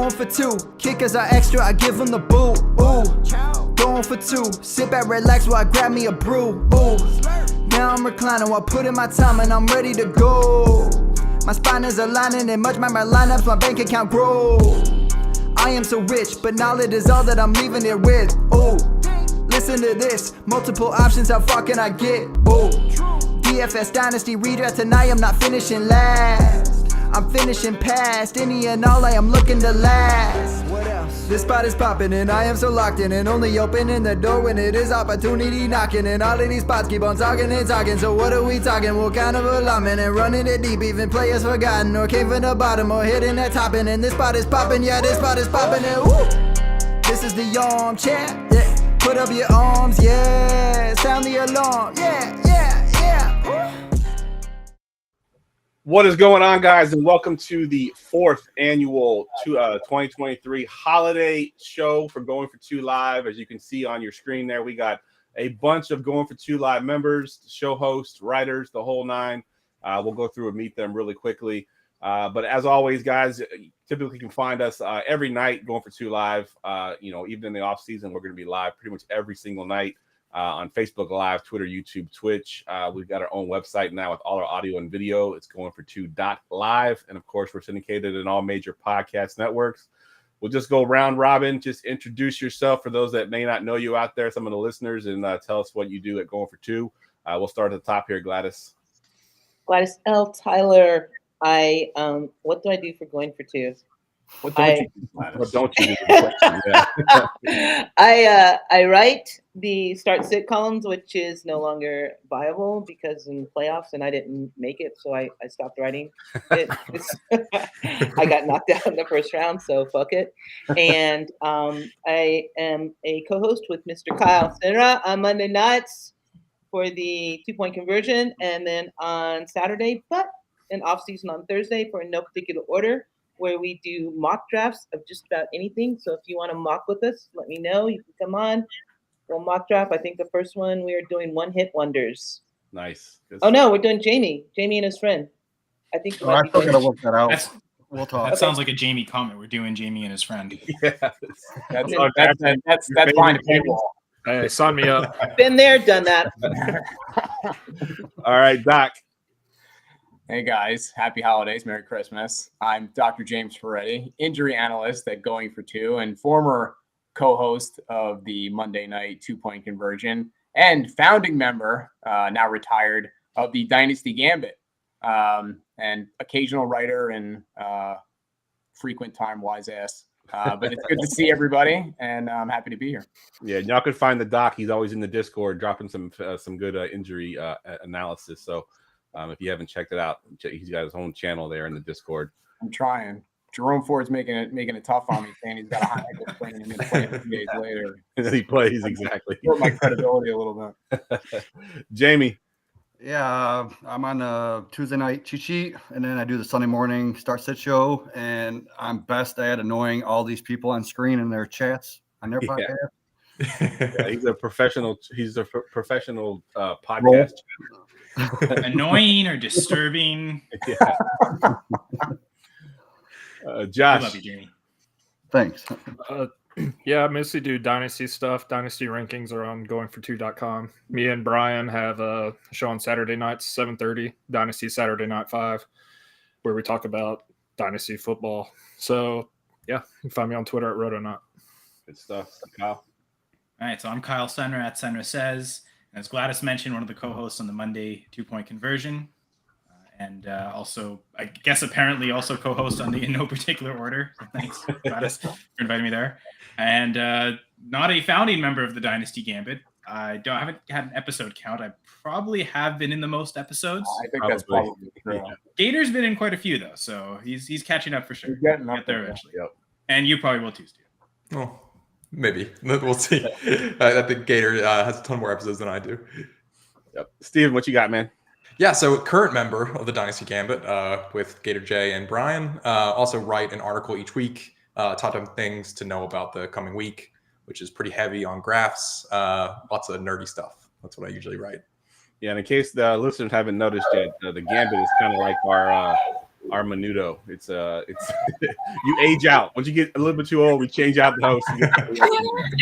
Going for two, kickers are extra, I give them the boot. Ooh, going for two, sit back, relax while I grab me a brew. Ooh, now I'm reclining while putting my time and I'm ready to go. My spine is aligning and much my lineups, my bank account grow. I am so rich, but knowledge is all that I'm leaving it with. Ooh, listen to this, multiple options, how far can I get? Ooh, DFS Dynasty redraft tonight, I'm not finishing last. I'm finishing past any and all, I am looking to last. What else? This spot is popping and I am so locked in and only opening the door when it is opportunity knocking. And all of these spots keep on talking and talking. So what are we talking? What kind of alignment? And running it deep, even players forgotten or came from the bottom or hitting that top. And this spot is popping, yeah, this spot is popping. And woo! This is the armchair, yeah. Put up your arms, yeah. Sound the alarm, yeah, yeah, yeah. Woo! What is going on, guys, and welcome to the fourth annual 2023 holiday show for Going for Two Live. As you can see on your screen there, we got a bunch of Going for Two Live members, show hosts, writers, the whole nine. We'll go through and meet them really quickly. But as always, guys, typically you can find us every night Going for Two Live. Even in the off season, we're going to be live pretty much every single night. On Facebook Live, Twitter, YouTube, Twitch. We've got our own website now with all our audio and video. It's GoingFor2.live. And of course, we're syndicated in all major podcast networks. We'll just go round robin. Just introduce yourself for those that may not know you out there, some of the listeners, and tell us what you do at Going for Two. We'll start at the top here, Gladys. Gladys L. Tyler. What do I do for Going for Two? What don't you do, Gladys? What don't you do? I write the start sit columns, which is no longer viable because in playoffs and I didn't make it, so I stopped writing it. I got knocked out in the first round, so fuck it. And I am a co-host with Mr. Kyle Senra on Monday nights for the 2-point conversion, and then on Saturday, but in off season on Thursday for no particular order, where we do mock drafts of just about anything. So if you want to mock with us, let me know. You can come on. We'll mock draft. I think the first one we are doing one hit wonders. Nice. Oh no, we're doing Jamie and his friend. I think. I still gotta work that out. We'll talk. That sounds like a Jamie comment. We're doing Jamie and his friend. Yeah, that's fine to pay for. Hey, sign me up. Been there, done that. All right, Doc. Hey guys, happy holidays, Merry Christmas. I'm Dr. James Ferretti, injury analyst at Going for Two and former co-host of the Monday night 2-point conversion and founding member, now retired, of the Dynasty Gambit, and occasional writer and frequent time wise ass. But it's good to see everybody, and I'm happy to be here. Yeah, y'all can find the Doc. He's always in the Discord dropping some good injury analysis. So if you haven't checked it out, he's got his own channel there in the Discord. I'm trying. Jerome Ford's making it tough on me, saying he's got a high ankle sprain and he's play a few days later. And then he plays, exactly. Hurt my credibility a little bit. Jamie. Yeah, I'm on Tuesday night cheat sheet, and then I do the Sunday morning start sit show, and I'm best at annoying all these people on screen in their chats on their podcast. Yeah, he's a professional. He's a professional podcast. Annoying or disturbing. Yeah. Josh. I love you, Jamie. Thanks. Yeah, I mostly do Dynasty stuff. Dynasty rankings are on GoingFor2.com. Me and Brian have a show on Saturday nights, 7:30, Dynasty Saturday Night 5, where we talk about Dynasty football. So, yeah, you can find me on Twitter at Rotonaut. Good stuff. Kyle. All right, so I'm Kyle Senra at Senra Says. As Gladys mentioned, one of the co-hosts on the Monday 2-point conversion. And also, I guess apparently also co-host on the In No Particular Order. Thanks, Gladys, for inviting me there. And not a founding member of the Dynasty Gambit. I haven't had an episode count. I probably have been in the most episodes. I think that's probably true. Yeah. Gator's been in quite a few though, so he's catching up for sure. He's getting up Get there eventually. Yep. And you probably will too, Steve. Oh, maybe. We'll see. I think Gator has a ton more episodes than I do. Yep. Steven, what you got, man? Yeah, so current member of the Dynasty Gambit with Gator J and Brian. Also write an article each week, top 10 things to know about the coming week, which is pretty heavy on graphs, lots of nerdy stuff. That's what I usually write. Yeah, and in case the listeners haven't noticed yet, the Gambit is kind of like our our menudo. It's you age out. Once you get a little bit too old, we change out the host.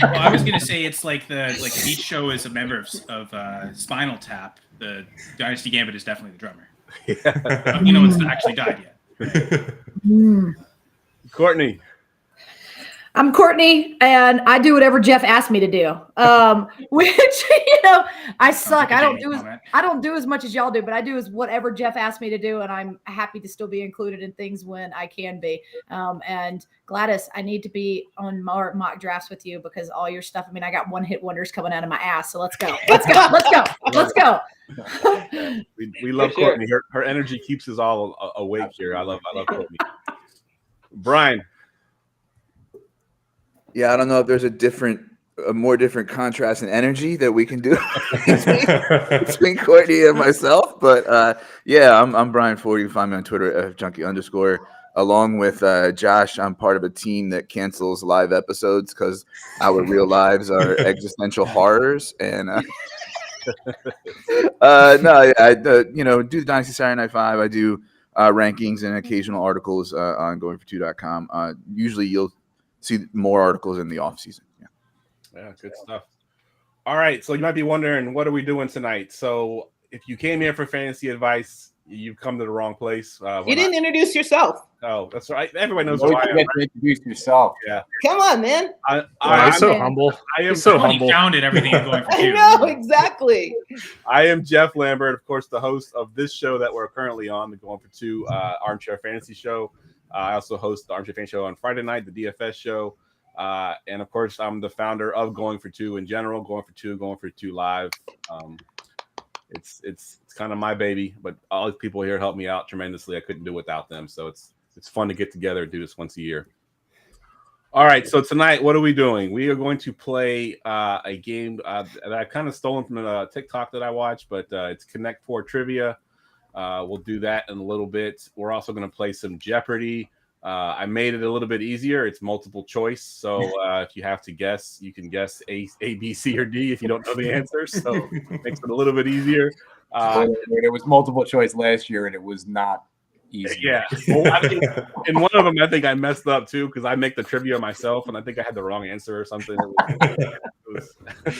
Well, I was gonna say it's like each show is a member of Spinal Tap. The Dynasty Gambit is definitely the drummer. Yeah. No one's actually died yet. Courtney. I'm Courtney, and I do whatever Jeff asked me to do. Which I suck. like a I don't Jamie do as comment. I don't do as much as y'all do, but I do as whatever Jeff asked me to do, and I'm happy to still be included in things when I can be. And Gladys, I need to be on more mock drafts with you because all your stuff. I mean, I got one hit wonders coming out of my ass. So let's go. Let's go. Let's go. Let's go. We love For sure. Courtney. Her energy keeps us all awake here. I love Courtney. Brian. Yeah, I don't know if there's a more different contrast in energy that we can do between Courtney and myself. But yeah, I'm Brian Ford. You can find me on Twitter at @junkie_. Along with Josh, I'm part of a team that cancels live episodes because our real lives are existential horrors. And no, I do the Dynasty Saturday Night 5. I do rankings and occasional articles on GoingFor2.com. Usually you'll see more articles in the off season. Yeah, good stuff. All right, so you might be wondering, what are we doing tonight? So if you came here for fantasy advice, you've come to the wrong place. You didn't introduce yourself. Oh, that's right. Everybody knows You who I am. get to introduce yourself. Yeah, Come on, man. I'm He's so man. humble. I am He's so Somebody humble. founded everything you're going for I two. know, exactly. I am Jeff Lambert, of course, the host of this show that we're currently on, the Going for Two Armchair Fantasy Show. I also host the Armchair Fantasy Show on Friday night, the DFS show. And of course, I'm the founder of Going for Two in general, Going for Two Live. It's kind of my baby, but all these people here help me out tremendously. I couldn't do it without them. So it's fun to get together and do this once a year. All right, so tonight, what are we doing? We are going to play a game that I've kind of stolen from a TikTok that I watched, but it's Connect 4 Trivia. We'll do that in a little bit. We're also going to play some Jeopardy. I made it a little bit easier. It's multiple choice. So if you have to guess, you can guess A, B, C, or D if you don't know the answer. So it makes it a little bit easier. It was multiple choice last year, and it was not easy. Yeah. Well, I think in one of them, I think I messed up too because I make the trivia myself, and I think I had the wrong answer or something.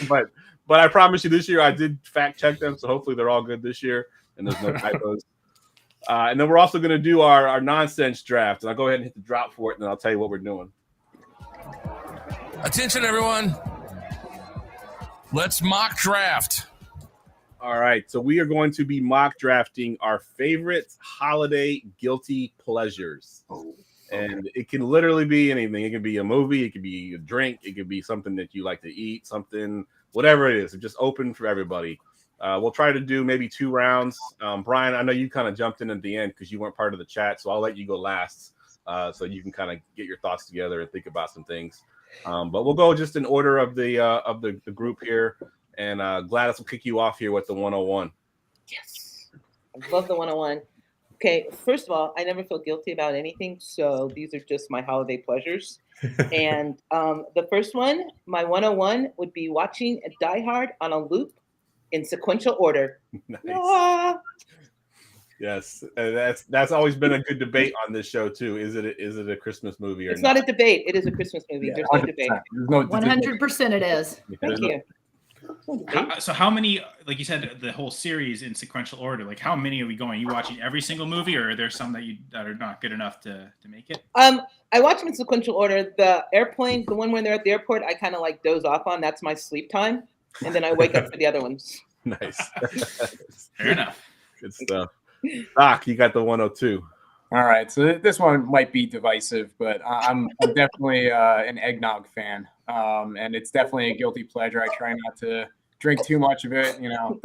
But I promise you, this year I did fact check them, so hopefully they're all good this year, and there's no typos. And then we're also going to do our nonsense draft, and I'll go ahead and hit the drop for it, and then I'll tell you what we're doing. Attention, everyone. Let's mock draft. All right, so we are going to be mock drafting our favorite holiday guilty pleasures. And it can literally be anything. It can be a movie, it could be a drink, it could be something that you like to eat, something, whatever it is. It's just open for everybody. We'll try to do maybe 2 rounds. Brian, I know you kind of jumped in at the end because you weren't part of the chat, so I'll let you go last so you can kind of get your thoughts together and think about some things. But we'll go just in order of the group here. And Gladys will kick you off here with the 101. Yes. I love the 101. Okay, first of all, I never feel guilty about anything, so these are just my holiday pleasures. And the first one, my 101, would be watching Die Hard on a loop in sequential order. Nice. Ah. Yes, that's always been a good debate on this show too. Is it a Christmas movie or It's not a debate. It is a Christmas movie. There's no debate. 100% it is. Thank you. So how many, like you said, the whole series in sequential order, like how many are we going? Are you watching every single movie, or are there some that are not good enough to make it? I watch them in sequential order. The airplane, the one when they're at the airport, I kind of like doze off on. That's my sleep time. And then I wake up for the other ones. Nice. Fair enough. Good stuff. Doc, you got the 102. All right, so this one might be divisive, but I'm definitely an eggnog fan, and it's definitely a guilty pleasure. I try not to drink too much of it. You know,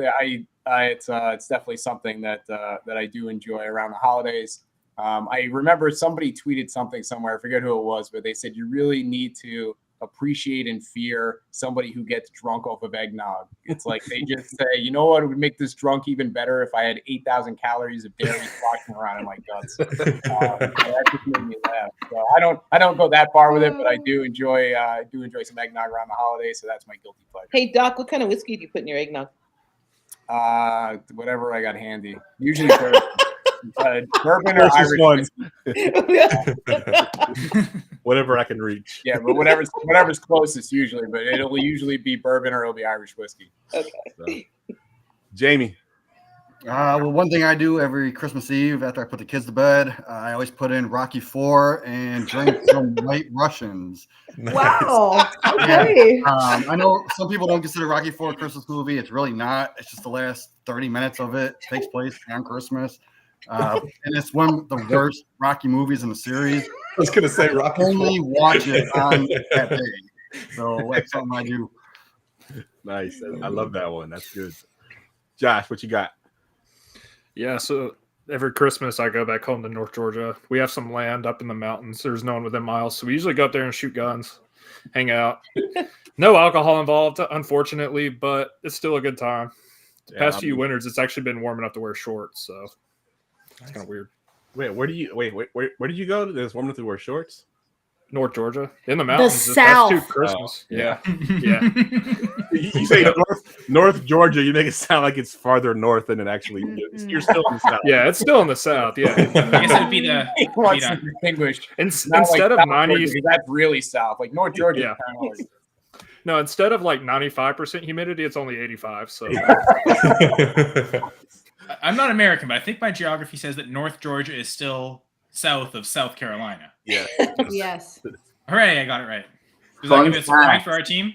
it's definitely something that I do enjoy around the holidays. I remember somebody tweeted something somewhere. I forget who it was, but they said you really need to appreciate and fear somebody who gets drunk off of eggnog. It's like they just say, you know what, it would make this drunk even better if I had 8,000 calories of dairy sloshing around in my guts. That just made me laugh. So I don't go that far with it, but I do enjoy some eggnog around the holidays. So that's my guilty pleasure. Hey Doc, what kind of whiskey do you put in your eggnog? Whatever I got handy. Usually bourbon. Bourbon or Closest Irish one. whiskey. Whatever I can reach. Yeah, but whatever's closest usually, but it'll usually be bourbon or it'll be Irish whiskey. So. Jamie. Well, one thing I do every Christmas Eve after I put the kids to bed, I always put in Rocky IV and drink some White Russians. Wow. Okay. I know some people don't consider Rocky IV a Christmas movie. It's really not. It's just the last 30 minutes of it takes place on Christmas. And it's one of the worst Rocky movies in the series. I was going to say Rocky. Only watch it on that day. So that's something I do. Nice. I love that one. That's good. Josh, what you got? Yeah, so every Christmas I go back home to North Georgia. We have some land up in the mountains. There's no one within miles, so we usually go up there and shoot guns, hang out. No alcohol involved, unfortunately, but it's still a good time. The past few winters, it's actually been warm enough to wear shorts, so it's kind of weird. Wait, where did you go? There's warm enough to wear shorts? North Georgia, in the mountains. The South. Past two Christmas. Oh, yeah. Yeah. You say North Georgia, you make it sound like it's farther north than it actually is. You're still in the South. Yeah, it's still in the South. Yeah. I guess it'd be the distinguished. Instead of 90, that's really south. Like North Georgia. Yeah. Kind of like, no, instead of like 95% humidity, it's only 85. So I'm not American, but I think my geography says that North Georgia is still south of South Carolina. Yeah. Yes. Hooray, I got it right. Does that give us a point for our team?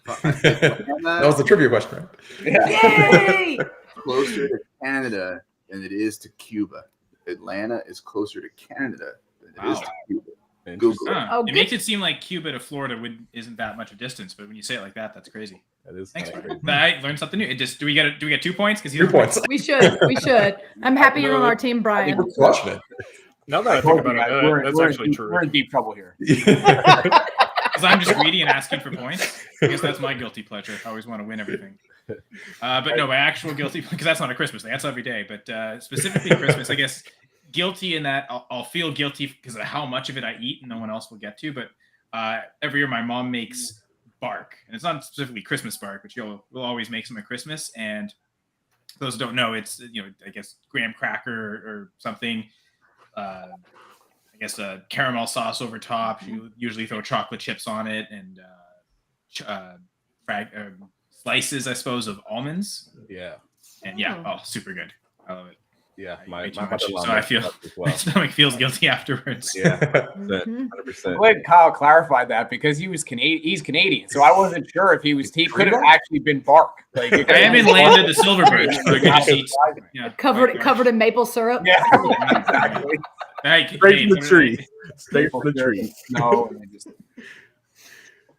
That was the trivia question, right? Yay! Closer to Canada than it is to Cuba. Atlanta is closer to Canada than it is to Cuba. Google it. Oh, It good. makes it seem like Cuba to Florida isn't that much a distance, but when you say it like that, that's crazy. That is Thanks, crazy. Brian. But I learned something new. Do we get 2 points? Because 2 points. We should. We should. I'm happy you're on our team, Brian. We're crushing it. now that I think about it, that's actually true. We're in deep trouble here. Because I'm just greedy and asking for points. I guess that's my guilty pleasure. I always want to win everything. But no, my actual guilty, because that's not a Christmas thing. That's every day. But specifically Christmas, I guess guilty in that I'll feel guilty because of how much of it I eat and no one else will get to. But every year my mom makes bark. And it's not specifically Christmas bark, but we'll always make some at Christmas. And for those who don't know, it's, I guess graham cracker or something. I guess a caramel sauce over top. You usually throw chocolate chips on it and slices, I suppose, of almonds. Yeah. And super good. I love it. Yeah, my mother-in-law so I makes feel it up as well. my stomach feels guilty afterwards. Yeah, Mhm. 100%. I'm glad Kyle clarified that because he's Canadian, so I wasn't sure if he could have actually been bark. Like I am in land of the Silverbirds. So I can just eat, Covered in maple syrup. Yeah, exactly. Straight from the tree. Straight from the tree. No, and just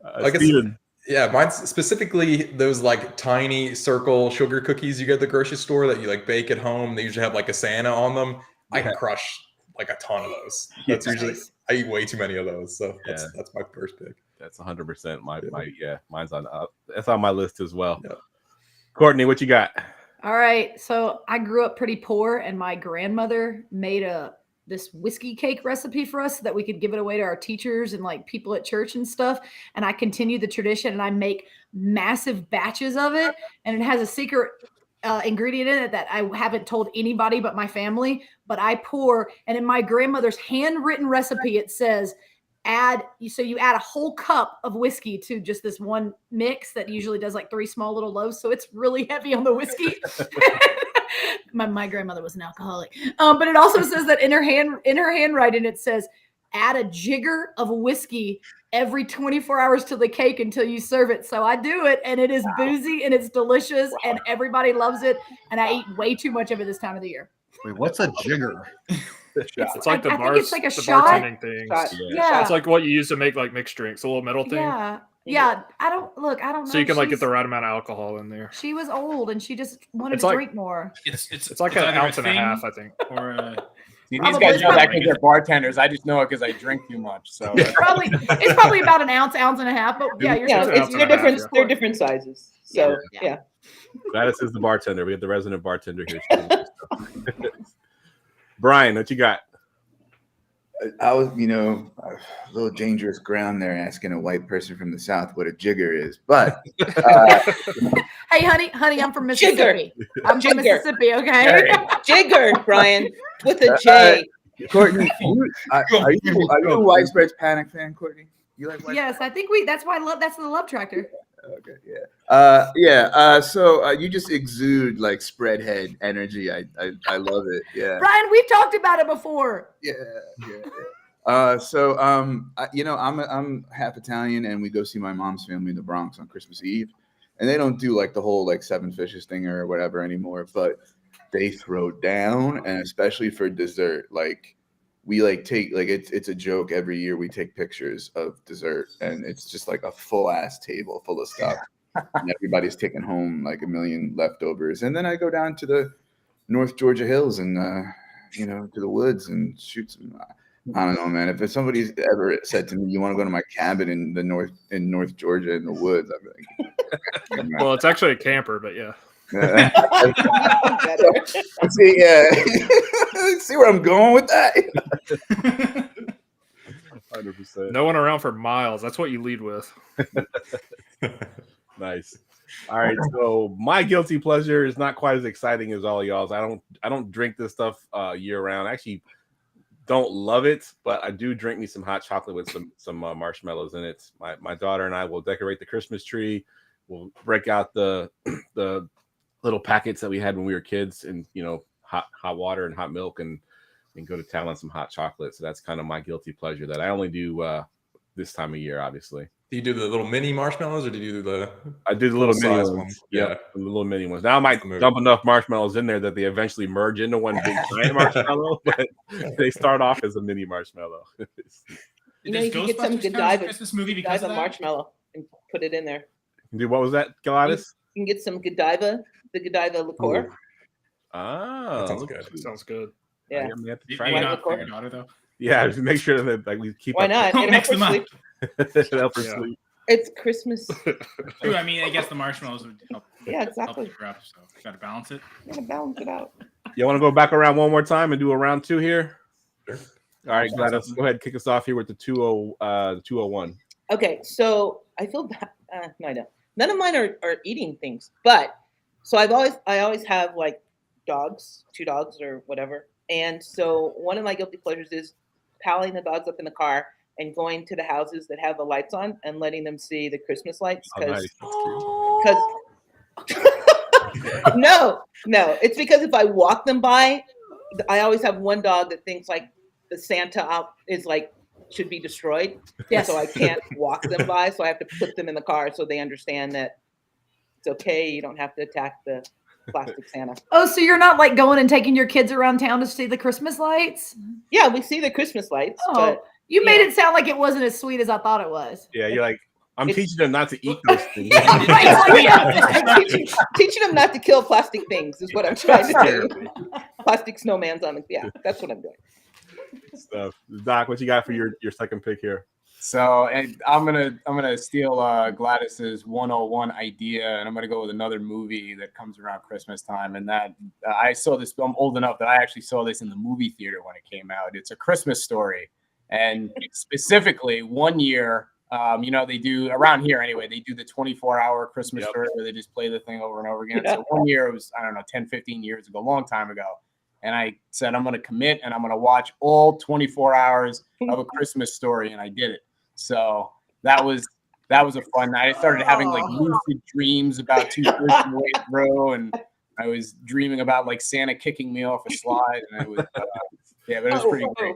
I guess- Steven. Yeah, mine's specifically those like tiny circle sugar cookies you get at the grocery store that you like bake at home. They usually have like a Santa on them. I can crush like a ton of those. That's usually I eat way too many of those. So that's my first pick. That's 100%. Mine's on up. That's on my list as well. Yeah. Courtney, what you got? All right. So I grew up pretty poor, and my grandmother made this whiskey cake recipe for us so that we could give it away to our teachers and like people at church and stuff. And I continue the tradition, and I make massive batches of it. And it has a secret ingredient in it that I haven't told anybody but my family, but I pour, and in my grandmother's handwritten recipe, it says, you add a whole cup of whiskey to just this one mix that usually does like 3 small little loaves. So it's really heavy on the whiskey. My grandmother was an alcoholic. But it also says that in her handwriting, it says, add a jigger of whiskey every 24 hours to the cake until you serve it. So I do it, and it is boozy and it's delicious and everybody loves it. And I eat way too much of it this time of the year. Wait, what's a jigger? It's like I think it's like a shot. bartending things. Yeah. It's like what you use to make like mixed drinks, a little metal thing. Yeah. I don't know. So you can like get the right amount of alcohol in there. She was old and she just wanted It's to like- drink more. It's like an either ounce a and a thing half, I think. Or See, these Probably guys know that probably- because they're bartenders. I just know it because I drink too much. So It's probably about an ounce and a half. But yeah, you're Yeah, It's an ounce and a they're half, different. yeah. They're different sizes. So Yeah. yeah. Gladys is the bartender. We have the resident bartender here. Brian, what you got? I was, a little dangerous ground there asking a white person from the South what a jigger is. But Hey, honey, I'm from Mississippi. I'm from Jigger. Mississippi, okay? Jigger, Brian. with a J. Courtney, are you a White Spreads Panic fan, Courtney? You like White Yes, I think that's why that's the love tractor. Okay, yeah. So you just exude like spread head energy. I love it. Yeah. Brian, we've talked about it before. Yeah. I'm half Italian, and we go see my mom's family in the Bronx on Christmas Eve, and they don't do like the whole like seven fishes thing or whatever anymore, but they throw down, and especially for dessert, like we like take like it's a joke every year. We take pictures of dessert, and it's just like a full ass table full of stuff, and everybody's taking home like a million leftovers, and then I go down to the North Georgia hills and to the woods and shoot some. I don't know, man. If somebody's ever said to me, "You want to go to my cabin in North Georgia in the woods," I'd be like, well, it's actually a camper, but yeah. See where I'm going with that? 100%. No one around for miles. That's what you lead with. Nice. All right, so my guilty pleasure is not quite as exciting as all y'all's. I don't drink this stuff year round. I actually don't love it, but I do drink me some hot chocolate with some marshmallows in it. My daughter and I will decorate the Christmas tree. We'll break out the little packets that we had when we were kids, and hot water and hot milk, and go to town on some hot chocolate. So that's kind of my guilty pleasure that I only do this time of year, obviously. Do you do the little mini marshmallows, or do you do I do the little mini size ones. Yeah, the little mini ones. Now I might dump enough marshmallows in there that they eventually merge into one big giant marshmallow, but they start off as a mini marshmallow. You can get some Godiva marshmallow and put it in there. Dude, what was that, Gladys? You can get some Godiva, the Godiva liqueur. Oh, that sounds good. That sounds good. Yeah. You have to You try not it. for your daughter though. Yeah, just make sure that like we keep. Why not? Don't mix them up. Help her sleep. It's Christmas. True. I mean, I guess the marshmallows would help. Yeah, exactly. Help up, so got to balance it. Gotta balance it out. You want to go back around one more time and do a round two here? Sure. All right, Gladys, go ahead, kick us off here with the 201. Okay, so I feel bad. No, I don't. None of mine are eating things, but so I always have like dogs, 2 dogs or whatever, and so one of my guilty pleasures is palling the dogs up in the car and going to the houses that have the lights on and letting them see the Christmas lights because no, it's because if I walk them by, I always have one dog that thinks like the Santa is like should be destroyed. Yes. So I can't walk them by, so I have to put them in the car so they understand that it's okay. You don't have to attack the plastic Santa. Oh, so you're not like going and taking your kids around town to see the Christmas lights? Yeah, we see the Christmas lights. Oh, but you made it sound like it wasn't as sweet as I thought it was. Yeah, you're like, I'm teaching them not to eat those things. teaching them not to kill plastic things is what I'm trying to do. Plastic snowmans on it. Yeah, that's what I'm doing. Stuff. Doc, what you got for your second pick here? So, and I'm gonna steal Gladys's 101 idea, and I'm gonna go with another movie that comes around Christmas time. And that I saw this. I'm old enough that I actually saw this in the movie theater when it came out. It's A Christmas Story, and specifically one year, they do around here anyway. They do the 24-hour Christmas story where they just play the thing over and over again. Yeah. So one year, it was 10, 15 years ago, a long time ago. And I said, I'm going to commit and I'm going to watch all 24 hours of A Christmas Story. And I did it. So that was a fun night. I started having like lucid dreams about 2/3 of the way through. And I was dreaming about like Santa kicking me off a slide. And it was, but it was pretty great.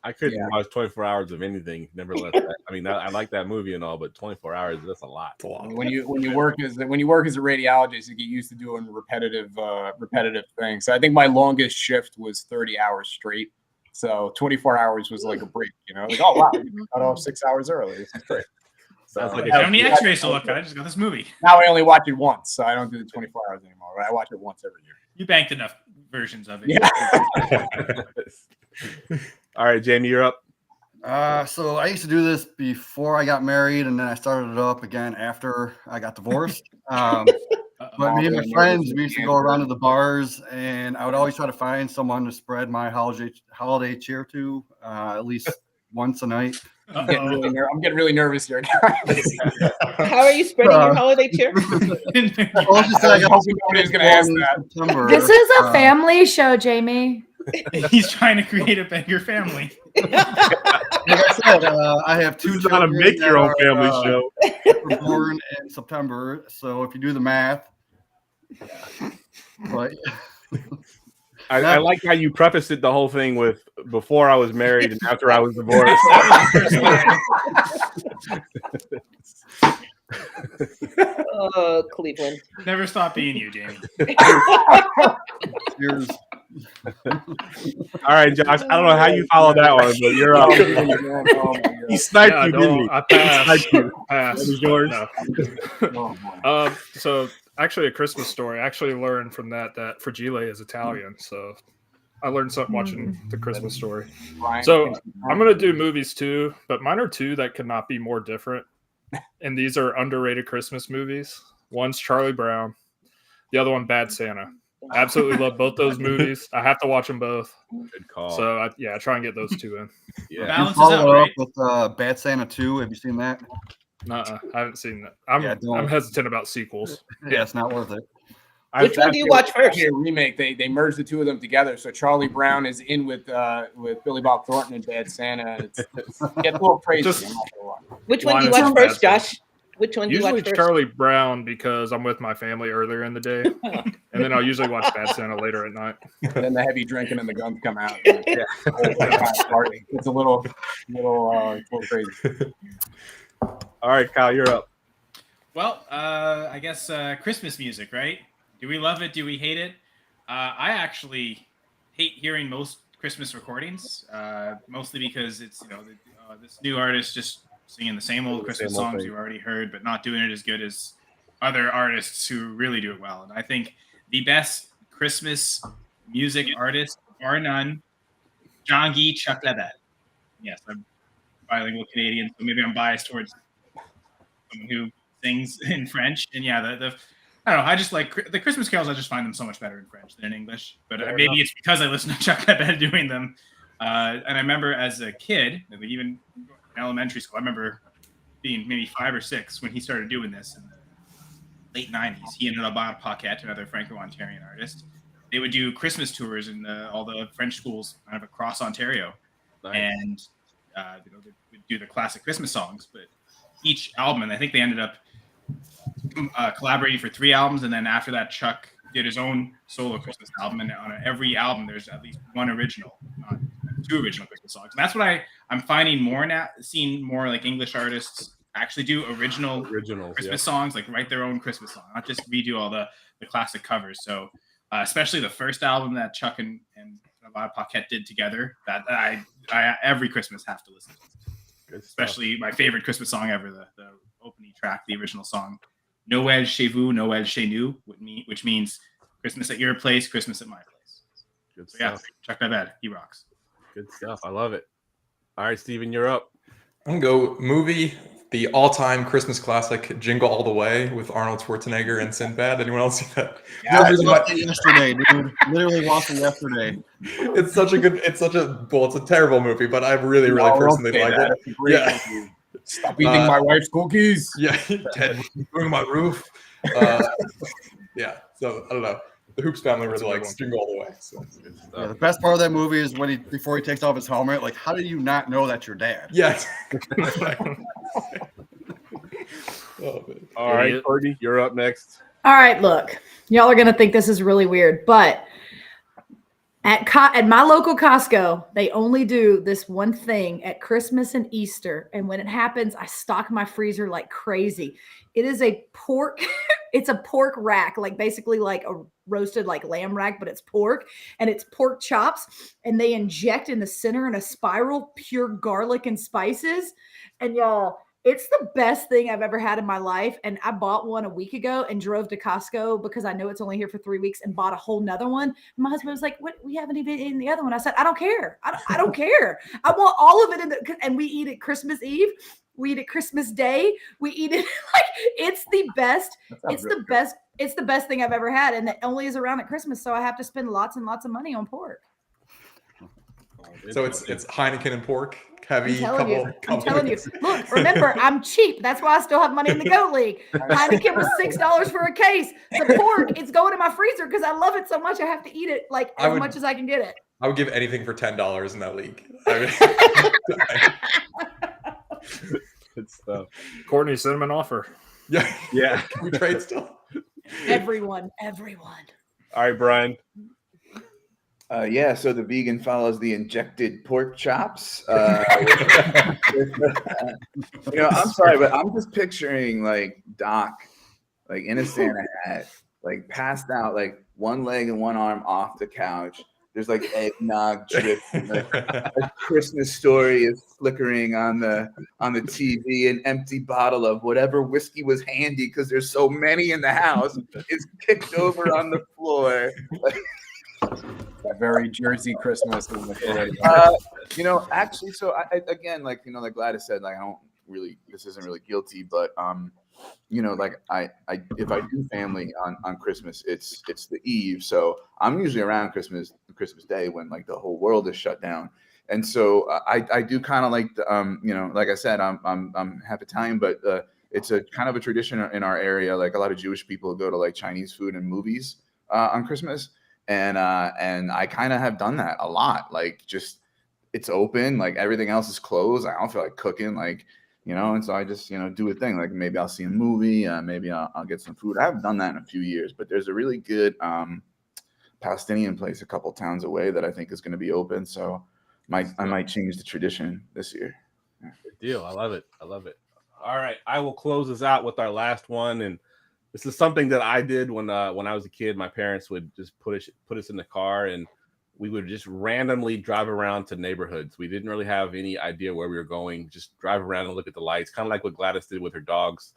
I couldn't watch 24 hours of anything. Nevertheless, I mean, I like that movie and all, but 24 hours—that's a lot. When you work as a radiologist, you get used to doing repetitive things. So I think my longest shift was 30 hours straight. So 24 hours was like a break. Like, oh wow, you got off 6 hours early. This is great. Sounds like how many X-rays to look at? I just got this movie. Now I only watch it once, so I don't do the 24 hours anymore. But I watch it once every year. You banked enough versions of it. Yeah. All right, Jamie, you're up. So I used to do this before I got married, and then I started it up again after I got divorced. But me and my friends, we used to go around to the bars, and I would always try to find someone to spread my holiday cheer to, at least once a night. I'm getting really nervous here. How are you spreading your holiday cheer? Nobody's going to ask that. This is a family show, Jamie. He's trying to create a bigger family. Like I said, I have two This is not a children make your that own family are, show. were born in September. So if you do the math, but I like how you prefaced it the whole thing with before I was married and after I was divorced. Oh, Cleveland. Never stop being you, Jamie. here's All right, Josh. I don't know how you follow that one, but you're up. He sniped Yeah, you, no, didn't he? I passed. Sniped you. Passed. That was yours. No. So actually, a Christmas Story. I actually learned from that Fragile is Italian. So I learned something watching the Christmas Story. So I'm gonna do movies too, but mine are two that could not be more different. And these are underrated Christmas movies. One's Charlie Brown, the other one Bad Santa. Absolutely love both those movies. I have to watch them both. Good call. So I try and get those two in. Yeah. Balances follow out, up right? with Bad Santa 2. Have you seen that? I haven't seen that. I'm hesitant about sequels. Yeah, it's not worth it. Which one do you watch first? A remake. They merged the two of them together. So Charlie Brown is in with Billy Bob Thornton and Bad Santa. It gets a little crazy. Just- I'm not gonna lie. Which one do you Line watch is first, bad. Josh? Which one do you Usually watch first? Charlie Brown because I'm with my family earlier in the day, and then I'll usually watch Bad Santa later at night. Then the heavy drinking and the guns come out. And it's a little crazy. All right, Kyle, you're up. Well, I guess Christmas music, right? Do we love it? Do we hate it? I actually hate hearing most Christmas recordings, mostly because it's this new artist just singing the same old Christmas songs you already heard, but not doing it as good as other artists who really do it well. And I think the best Christmas music artist, bar none, Jean-Guy Chuck Levet. Yes, I'm bilingual Canadian, so maybe I'm biased towards someone who sings in French. And yeah, the I don't know. I just like the Christmas carols. I just find them so much better in French than in English. But maybe it's because I listen to Chuck Levet doing them. And I remember as a kid, even in elementary school, I remember being maybe 5 or 6 when he started doing this in the late 90s. He and Robert Paquette, another Franco-Ontarian artist, they would do Christmas tours in all the French schools kind of across Ontario. Nice. And they would do the classic Christmas songs. But each album, and I think they ended up collaborating for 3 albums, and then after that, Chuck did his own solo Christmas album, and on every album, there's at least one original, not 2 original Christmas songs. And that's what I'm finding more now, seeing more like English artists actually do originals Christmas songs, like write their own Christmas song, not just redo all the classic covers. So especially the first album that Chuck and Robert Paquette did together, that I every Christmas have to listen to. Especially my favorite Christmas song ever, the opening track, the original song, Noël chez vous, Noël chez nous, which means Christmas at your place, Christmas at my place. Good So yeah, stuff. Chuck Levet, he rocks. Good stuff. I love it. All right, Steven, you're up. I'm gonna go movie, the all-time Christmas classic, Jingle All the Way with Arnold Schwarzenegger and Sinbad. Anyone else see that? I watched it yesterday, dude. Literally watched it yesterday. It's a terrible movie, but I really personally like it. Yeah. Stop eating my wife's cookies. Yeah, Ted, ruining my roof. Yeah, so I don't know. The Hoops family really likes Jingle All the Way. So. Yeah, the best part of that movie is when before he takes off his helmet. Like, how do you not know that's your dad? Yes. All right, Courtney, you're up next. All right, look, y'all are gonna think this is really weird, but at my local Costco, they only do this one thing at Christmas and Easter, and when it happens, I stock my freezer like crazy. It is a pork. It's a pork rack, like basically like a roasted like lamb rack, but it's pork, and it's pork chops, and they inject in the center in a spiral pure garlic and spices, and y'all. It's the best thing I've ever had in my life. And I bought one a week ago and drove to Costco because I know it's only here for 3 weeks and bought a whole nother one. And my husband was like, "What? We haven't even eaten the other one." I said, "I don't care. I don't care. I want all of it." And we eat it Christmas Eve. We eat it Christmas Day. We eat it like it's the best. It's the best. It's the best thing I've ever had. And it only is around at Christmas. So I have to spend lots and lots of money on pork. So it's Heineken and pork. Heavy I'm telling you. Look, remember, I'm cheap. That's why I still have money in the Goat League. Heineken was $6 for a case. The pork, it's going in my freezer because I love it so much. I have to eat it like as much as I can get it. I would give anything for $10 in that league. Good stuff. Courtney, send him an offer. Yeah. Can we trade still? Everyone. All right, Brian. Yeah, so the vegan follows the injected pork chops. I'm sorry, but I'm just picturing like Doc, like in a Santa hat, like passed out, like one leg and one arm off the couch. There's like eggnog dripping, like a Christmas Story is flickering on the TV. An empty bottle of whatever whiskey was handy because there's so many in the house is kicked over on the floor. That very Jersey Christmas. Actually, so I again, like Gladys said, like this isn't really guilty, but like if I do family on Christmas, it's the Eve, so I'm usually around Christmas Day when like the whole world is shut down, and so I do kind of like like I said, I'm half Italian, but it's a kind of a tradition in our area. Like a lot of Jewish people go to like Chinese food and movies on Christmas. And I kind of have done that a lot. Like just it's open, like everything else is closed. I don't feel like cooking, like and so I just do a thing. Like maybe I'll see a movie, maybe I'll get some food. I haven't done that in a few years, but there's a really good Palestinian place a couple towns away that I think is going to be open. So I might change the tradition this year. Good deal. I love it. All right, I will close this out with our last one, and this is something that I did when I was a kid. My parents would just put us in the car, and we would just randomly drive around to neighborhoods. We didn't really have any idea where we were going. Just drive around and look at the lights, kind of like what Gladys did with her dogs.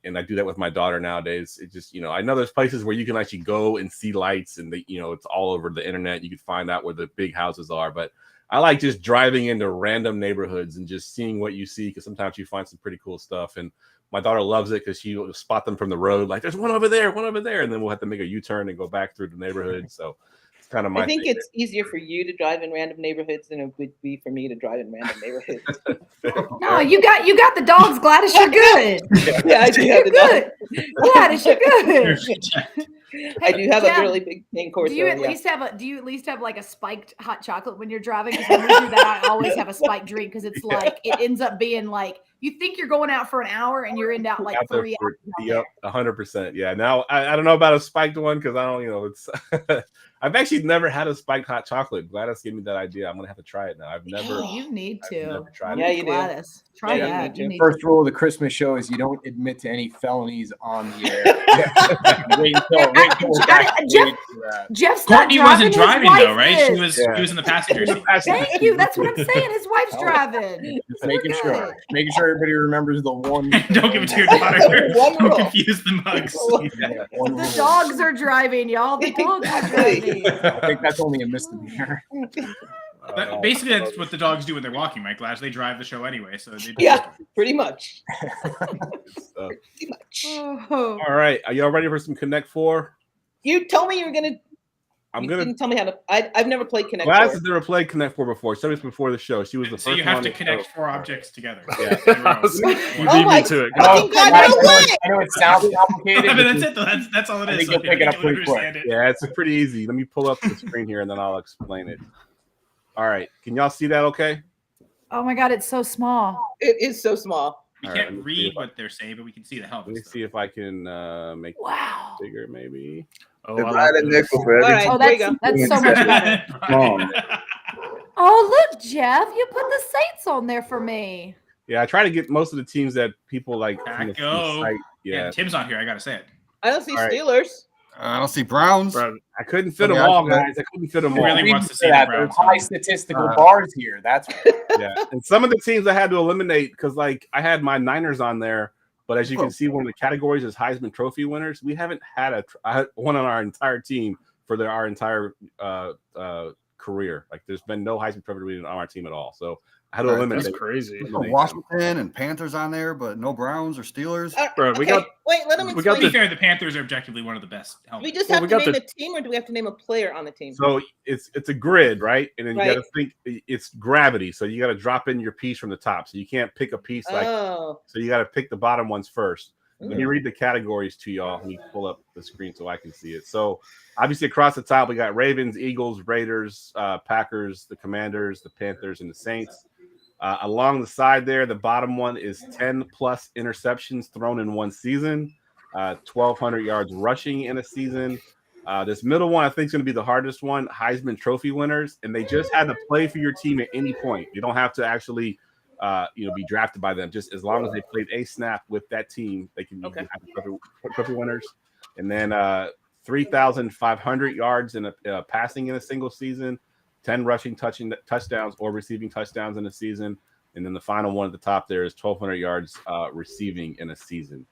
And I do that with my daughter nowadays. It just, I know there's places where you can actually go and see lights, and it's all over the internet. You can find out where the big houses are, but I like just driving into random neighborhoods and just seeing what you see, because sometimes you find some pretty cool stuff. And my daughter loves it because she will spot them from the road. Like, there's one over there. And then we'll have to make a U-turn and go back through the neighborhood. So it's kind of my I think favorite. it's easier for you to drive in random neighborhoods than it would be for me to drive in random neighborhoods. No, you got the dogs, Gladys. You're good. Yeah, I do have the good. Gladys, you're good. I do have Jeff, a really big main course. Do you at least have like a spiked hot chocolate when you're driving? Because when we do that, I always have a spiked drink because it's like it ends up being like you think you're going out for an hour and you're in out like 3 hours. Yep, 100%. Yeah. Now I don't know about a spiked one because I don't. It's I've actually never had a spiked hot chocolate. Gladys gave me that idea. I'm gonna have to try it now. I've never. Oh, you need to. Never tried Yeah, it. you Gladys. do. Try Yeah, that. You need First to. rule of the Christmas show is you don't admit to any felonies on the air. wait until we're back to that. Jeff's not Courtney driving, wasn't driving his though, wife right? is. She was in the passenger seat. Thank you. That's what I'm saying. His wife's driving. Just making sure everybody remembers the one. Don't give it to your daughter. One Don't rule. confuse the mugs. The dogs are driving, y'all. The dogs are driving. I think that's only a misdemeanor. Basically, that's what the dogs do when they're walking, right, Glass? They drive the show anyway, so they Yeah, pretty much. Pretty much. Oh. All right, are y'all ready for some Connect 4? You told me you were gonna. I'm you gonna. didn't tell me how to. I've never played Connect Gladys 4. has never played Connect 4 before. So it was before the show. She was the So first you have one to connect show. 4 objects together. Yeah. You Oh beat my me to it. fucking God, no way! I know it sounds complicated. I mean, that's it, though. That's all it I is. think you'll pick it up pretty quick. Understand it. Yeah, it's pretty easy. Let me pull up the screen here and then I'll explain it. All right, can y'all see that? Okay. Oh my God, it's so small. It is so small. We All right, can't let me see read if I- what they're saying, but we can see the help. Let me see if I can make Wow. it bigger, maybe. Oh, They're I glad like a this. nickel for every All right. Oh, There you that's so much better. Oh, look, Jeff, you put the Saints on there for me. Yeah, I try to get most of the teams that people like from the Go. site. Yeah, Yeah, Tim's not here. I gotta say it. I don't see All right. Steelers. I don't see Browns. Bro, I couldn't fit Okay, them all, I- guys. I couldn't fit them He all. really wants to see the that. Browns. There's high statistical Uh, bars here. That's Yeah, and some of the teams I had to eliminate because, like, I had my Niners on there, but as you can see, one of the categories is Heisman Trophy winners. We haven't had one on our entire team for our entire career. Like, there's been no Heisman Trophy winner on our team at all. So I had to Right, eliminate. that's crazy. Washington and Panthers on there, but no Browns or Steelers. Bro, we got Wait, let him we got To be explain. fair, the Panthers are objectively one of the best Do we helmets. just well, have we to got name the- a team, or do we have to name a player on the team? So it's a grid, right? And then you Right. got to think it's gravity. So you got to drop in your piece from the top. So you can't pick a piece like. Oh, So you got to pick the bottom ones first. Let me read the categories to y'all. Let me pull up the screen so I can see it. So obviously across the top, we got Ravens, Eagles, Raiders, Packers, the Commanders, the Panthers, and the Saints. Along the side there, the bottom one is 10 plus interceptions thrown in one season, 1,200 yards rushing in a season. This middle one, I think, is going to be the hardest one, Heisman Trophy winners. And they just had to play for your team at any point. You don't have to actually be drafted by them. Just as long as they played a snap with that team, they can have the trophy winners. And then 3,500 yards in a passing in a single season, 10 rushing touchdowns or receiving touchdowns in a season. And then the final one at the top there is 1,200 yards receiving in a season.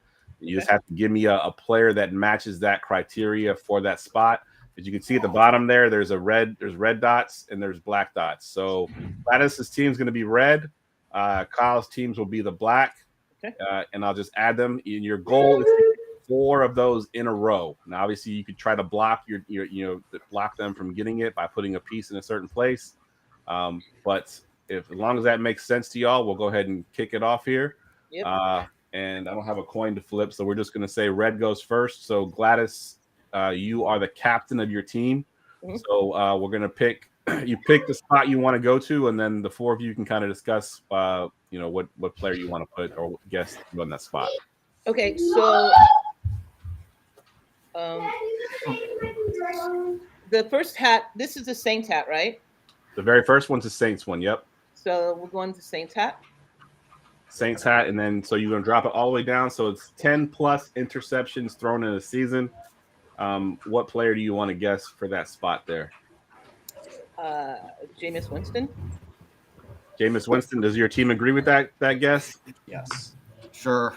You just have to give me a player that matches that criteria for that spot. As you can see at the bottom there, there's red dots and there's black dots. So Gladys's team is going to be red. Kyle's teams will be the black. Okay. And I'll just add them. And your goal is to get 4 of those in a row. Now, obviously, you could try to block block them from getting it by putting a piece in a certain place. But as long as that makes sense to y'all, we'll go ahead and kick it off here. Yep. And I don't have a coin to flip, so we're just going to say red goes first. So Gladys, you are the captain of your team. Mm-hmm. So we're going to pick the spot you want to go to, and then the 4 of you can kind of discuss, what player you want to put or guess on that spot. Okay, so the first hat, this is the Saints hat, right? The very first one's the Saints one. Yep. So we're going to Saints hat. Saints hat, and then so you're going to drop it all the way down. So it's 10 plus interceptions thrown in a season. What player do you want to guess for that spot there? Jameis Winston. Jameis Winston. Does your team agree with that guess? Yes. Sure.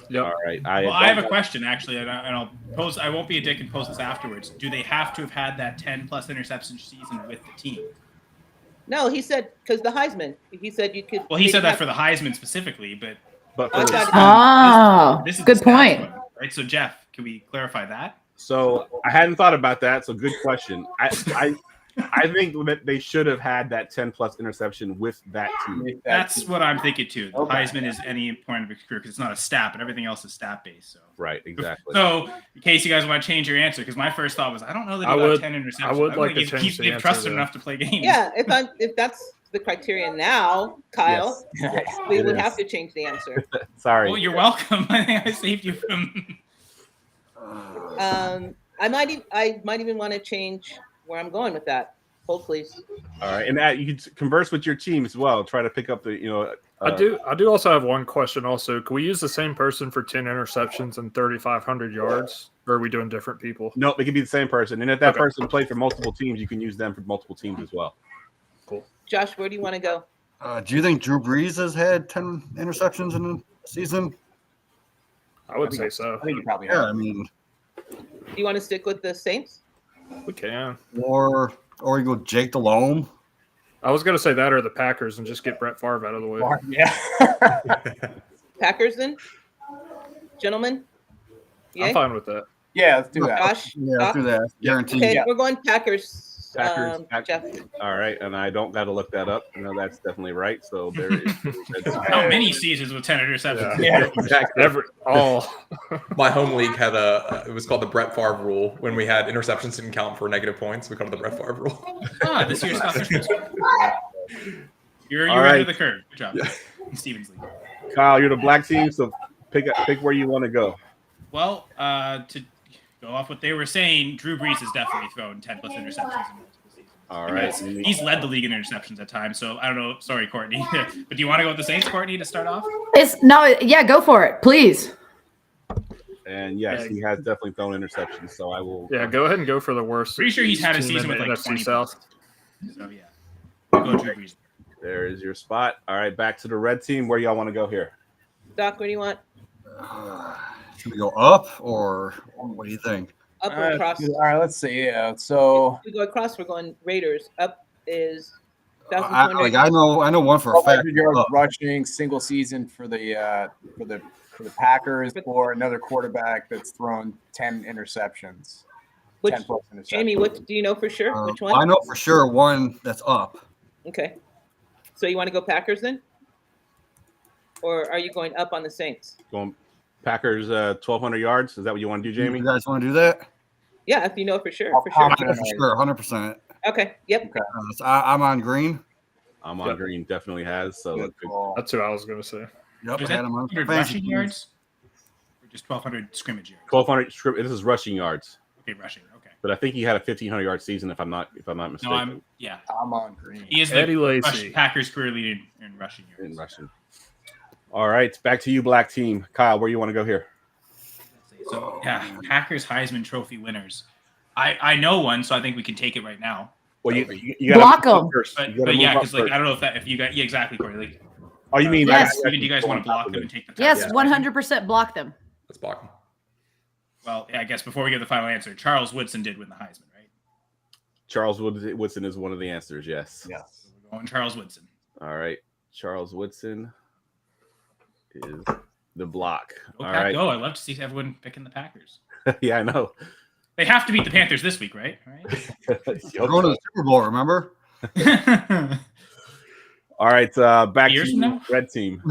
Yep. All right. I have a question actually, and I'll pose. I won't be a dick and pose this afterwards. Do they have to have had that 10 plus interception season with the team? No, he said because the Heisman. He said you could. Well, he said that for the Heisman specifically, but for this is good the stats point. one, right? So Jeff, can we clarify that? So I hadn't thought about that. So good question. I think that they should have had that 10 plus interception with that team. That's what I'm thinking too. The Okay. Heisman is any point of his career because it's not a stat, but everything else is stat based. So right, exactly. So in case you guys want to change your answer, because my first thought was I don't know that I he would- got 10 interceptions. I would like to he's change the been answer trusted to- enough to play games. Yeah, if that's the criteria now, Kyle, we It would is. have to change the answer. Sorry. Well, you're welcome. I think I saved you from. I might even want to change where I'm going with that. Hold, please. All right, and you can converse with your team as well. Try to pick up the I do also have one question. Also, can we use the same person for 10 interceptions and 3,500 yards, or are we doing different people? No, it could be the same person, and if that Okay. person played for multiple teams, you can use them for multiple teams as well. Cool. Josh, where do you want to go? Do you think Drew Brees has had 10 interceptions in a season? I would say so. I think you probably Yeah, have. I mean, Do you want to stick with the Saints? We can. or you go Jake Delhomme. I was going to say that or the Packers and just get Brett Favre out of the way. Yeah. Packers then? Gentlemen? I'm fine with that. Yeah, let's do that. Josh? Yeah, Doc? do that. Guaranteed. Okay, Yeah. we're going Packers. Packers. Jeff. All right, and I don't got to look that up. I know that's definitely right. So there is. How many seasons with 10 interceptions? Yeah. Exactly. My home league had it was called the Brett Favre rule. When we had interceptions didn't count for negative points, we called it the Brett Favre rule. This year's Scottish. You're All ahead right. of the curve. Good job. In Stevens League. Kyle, you're the black team, so pick where you want to go. Well, to go off what they were saying, Drew Brees has definitely thrown 10 plus interceptions in multiple seasons. All I mean, right. he's led the league in interceptions at times, so I don't know. Sorry, Courtney. But do you want to go with the Saints, Courtney, to start off? Go for it, please. And yes, he has definitely thrown interceptions. So I will. Yeah, go ahead and go for the worst. Pretty sure he's had a team season in with the like NFC 20 South. So yeah, go Drew Brees. There is your spot. All right, back to the red team. Where y'all want to go here? Doc, where do you want? Should we go up or what do you think? Up or across? All right, let's see. So If we go across, we're going Raiders. Up is I 1,200. I know one for a fact. 100 yards Up. rushing, single season for the Packers, or another quarterback that's thrown 10 interceptions. Which, 10 plus interceptions. Jamie, what do you know for sure? Which one? I know for sure one that's up. Okay. So you want to go Packers then? Or are you going up on the Saints? Going Packers 1,200 yards. Is that what you want to do, Jamie? You guys want to do that? Yeah, if you know for sure. I'll For sure. pop Yeah, for sure, 100%. Okay. Yep. So I'm on green. I'm on Yep. green. Definitely has. So Good call. That's what I was going to say. Yep, Was I that had him on 1,200 fantasy rushing teams. yards? Or just 1,200 scrimmage yards? 1,200. This is rushing yards, Okay, rushing. Okay. but I think he had a 1,500-yard season. If I'm not mistaken. No, I'm on green. He is Eddie the Lacy. Packers career leader in rushing yards. In rushing. All right, back to you, black team. Kyle, where you want to go here? So yeah, Packers Heisman Trophy winners. I know one, so I think we can take it right now. Well, you gotta Block move up 'em. first. But You gotta yeah, move up because like first. I don't know if you got exactly, Corey. Like, Oh, you mean Yes. Steven, do you guys want to block them and take the top? Yes, 100% block them. Let's block him. Well, yeah, I guess before we get the final answer, Charles Woodson did win the Heisman, right? Charles Woodson is one of the answers. Yes. Yeah. So we're going Charles Woodson. All right. Charles Woodson is the block. Go All Pack, right. go! I love to see everyone picking the Packers. Yeah, I know. They have to beat the Panthers this week, right? We're going to the Super Bowl, remember? All right. Back Years to from you, now? red team.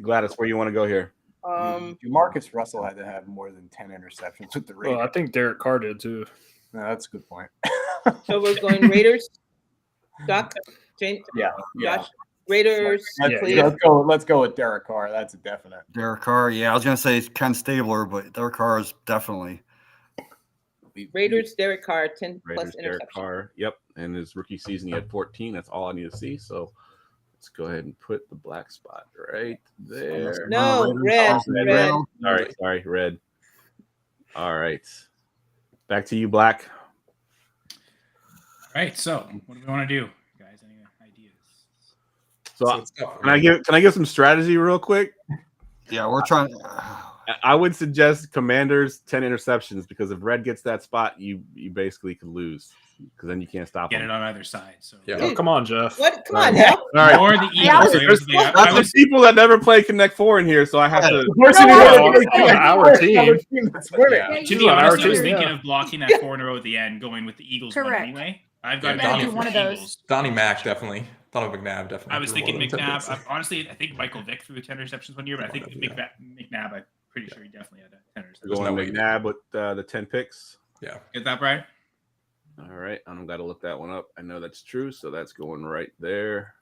Gladys, where you want to go here? Marcus Russell had to have more than 10 interceptions with the Raiders. Well, I think Derek Carr did too. No, that's a good point. So we're going Raiders. Doc, James, Yeah. Josh, Raiders. please. Let's go with Derek Carr. That's a definite. Derek Carr. Yeah, I was going to say Ken Stabler, but Derek Carr is definitely. Raiders. Derek Carr, 10 Raiders, plus Derek interceptions. Carr. Yep. And his rookie season, he had 14. That's all I need to see. So let's go ahead and put the black spot right there. No, red. Sorry, red. All right. Back to you, black. All right. So what do we want to do, guys? Any ideas? So can I give some strategy real quick? Yeah, we're trying. I would suggest Commanders 10 interceptions because if red gets that spot, you basically could lose because then you can't stop Get them. it on either side. So Yeah. Oh, come on, Jeff. What? Come on now. All right. or the Yeah, Eagles. That's the people that never play Connect Four in here, so I have to. Our team. That's winning. Yeah. To be Our honest, I was team, thinking yeah. of blocking that 4 in a row at the end, going with the Eagles one Correct. anyway. I've got Yeah, Donnie Donnie- one of those. Eagles. Donnie Mack definitely. Donovan McNabb definitely. I was threw thinking more than 10 McNabb. picks. Honestly, I think Michael Vick threw 10 interceptions one year, but I think Yeah. McNabb, I'm pretty sure he definitely had 10 interceptions. There's Going no way. McNabb with the 10 picks. Yeah. Get that, Brian? All right, I'm glad to look that one up. I know that's true, so that's going right there.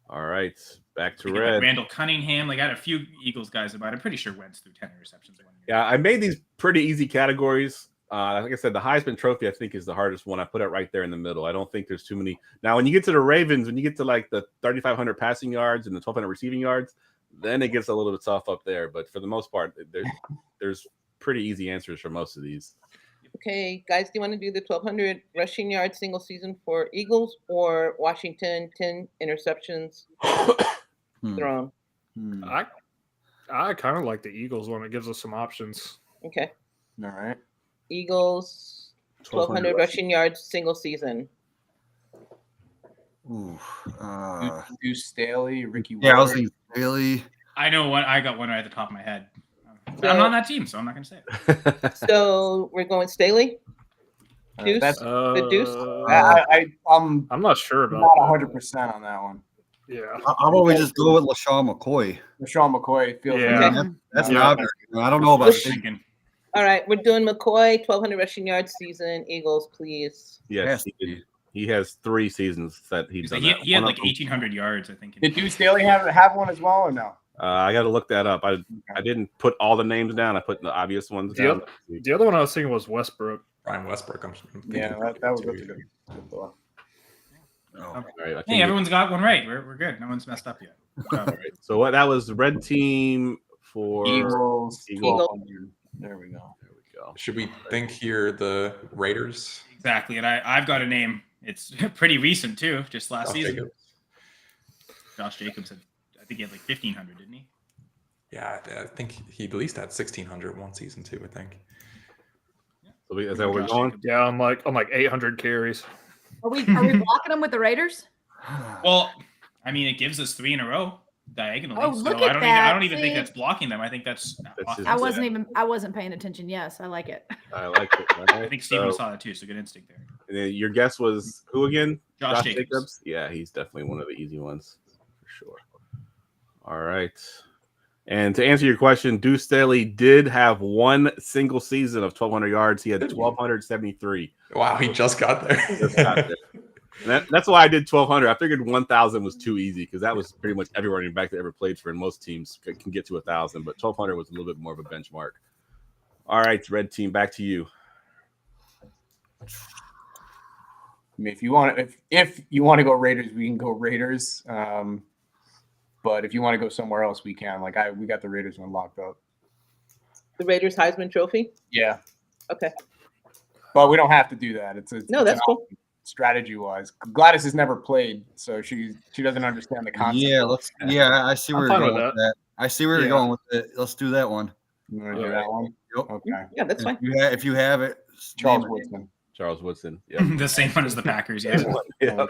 All right, back to Thinking red. like Randall Cunningham. Like I had a few Eagles guys in mind. I'm pretty sure Wentz threw 10 interceptions one year. Yeah, I made these pretty easy categories. Like I said, the Heisman Trophy I think is the hardest one. I put it right there in the middle. I don't think there's too many. Now, when you get to the Ravens, when you get to like the 3,500 passing yards and the 1,200 receiving yards, then it gets a little bit tough up there. But for the most part, there's pretty easy answers for most of these. Okay, guys, do you want to do the 1,200 rushing yards single season for Eagles or Washington 10 interceptions thrown? I kind of like the Eagles one. It gives us some options. Okay, All right. Eagles 1,200 rushing yards single season. Ooh, Do Staley, Ricky. yeah, I was Ward. thinking Bailey. I know one. I got one right at the top of my head. So- I'm not on that team, so I'm not going to say it. So we're going Staley. Deuce. That's- The Deuce? I'm I'm not sure about not that. 100% on that one. Yeah. How about we just go with LaShawn McCoy? Sean McCoy feels Yeah. like That's Yeah. an obvious one. I don't know about Let's- Staley. Thinking. All right, we're doing McCoy 1,200 rushing yards season. Eagles, please. Yes, he has 3 seasons that he's done. He that. had One like of them- 1,800 yards, I think. Did Deuce Staley have one as well or no? I got to look that up. I didn't put all the names down. I put the obvious ones down. The other one I was thinking was Westbrook. Brian Westbrook. I'm thinking Yeah, that was a good thought. All right, I think Hey, everyone's got one right. We're good. No one's messed up yet. all right. So that was the red team for Eagles. Eagles. 1,200. There we go. There we go. Should we think here the Raiders? Exactly. And I've got a name. It's pretty recent, too. Just last Josh season. Jacobs. Josh Jacobs had, I think he had like 1,500, didn't he? Yeah, I think he at least had 1,600 one season too. I think. So is that where we're Josh going? Jacobs. Yeah, I'm like 800 carries. Are we blocking them with the Raiders? Well, I mean, it gives us 3 in a row diagonally. Oh, so look I at don't that. even think See? that's blocking them. I think that's just- I wasn't paying attention. Yes, I like it. I like it. All right. I think Steven So- saw that too, so good instinct there. And then your guess was who again? Josh Jacobs. Yeah, he's definitely one of the easy ones for sure. All right. And to answer your question, Deuce Staley did have one single season of 1,200 yards. He had 1,273. Wow, he just got there. Just got there. And that's why I did 1,200. I figured 1,000 was too easy because that was pretty much every running back that ever played for, and most teams can get to 1,000. But 1,200 was a little bit more of a benchmark. All right, red team, back to you. I mean, if you want to go Raiders, we can go Raiders. But if you want to go somewhere else, we can. We got the Raiders one locked up. The Raiders Heisman Trophy? Yeah. Okay. But we don't have to do that. That's cool. Strategy-wise, Gladys has never played, so she doesn't understand the concept. Yeah, I see where you're going with that. I see where you're going with it. Let's do that one. You want to do that one? Yep. Okay. Yeah, that's fine. If you have it, Charles Woodson. Charles Woodson. Yeah. The same one as the Packers. Yeah. Yeah.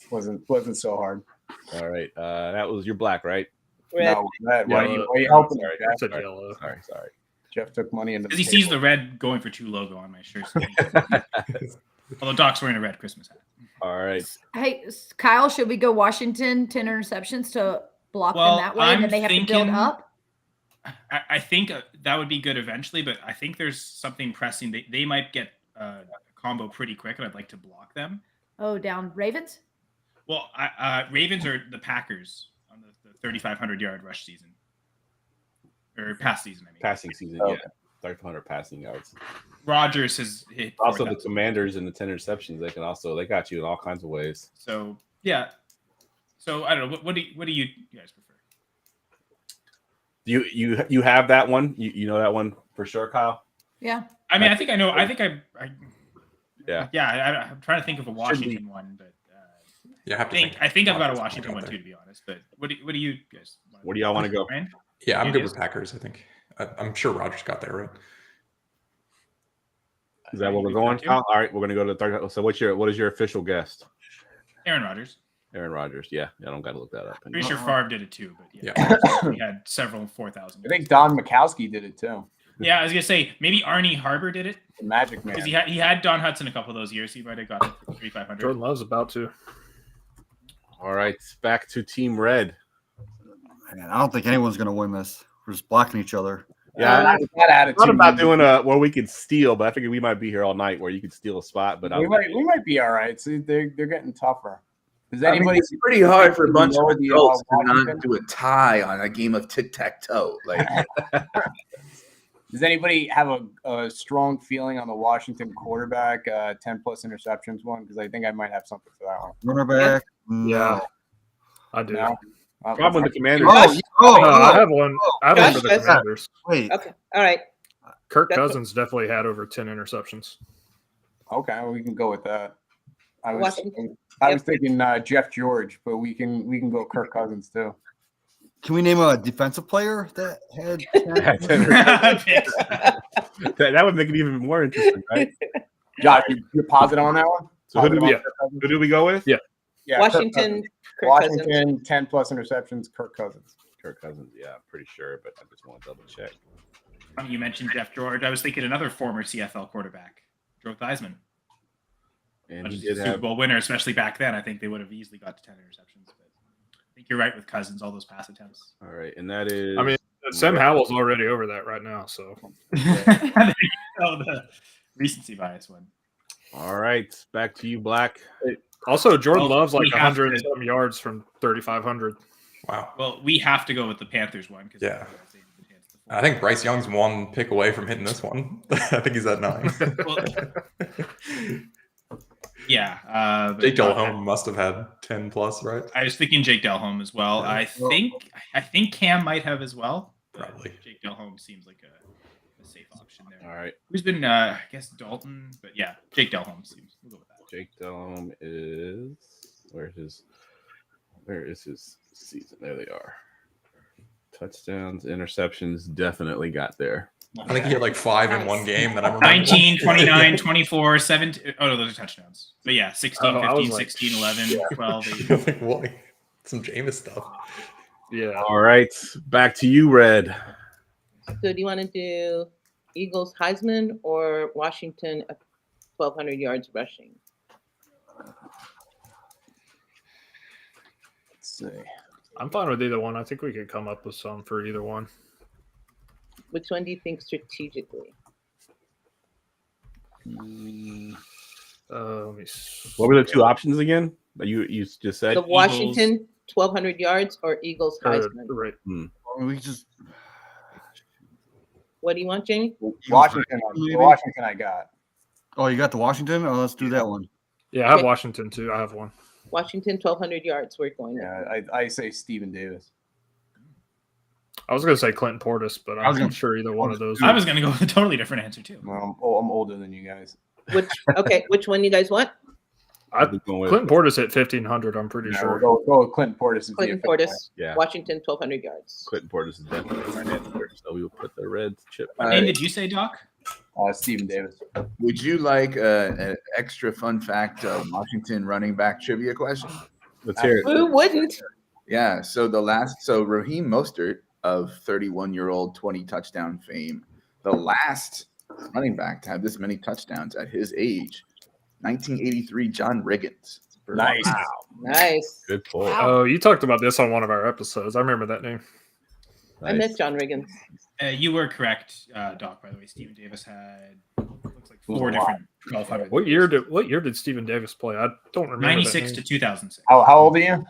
Wasn't so hard. All right. That was your black, right? Red. No, red. Why Yellow. are you helping? Sorry, Jeff? I said yellow. Sorry. Jeff took money into Because he sees the red going for 2 logo on my shirt. So although Doc's wearing a red Christmas hat. All right. Hey, Kyle, should we go Washington 10 interceptions to block them that way, and then they have to build up? I think that would be good eventually, but I think there's something pressing. They might get a combo pretty quick, and I'd like to block them. Oh, down Ravens? Well, Ravens are the Packers on the 3,500-yard rush season. Or pass season, I mean. Passing season, yeah. 3,500 passing yards. Rodgers has hit. Also, the Commanders and the 10 interceptions, they got you in all kinds of ways. So, yeah. So, I don't know. What do you guys prefer? You have that one? You know that one for sure, Kyle? Yeah. I mean, I think I know. I think yeah. Yeah, I'm trying to think of a Washington one, but I think I've got a Washington one too, to be honest. But what do you guys? Where do y'all want to go? Ryan? Yeah, I'm good with Packers. I think I'm sure Rodgers got there right. Is that where we're going? All right, we're going to go to the third. So, what is your official guest? Aaron Rodgers. Aaron Rodgers. Yeah, I don't got to look that up. Pretty sure Favre did it too, but yeah. We had several 4,000. I think Don Mikowski did it too. Yeah, I was gonna say maybe Arnie Harbor did it. The Magic Man. Because he had Don Hudson a couple of those years. He might have got it for 3,500. Jordan Love's about to. All right, back to Team Red. Man, I don't think anyone's going to win this. We're just blocking each other. Yeah, that attitude. Not about doing where we could steal, but I figured we might be here all night where you could steal a spot. But we might be all right. See, they're getting tougher. Does I mean, anybody? it's pretty hard for a bunch of the adults to not Washington? do a tie on a game of tic-tac-toe. Like, Does anybody have a strong feeling on the Washington quarterback 10+ interceptions one? Because I think I might have something for that one. Runner back? Yeah, I do. No? Problem with the Commanders. I have one. I have one for the Gosh, Commanders. Wait. Okay. All right. Kirk That's Cousins definitely had over 10 interceptions. Okay, well, we can go with that. I was Washington. thinking Jeff George, but we can go Kirk Cousins too. Can we name a defensive player that had? That would make it even more interesting, right? Josh, you're positive on that one? So who Positive did on Kirk Cousins? Who do we go with? Yeah, Washington. Kirk Cousins. Washington 10+ interceptions. Kirk Cousins. Kirk Cousins. Yeah, I'm pretty sure, but I just want to double check. You mentioned Jeff George. I was thinking another former CFL quarterback, Joe Theismann. And he Super did have. Bowl winner, especially back then. I think they would have easily got to 10 interceptions. But I think you're right with Cousins, all those pass attempts. All right, and that is. I mean, Sam Howell's already over that right now. So The recency bias one. All right, back to you, Black. also Jordan Love's like we have 100 and to- some yards from 3,500. Wow. Well, we have to go with the Panthers one. Yeah. I think Bryce Young's 1 pick away from hitting this one. I think he's at 9. Well, yeah. Jake Delhomme must have had 10+, right? I was thinking Jake Delhomme as well. I think Cam might have as well. Probably. Jake Delhomme seems like a safe option there. All right, Who's been, I guess, Dalton, but yeah, Jake Delhomme seems. We'll go with that. Jake Delhomme is where is his season? There they are. Touchdowns, interceptions, definitely got there. I think he had like 5 in one game that I remember. 19, 29, 24, 17. Oh, no, those are touchdowns. But yeah, 16, Oh, I was 15, like, 16, 11, 12. 8. Like, what? Some Jameis stuff. Yeah. All right, back to you, Red. So do you want to do Eagles Heisman or Washington 1,200 yards rushing? Let's see. I'm fine with either one. I think we could come up with some for either one. Which one do you think strategically? Let me see. What were the two options again that you just said? The Washington 1,200 yards or Eagles Heisman? Right. We just What do you want, Jamie? Washington I got. Oh, you got the Washington? Oh, let's do that one. Yeah, I have Washington too. I have one. Washington 1,200 yards. We're going. Yeah, I say Stephen Davis. I was gonna say Clinton Portis, but I'm not sure either one of those. I was gonna go with a totally different answer too. Well, I'm older than you guys. Which one you guys want? Clinton Portis at 1,500. I'm pretty sure. We'll go with Clinton Portis. Clinton Portis. Yeah. Washington 1,200 yards. Clinton Portis is definitely my answer. So we will put the red chip. What name did you say, Doc? Stephen Davis. Would you like an extra fun fact Washington running back trivia question? Let's hear it. Who wouldn't? Yeah. So Raheem Mostert of 31-year-old 20 touchdown fame, the last running back to have this many touchdowns at his age, 1983 John Riggins. Nice. Wow. Nice. Good pull. Oh, you talked about this on one of our episodes. I remember that name. I met John Riggins. You were correct, Doc. By the way, Stephen Davis had looks like 4 different 1,200. What year did Stephen Davis play? I don't remember. 96 to 2006. How old are you?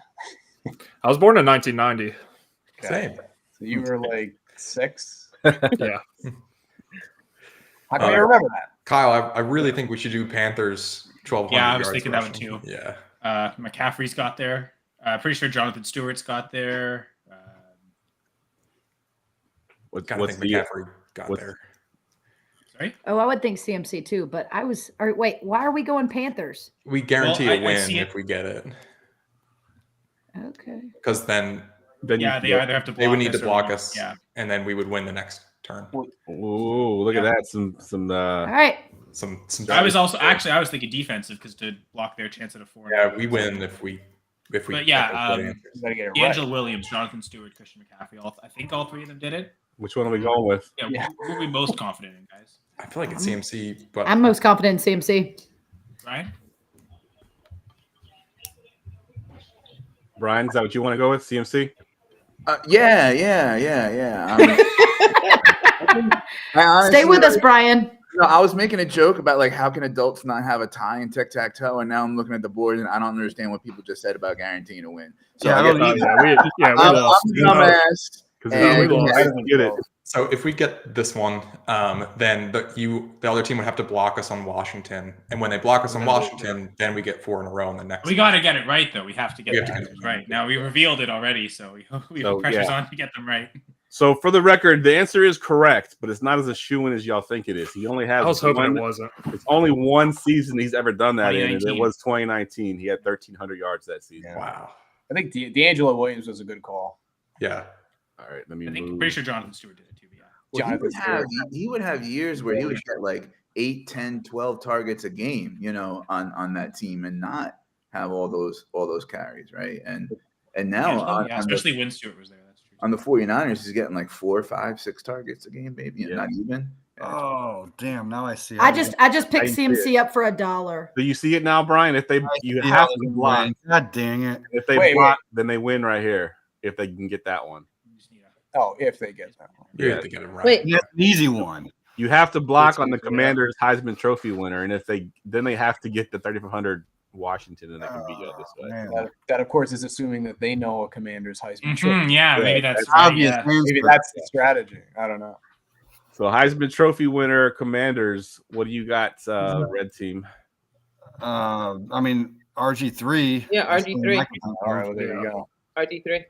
I was born in 1990. Same. So you were like 6. Yeah. How can I remember that? Kyle, I really think we should do Panthers 1,200. Yeah, I was yards thinking that one rushing. too. Yeah. McCaffrey's got there. Pretty sure Jonathan Stewart's got there. What's the McCaffrey got there? Sorry? Oh, I would think CMC too, but I was. Or wait, why are we going Panthers? We guarantee Well, a win see if we get it. Okay. Because then They either have to block they would need to us or block we- us, Yeah. and then we would win the next turn. Ooh, look at that. Some All right. Some I was also I was thinking defensive because to block their chance at a 4. Yeah, we win if we. But yeah, You gotta get it right. D'Angelo Williams, Jonathan Stewart, Christian McCaffrey. I think all 3 of them did it. Which one are we going with? Yeah, who are we most confident in, guys? I feel like it's CMC, but I'm most confident in CMC. Ryan? Brian, is that what you want to go with? CMC? Yeah. I honestly, Stay with us, Brian. No, I was making a joke about like how can adults not have a tie in tic-tac-toe, and now I'm looking at the board and I don't understand what people just said about guaranteeing a win. So Yeah, I don't either. We I'm lost. a dumbass. Because we And- lost. I didn't get it. so if we get this one, then the other team would have to block us on Washington, and when they block us on Washington, then we get 4 in a row in the next. We got to get it right, though. We have to get We the have to get answers right. Now, we revealed it already, so we So, have pressure's yeah. on to get them right. So for the record, the answer is correct, but it's not as a shoo-in as y'all think it is. He only has I was hoping one, it wasn't. It's only one season he's ever done that in, and it 2019. was 2019. He had 1,300 yards that season. Yeah. Wow. I think D'Angelo Williams was a good call. Yeah. All right, let me I think move. pretty sure Jonathan Stewart did it too. But yeah. Well, Jonathan he would have years where he would get like 8, 10, 12 targets a game, on that team and not have all those carries, right? And now Yeah, especially when Stewart was there. That's true. on the 49ers, he's getting like 4, 5, 6 targets a game, maybe, and not even. Oh, damn. Now I see. I just picked I see CMC up for $1. Do you see it now, Brian? If they you have to block. God dang it. If they Wait, block, then they win right here. If they can get that one, You just need a- Oh, if they get that one. You have to get it right. Wait, That's an easy one. you have to block It's on the easy, yeah. Commanders Heisman Trophy winner, and if they have to get the 3,500 Washington, and they can beat you this way. Man. That, of course, is assuming that they know a Commander's Heisman Trophy. Yeah, maybe that's It's right. obvious. Yeah. Maybe that's the strategy. I don't know. So Heisman Trophy winner Commanders. What do you got, red team? I mean, RG3. Yeah, RG3. All right, well, there you go. RG3.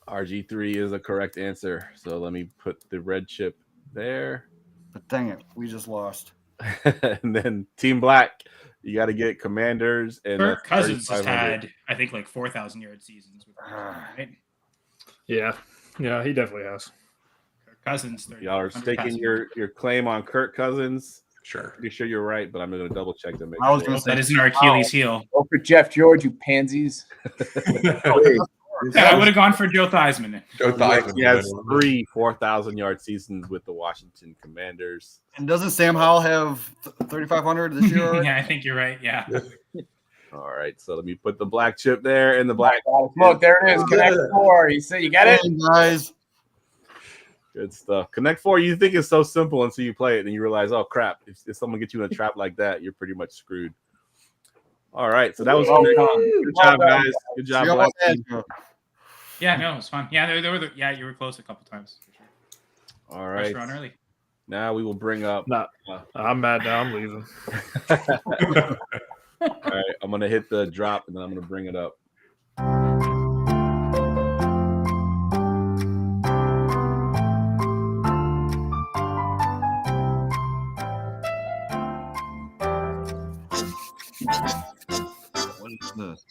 RG3 is a correct answer. So let me put the red chip there. But dang it, we just lost. And then Team Black, you got to get Commanders and Kirk Cousins has 3,500. had, I think, like 4,000 yard seasons. With right? Yeah, he definitely has. Kirk Cousins. Y'all are staking your claim on Kirk Cousins. Sure. Pretty sure you're right, but I'm going to double check to make I was sure. gonna say That isn't our Achilles heel. Go for Jeff George, you pansies. Yeah, I would have gone for Joe Theismann. Joe Theismann. He has 3 4,000 yard seasons with the Washington Commanders. And doesn't Sam Howell have 3,500 this year? Yeah, I think you're right. Yeah. All right, so let me put the black chip there and the black. Look, there it is. Connect 4. You see, you get it, guys. Good stuff. Connect 4. You think it's so simple until you play it, and you realize, oh crap! If someone gets you in a trap like that, you're pretty much screwed. All right, so that was good job, guys. Good job, Black team. Yeah, no, it was fun. Yeah, you were close a couple times. For sure. All right. On early. Now we will bring up. No, I'm mad now. I'm leaving. All right, I'm gonna hit the drop, and then I'm gonna bring it up. What is this?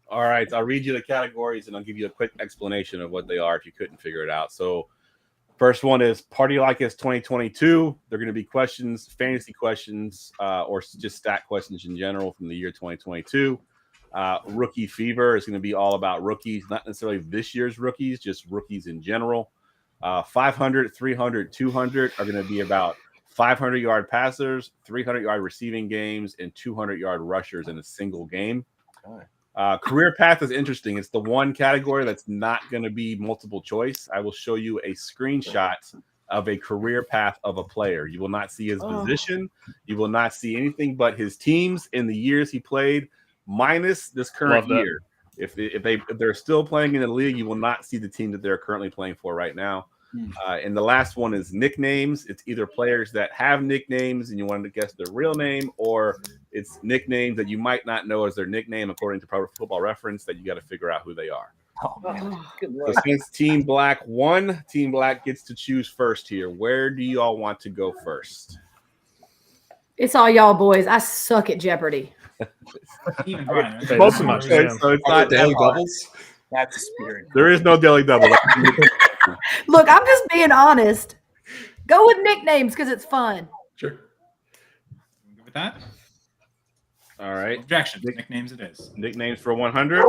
All right, I'll read you the categories and I'll give you a quick explanation of what they are if you couldn't figure it out. So, first one is Party Like It's 2022. They're going to be questions, fantasy questions, or just stat questions in general from the year 2022. Rookie Fever is going to be all about rookies, not necessarily this year's rookies, just rookies in general. 500, 300, 200 are going to be about 500-yard passers, 300-yard receiving games, and 200-yard rushers in a single game. Career path is interesting. It's the one category that's not going to be multiple choice. I will show you a screenshot of a career path of a player. You will not see his position. You will not see anything but his teams in the years he played, minus this current year. If they're still playing in the league, you will not see the team that they're currently playing for right now. And the last one is nicknames. It's either players that have nicknames and you want to guess their real name, or it's nicknames that you might not know as their nickname according to Pro Football Reference that you got to figure out who they are. So since Team Black won, Team Black gets to choose first here. Where do you all want to go first? It's all y'all boys. I suck at Jeopardy. Even Brian, right? Most of my jam. So it's not daily doubles. That's the spirit. There is no daily double. Look, I'm just being honest. Go with nicknames because it's fun. Sure. Good with that? All right. Objection. Nicknames it is. Nicknames for 100?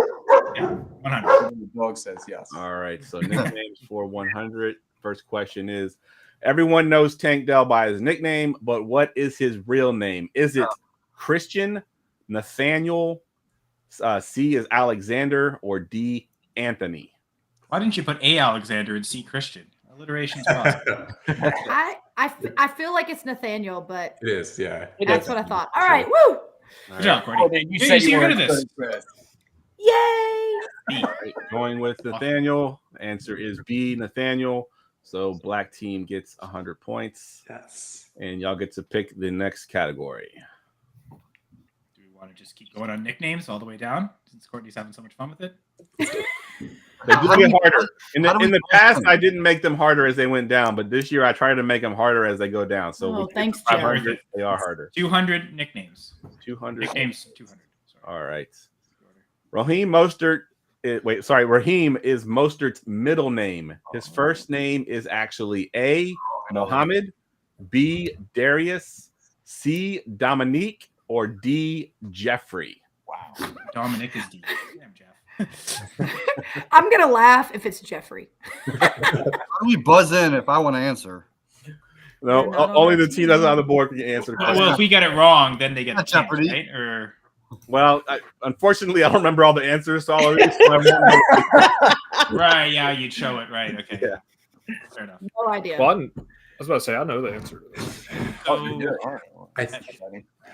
Yeah, 100. The dog says yes. All right. So nicknames for 100. First question is, everyone knows Tank Dell by his nickname, but what is his real name? Is it Christian, Nathaniel, C is Alexander, or D, Anthony? Why didn't you put A, Alexander, and C, Christian? Alliteration is possible. I feel like it's Nathaniel, but It is, yeah. that's what I thought. All right, woo! Good job, Courtney. You Hey, said see, you you're were good at this. Yay! B. All right, going with Nathaniel. Answer is B, Nathaniel. So Black team gets 100 points. Yes. And y'all get to pick the next category. Do we want to just keep going on nicknames all the way down since Courtney's having so much fun with it? They do get harder. In the past, I didn't make them harder as they went down, but this year I try to make them harder as they go down. So thanks, 500, they are harder. 200 nicknames. 200 nicknames. 200. Sorry. All right. Raheem Mostert. Raheem is Mostert's middle name. His first name is actually A, Mohammed, B, Darius, C, Dominique, or D, Jeffrey. Wow. Dominic is D. Damn, Jeff. I'm gonna laugh if it's Jeffrey. How do we buzz in if I want to answer? No, only the team that's on the board can answer the question. Well, if we get it wrong, then they get the chance, Jeopardy. right? Or Well, unfortunately, I don't remember all the answers to all of these. right, yeah, you'd show it, right? Okay, Yeah. Fair enough. No idea. Well, I was about to say I know the answer to this. So, I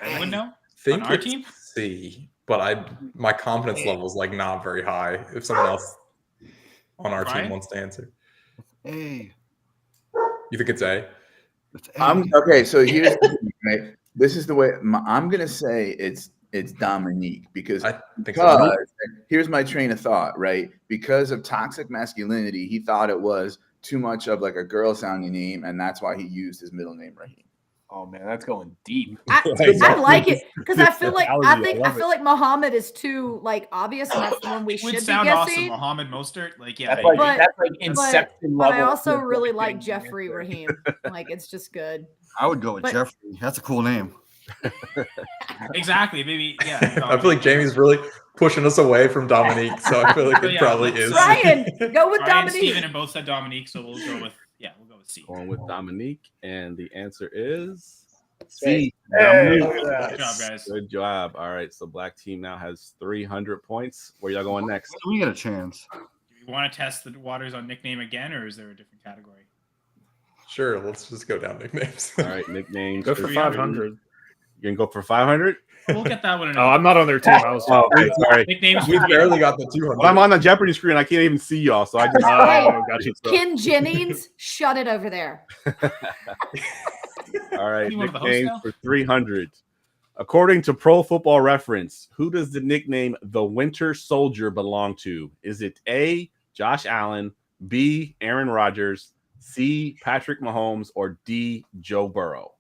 anyone know? think On our it's team? C, but my confidence level is like not very high. If someone else on our Brian? team wants to answer, A. you think it's A? It's A. Okay, so here's the thing, right. This is the way I'm gonna say it's Dominique because I think so. here's my train of thought, right? Because of toxic masculinity, he thought it was too much of like a girl sounding name, and that's why he used his middle name Raheem. Oh man, that's going deep. I like it because I feel like Technology, I feel like Muhammad is too like obvious, and that's the one we It should would be sound awesome, guessing. Mohammed Mostert. Like, yeah, That's like, But- that's like Inception But level. I also really like Jeffrey Raheem. Like it's just good. I would go with But- Jeffrey. That's a cool name. exactly. Maybe, yeah. I feel like Jamie's really pushing us away from Dominique, so I feel like So, it yeah, probably let's- is. Ryan, go with Brian and Dominique. Steven and both said Dominique, so we'll go with C. Going with Dominique, and the answer is C. Hey, Dominique. look at that. Good job, guys. Good job. All right, so black team now has 300 points. Where y'all going next? We get a chance. Do you want to test the waters on nickname again, or is there a different category? Sure, let's just go down nicknames. All right, nicknames. Go for 500. You're gonna go for 500? We'll get that one in. Oh, I'm not on their team. I was. Oh, okay, sorry. Nicknames. We barely got the 200. Well, I'm on the Jeopardy screen. I can't even see y'all, so I just. Oh, gotcha. Ken Jennings, shut it over there. All right, You want the host nicknames now? for 300. According to Pro Football Reference, who does the nickname the Winter Soldier belong to? Is it A, Josh Allen, B, Aaron Rodgers, C, Patrick Mahomes, or D, Joe Burrow?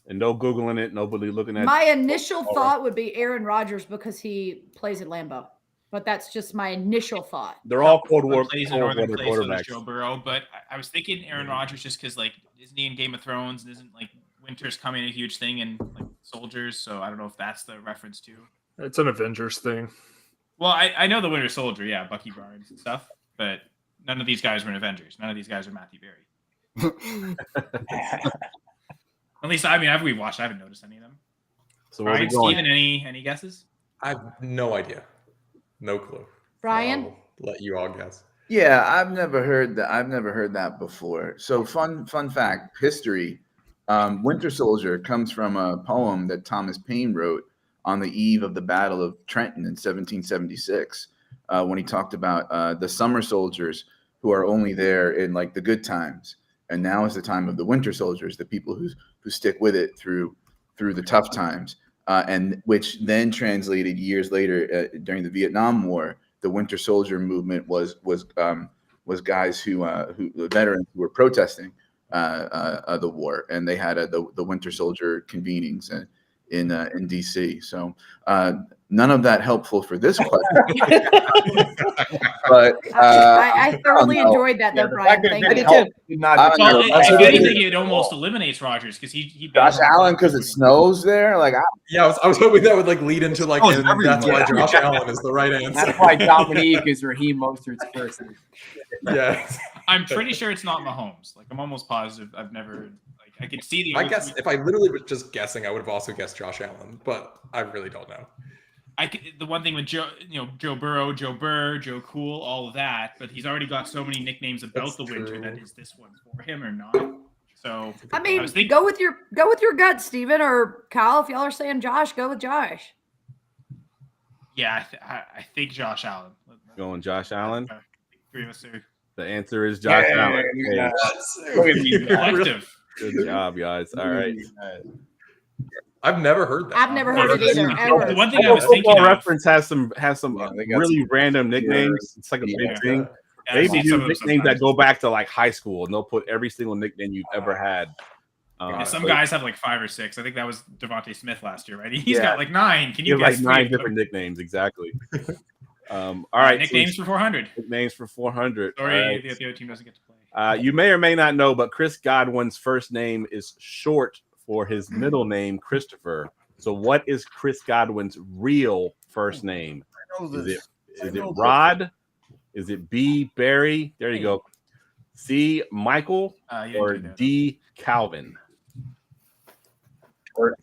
And no Googling it, nobody looking at My initial thought would be Aaron Rodgers because he plays at Lambeau. But that's just my initial thought. They're all Cold War Plays in Cold Northern Weather Place with quarterbacks. Joe Burrow, but I was thinking Aaron Rodgers just because like Disney and Game of Thrones and isn't like winter's coming a huge thing and like soldiers, so I don't know if that's the reference too. It's an Avengers thing. Well, I know the Winter Soldier, yeah, Bucky Barnes and stuff, but none of these guys were in Avengers. None of these guys are Matthew Berry. At least I've rewatched. I haven't noticed any of them. So where are we Brian, going? Steven, any guesses? I have no idea. No clue. Brian? I'll let you all guess. Yeah, I've never heard that. I've never heard that before. So fun fact, history. Winter Soldier comes from a poem that Thomas Paine wrote on the eve of the Battle of Trenton in 1776, when he talked about the summer soldiers who are only there in like the good times, and now is the time of the winter soldiers, the people who stick with it through the tough times, and which then translated years later during the Vietnam War. The Winter Soldier movement was guys who veterans who were protesting the war, and they had the Winter Soldier convenings in DC. So none of that helpful for this question. But I thoroughly I don't know. enjoyed that though, the Brian. fact that Thank it you. helped did not I don't Well, know. if That's anything, okay. it almost eliminates Rodgers because he Josh Allen, because it snows there. Like Yeah, I was hoping that would like lead into like, Oh, and that's why Josh Allen is the right answer. That's why Dominique is Raheem Mostert's person. Yeah. I'm pretty sure it's not Mahomes. Like I'm almost positive. I've never like I could see the. I guess if I literally was just guessing, I would have also guessed Josh Allen, but I really don't know. The one thing with Joe, Joe Burrow, Joe Burr, Joe Cool, all of that, but he's already got so many nicknames about That's the winter. true. That is this one for him or not? So I mean, was thinking- go with your gut, Steven, or Kyle. If y'all are saying Josh, go with Josh. yeah, I think Josh Allen. Going Josh Allen. Three of us are The answer is Josh Yeah, Allen. look at Hey, Look at you. collective. good job, guys. All right. I've never heard that. I've never heard it either, The ever. one thing I was thinking Football of, Reference has some Yeah, they got really some- random nicknames. It's like a big Yeah. thing. I've They seen even some use of them nicknames that sometimes. go back to like high school, and they'll put every single nickname you've ever had. Yeah, some so guys have like 5 or 6. I think that was Devontae Smith last year, right? He's Yeah. got like 9. Can you you have guess like 9 three of them? different nicknames, exactly. All right, Nicknames for 400. nicknames for 400. All Sorry, right. the other team doesn't get to play. You may or may not know, but Chris Godwin's first name is short for his middle name, Christopher. So, what is Chris Godwin's real first name? Is it Rod? Is it B, Barry? There you go. C, Michael, You didn't or do that. D, Calvin?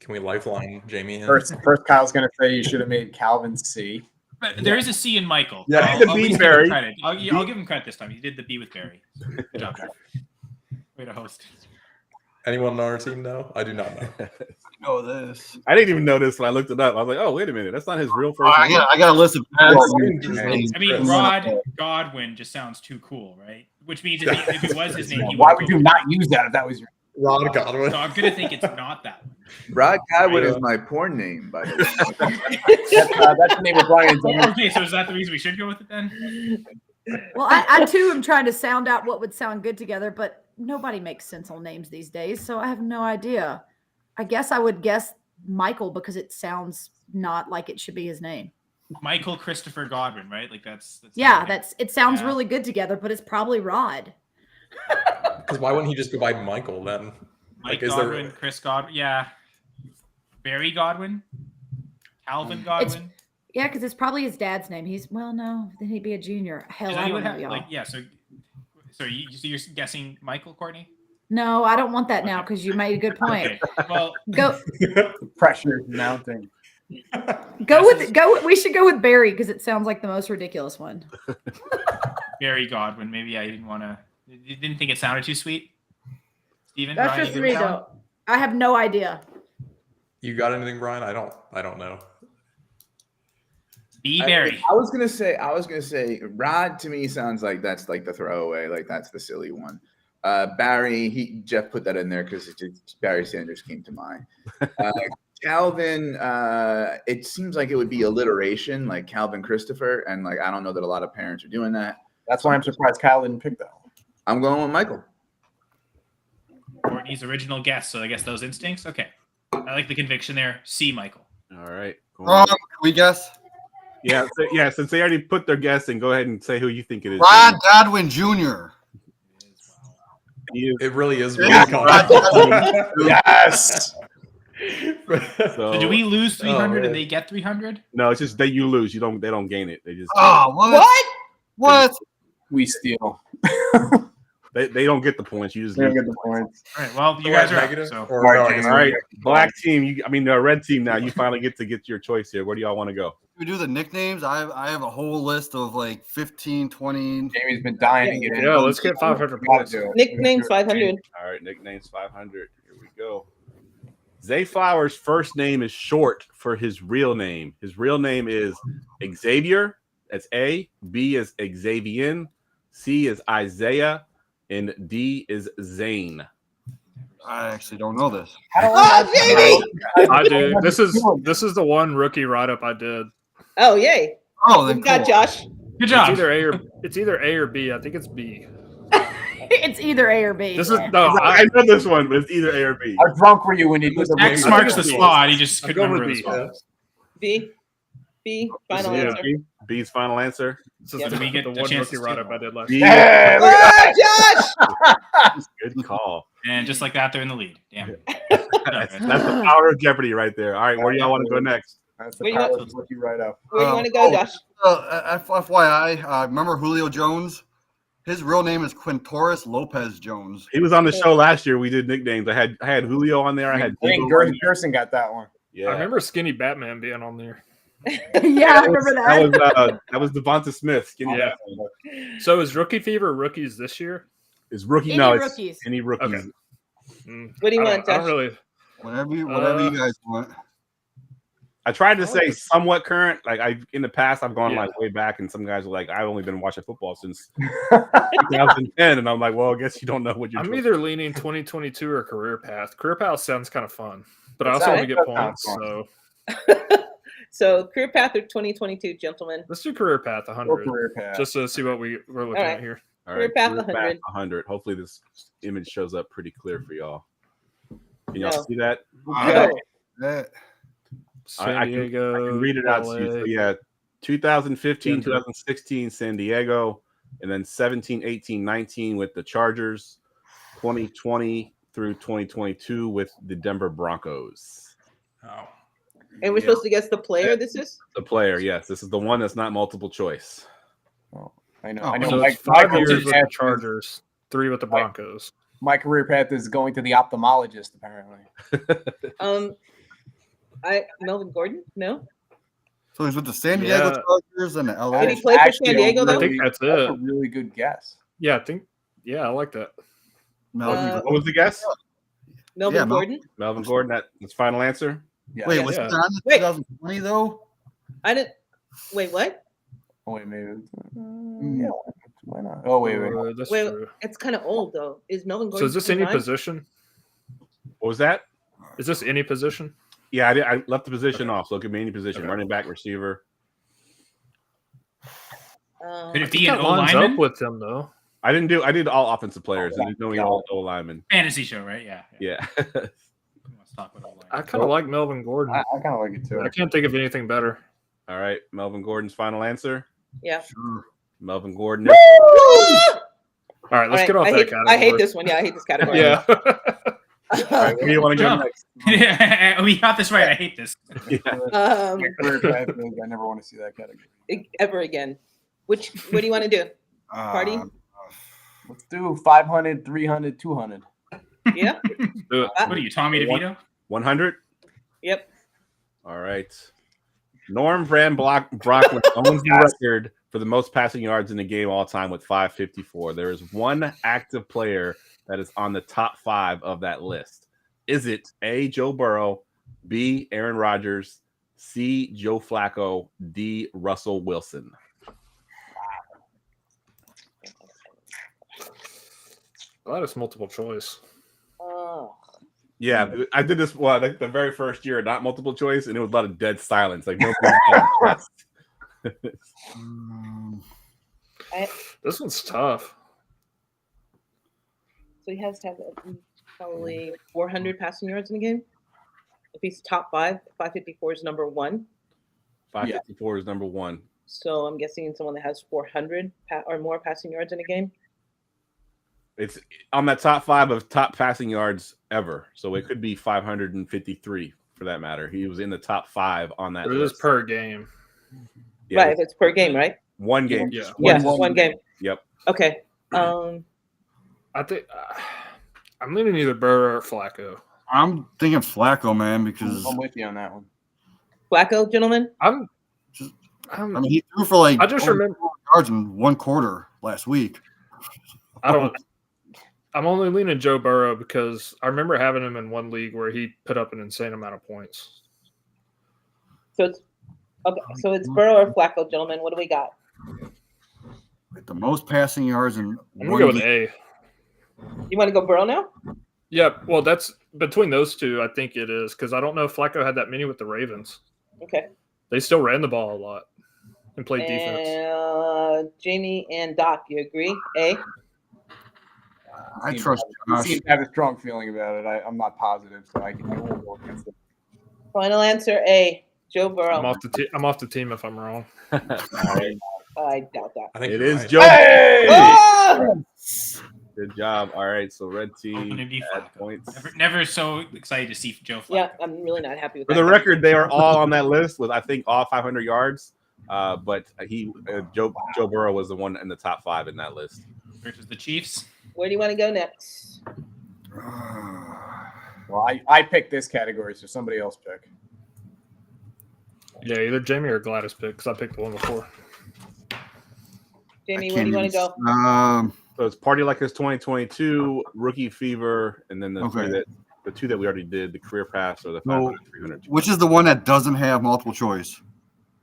Can we lifeline Jamie in? First, Kyle's gonna say you should have made Calvin C. But there is a C in Michael. Yeah, I'll, the I'll B at least give Barry. him credit. I'll give him credit this time. He did the B with Barry. Good job, Jeff. Way to host. Anyone on our team know? I do not know. know this. I didn't even know this when I looked it up. I was like, oh, wait a minute. That's not his real Oh, first I name. got a list of I mean, Chris. Rod Godwin just sounds too cool, right? Which means if it was his name, he Why would would you not use that if that was your? Rod Godwin. So I'm gonna think it's not that one. Rod Godwin is my porn name, by the way. That's the name of Brian's. Okay, so is that the reason we should go with it then? Well, I too am trying to sound out what would sound good together, but nobody makes sense on names these days, so I have no idea. I guess I would guess Michael because it sounds not like it should be his name. Michael Christopher Godwin, right? Like that's Yeah, it sounds Yeah. really good together, but it's probably Rod. Because why wouldn't he just go by Michael then? Mike is Godwin, there? Chris Godwin, yeah. Barry Godwin, Calvin Godwin. Yeah, because it's probably his dad's name. No, then he'd be a junior. Hell, Is I that don't what know, hap- y'all. like, yeah. So you're guessing Michael, Courtney? No, I don't want that now because you made a good point. Okay. Well, Go Pressure is mounting. go. We should go with Barry because it sounds like the most ridiculous one. Barry Godwin. Maybe I didn't want to. You didn't think it sounded too sweet, Steven? That's Brian, just you good me with that one? though. I have no idea. You got anything, Brian? I don't know. B. Barry. I was gonna say Rod to me sounds like that's like the throwaway, like that's the silly one. Barry, Jeff put that in there because Barry Sanders came to mind. Calvin, it seems like it would be alliteration, like Calvin Christopher, and like I don't know that a lot of parents are doing that. That's why I'm surprised Kyle didn't pick that one. I'm going with Michael. Courtney's original guess. So I guess those instincts. Okay. I like the conviction there. C. Michael. All right. Can we guess? Yeah, since they already put their guess in, go ahead and say who you think it is. Rod Godwin Jr. He It really is. Yes. So do we lose 300 and they get 300? No, it's just that you lose. They don't gain it. They just What? We steal. they don't get the points. You just We don't lose. get the points. All right. Well, you guys are negative. up, so. Or no, I guess All right, we're- black team. The red team. Now you finally get to get your choice here. Where do y'all want to go? We do the nicknames. I have a whole list of like 15, 20. Jamie's been dying to get in. Yeah, let's get 500 Gotta points. do it. Nicknames 500. All right, nicknames 500. Here we go. Zay Flowers' first name is short for his real name. His real name is Xavier. That's A. B is Xavier. C is Isaiah. And D is Zane. I actually don't know this. Oh, Jamie! I do. This is the one rookie write up I did. Oh, yay. Oh, We then got cool. Josh. Good It's job. either A or B. I think it's B. It's either A or B. This is no. I know this one, but it's either A or B. How drunk were you when you did the X I marks think the it's B. spot. He just I'll couldn't go with remember B. the spot. B. B. Final Yeah. answer. B? B's final answer. This is Yeah. the, Do we get the a one chance rookie to write steal? up I did last B. year. Oh, Josh! Good call. And just like that, they're in the lead. Damn. That's the power of Jeopardy right there. All right, where do y'all want to go next? That's the Where you power want- of what you write up. Where do you want to go, Josh? FYI, remember Julio Jones? His real name is Quintoris Lopez Jones. He was on the show last year. We did nicknames. I had Julio on there. I had I think Debo on there. Gerson got that one. Yeah. I remember Skinny Batman being on there. Yeah, I remember that. That was Devonta Smith. Skinny Yeah. Batman. So is Rookie Fever rookies this year? Is rookie? Any No, it's rookies. any rookies. Okay. Mm, What do you I want, don't- I Josh? don't really. Whatever you guys want. I tried to say somewhat current. Like in the past, I've gone Yeah. like way back, and some guys are like, I've only been watching football since 2010, and I'm like, well, I guess you don't know what you're. I'm doing. either leaning 2022 or Career Path. Career Path sounds kind of fun, but I That's also how want to it get does sound points. fun. So So, Career Path of 2022, gentlemen. let's do Career Path Or 100 career path. just to see what we're looking All right. at here. All Career Path Career 100. 100. Hopefully, this image shows up pretty clear for y'all. Can y'all No. see that? Go. San I can Diego. read it out to you. LA. So yeah, 2015, Denver. 2016, San Diego, and then 17, 18, 19 with the Chargers, 2020 through 2022 with the Denver Broncos. Oh. And we're supposed to guess the player this is? The player, yes, this is the one that's not multiple choice. I know. Oh, I know. So My, it's 5 my years career with the path is- Chargers, 3 with the Broncos. my career path is going to the ophthalmologist, apparently. Melvin Gordon? No? So he's with the San Diego Yeah. Chargers and the LA. Did he play for Actually, San Diego, though? I think that's a it. really good guess. Yeah, I think. Yeah, I like that. Melvin Uh, What was the guess? Melvin Yeah, Mel- Gordon? Melvin Gordon. That's final answer. Yeah. Wait, yeah. was he Yeah. on the Wait. 2020 though? I didn't. Wait, what? Oh, wait, maybe. Yeah, why not? Oh, wait. That's Wait, true. it's kind of old, though. Is Melvin So Gordon? is this any 29? position? What was that? Is this any position? Yeah, I left the position off, so it could be any position: running back, receiver. Could it be an That O lines lineman? up with him though. I did all offensive players. I didn't know any all linemen. Fantasy show, right? Yeah. Yeah. Let's talk about O-line. I kind of like Melvin Gordon. I kind of like it too. I can't think of anything better. All right, Melvin Gordon's final answer. Yeah. Sure. Melvin Gordon. All right, let's All get off right, that category. I hate this one. Yeah, I hate this category. Yeah. All right, where do you want to go Jump. next? We got this right. I hate this. My career path is I never want to see that category. Ever again. What do you want to do? Party? Let's do 500, 300, 200. Yeah. Do it. What are you, Tommy DeVito? 100. Yep. All right. Norm Van Brocklin owns the record for the most passing yards in the game all time with 554. There is one active player that is on the top 5 of that list. Is it A, Joe Burrow, B, Aaron Rodgers, C, Joe Flacco, D, Russell Wilson? That is multiple choice. Oh. Yeah, I did this like the very first year, not multiple choice, and it was a lot of dead silence. Like This one's tough. So he has to have probably 400 passing yards in the game. If he's top 5, 554 is number 1. 554 is number 1. So I'm guessing someone that has 400 or more passing yards in a game. It's on that top 5 of top passing yards ever. So it could be 553 for that matter. He was in the top 5 on that It list. is per game. Yeah, Right, if it's per game, right? One game. Yeah. Yes, one game. Yep. Okay. I think I'm leaning either Burrow or Flacco. I'm thinking Flacco, man, because I'm with you on that one. Flacco, gentlemen. I mean, he threw for like I just remember yards in one quarter last week. I'm only leaning Joe Burrow because I remember having him in one league where he put up an insane amount of points. So it's okay. So it's Burrow or Flacco, gentlemen. What do we got? The most passing yards in I'm gonna go with A. You want to go Burrow now? Yeah, well, that's between those two. I think it is because I don't know if Flacco had that many with the Ravens. Okay. They still ran the ball a lot and played defense. Jamie and Doc, you agree? A. I trust You Josh. seem to have a strong feeling about it. I'm not positive, so I won't go against it. Final answer A. Joe Burrow. I'm off the team if I'm wrong. I doubt that. I think It you're is right. Joe. Hey! Oh! Good job. All right, so red I'm gonna team be at Flacco. points. Never so excited to see Joe Flacco. Yeah, I'm really not happy with For that. the record, they are all on that list with I think all 500 yards. But Joe Burrow was the one in the top 5 in that list. Versus the Chiefs. Where do you want to go next? Well, I picked this category, so somebody else pick. Yeah, either Jamie or Gladys pick because I picked the one before. Jamie, where do you want to go? So it's Party Like It's 2022, Rookie Fever, and then the Okay. two that we already did, the Career Pass or the So, 500, 300. which is the one that doesn't have multiple choice?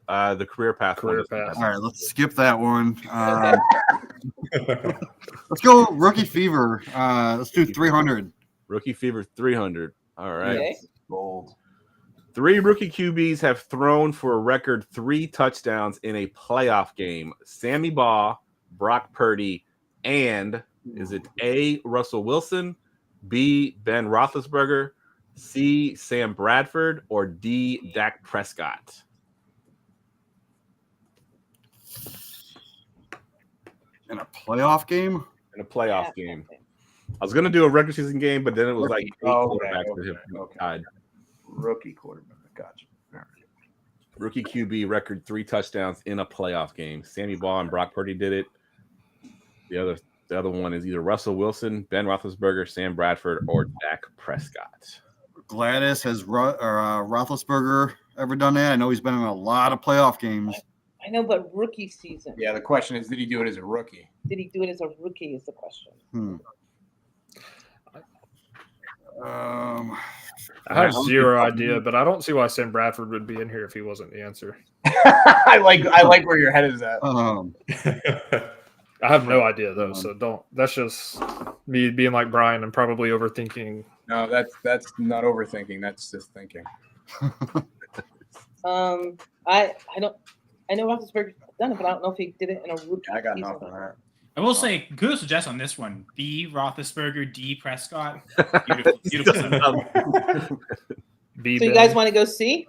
The Career Pass. Career one. Pass. All right, let's skip that one. Let's go Rookie Fever. Let's do 300. Rookie Fever 300. All right. Okay. Gold. 3 rookie QBs have thrown for a record 3 touchdowns in a playoff game. Sammy Baugh, Brock Purdy, and is it A, Russell Wilson, B, Ben Roethlisberger, C, Sam Bradford, or D, Dak Prescott? In a playoff game? In a playoff game. I was going to do a regular season game, but then it was like 8 quarterbacks that have died. Rookie quarterback. Gotcha. All right. Rookie QB record 3 touchdowns in a playoff game. Sammy Baugh and Brock Purdy did it. The other one is either Russell Wilson, Ben Roethlisberger, Sam Bradford, or Dak Prescott. Gladys, has Roethlisberger ever done that? I know he's been in a lot of playoff games. I know, but rookie season. Yeah, the question is, did he do it as a rookie? Did he do it as a rookie? Is the question. I have zero idea, but I don't see why Sam Bradford would be in here if he wasn't the answer. I like where your head is at. I have no idea though, so don't. That's just me being like Brian and probably overthinking. No, that's not overthinking. That's just thinking. I don't. I know Roethlisberger's done it, but I don't know if he did it in a rookie. I got season. nothing on that. I will say, good suggest on this one. B, Roethlisberger, D, Prescott. Beautiful. So you guys want to go C?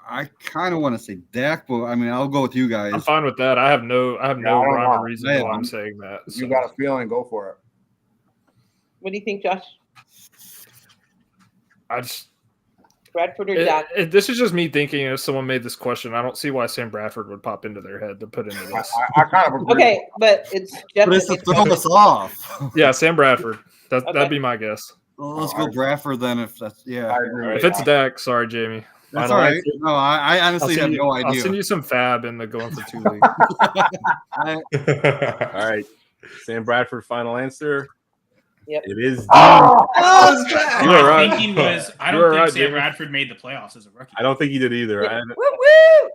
I kind of want to say Dak, but I mean, I'll go with you guys. I'm fine with that. I have no I don't rhyme or know. reason why I'm saying that. You got a feeling? Go for it. What do you think, Josh? I just Bradford or Dak? this is just me thinking if someone made this question. I don't see why Sam Bradford would pop into their head to put into this. I kind of agree. Okay, but it's But it's to throw us off. Yeah, Sam Bradford. That'd be my guess. Well, let's go Bradford then. If that's I agree with If it's that. Dak, sorry, Jamie. that's Final all right. answer? No, I I'll honestly have send, you, no I'll send idea. you some fab in the Going for 2 league. All right. Sam Bradford, final answer. Yep. It is D. Oh, it's What back. You were I'm right. thinking was, I You don't were think right, Sam Jamie. Bradford made the playoffs as a rookie. I don't think he did either. Yeah.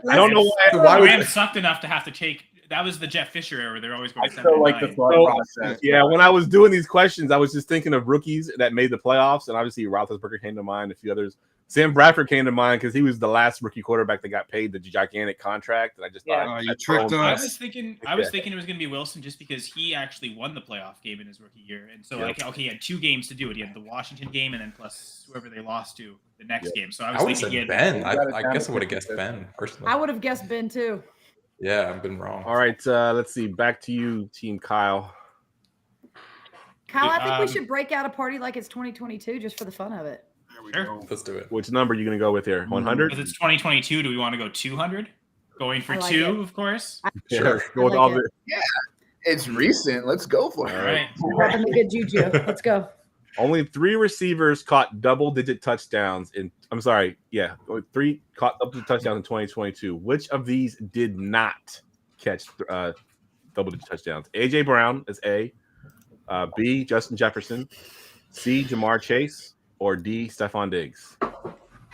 I don't know why. Why would Rams sucked enough to have to take. That was the Jeff Fisher era. They're always I going 7 still and like the 9. thought So, process. yeah, when I was doing these questions, I was just thinking of rookies that made the playoffs, and obviously Roethlisberger came to mind, a few others. Sam Bradford came to mind because he was the last rookie quarterback that got paid the gigantic contract, and I just Yeah. thought You tricked I us. was thinking it was going to be Wilson just because he actually won the playoff game in his rookie year, and so Yep. okay, he had 2 games to do it. He had the Washington game and then plus whoever they lost to the next Yep. game. So I I was would have thinking he said had. Ben. You got it I down guess to I would have guessed 50-50. Ben personally. I would have guessed Ben too. Yeah, I've been wrong. All right, let's see. Back to you, Team Kyle. Kyle, I think we Um, should break out a party like it's 2022 just for the fun of it. There we Sure. go. Let's do it. Which number are you going to go with here? Because 100? it's 2022, do we want to go 200? Going for I like 2, it. of course. Sure. I Go with like all it. the. It's recent. Let's go for it. All right. Rubbing the good juju. Let's go. Only 3 receivers caught double-digit touchdowns in. I'm sorry. Yeah, 3 caught double-digit touchdowns in 2022. Which of these did not catch double-digit touchdowns? AJ Brown is A. B. Justin Jefferson. C. Jamar Chase. Or D. Stephon Diggs.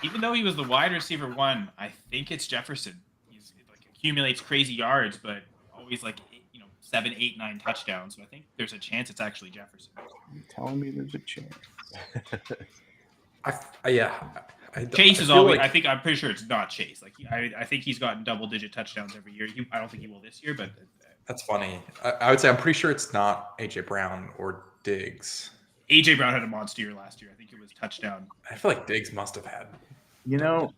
Even though he was the wide receiver 1, I think it's Jefferson. He's like accumulates crazy yards, but always like 7, 8, 9 touchdowns. So I think there's a chance it's actually Jefferson. You're telling me there's a chance. Chase is feel always. like- I think I'm pretty sure it's not Chase. Like I think he's gotten double-digit touchdowns every year. I don't think he will this year, but That's funny. I would say I'm pretty sure it's not AJ Brown or Diggs. AJ Brown had a monster year last year. I think it was touchdown. I feel like Diggs must have had. You know,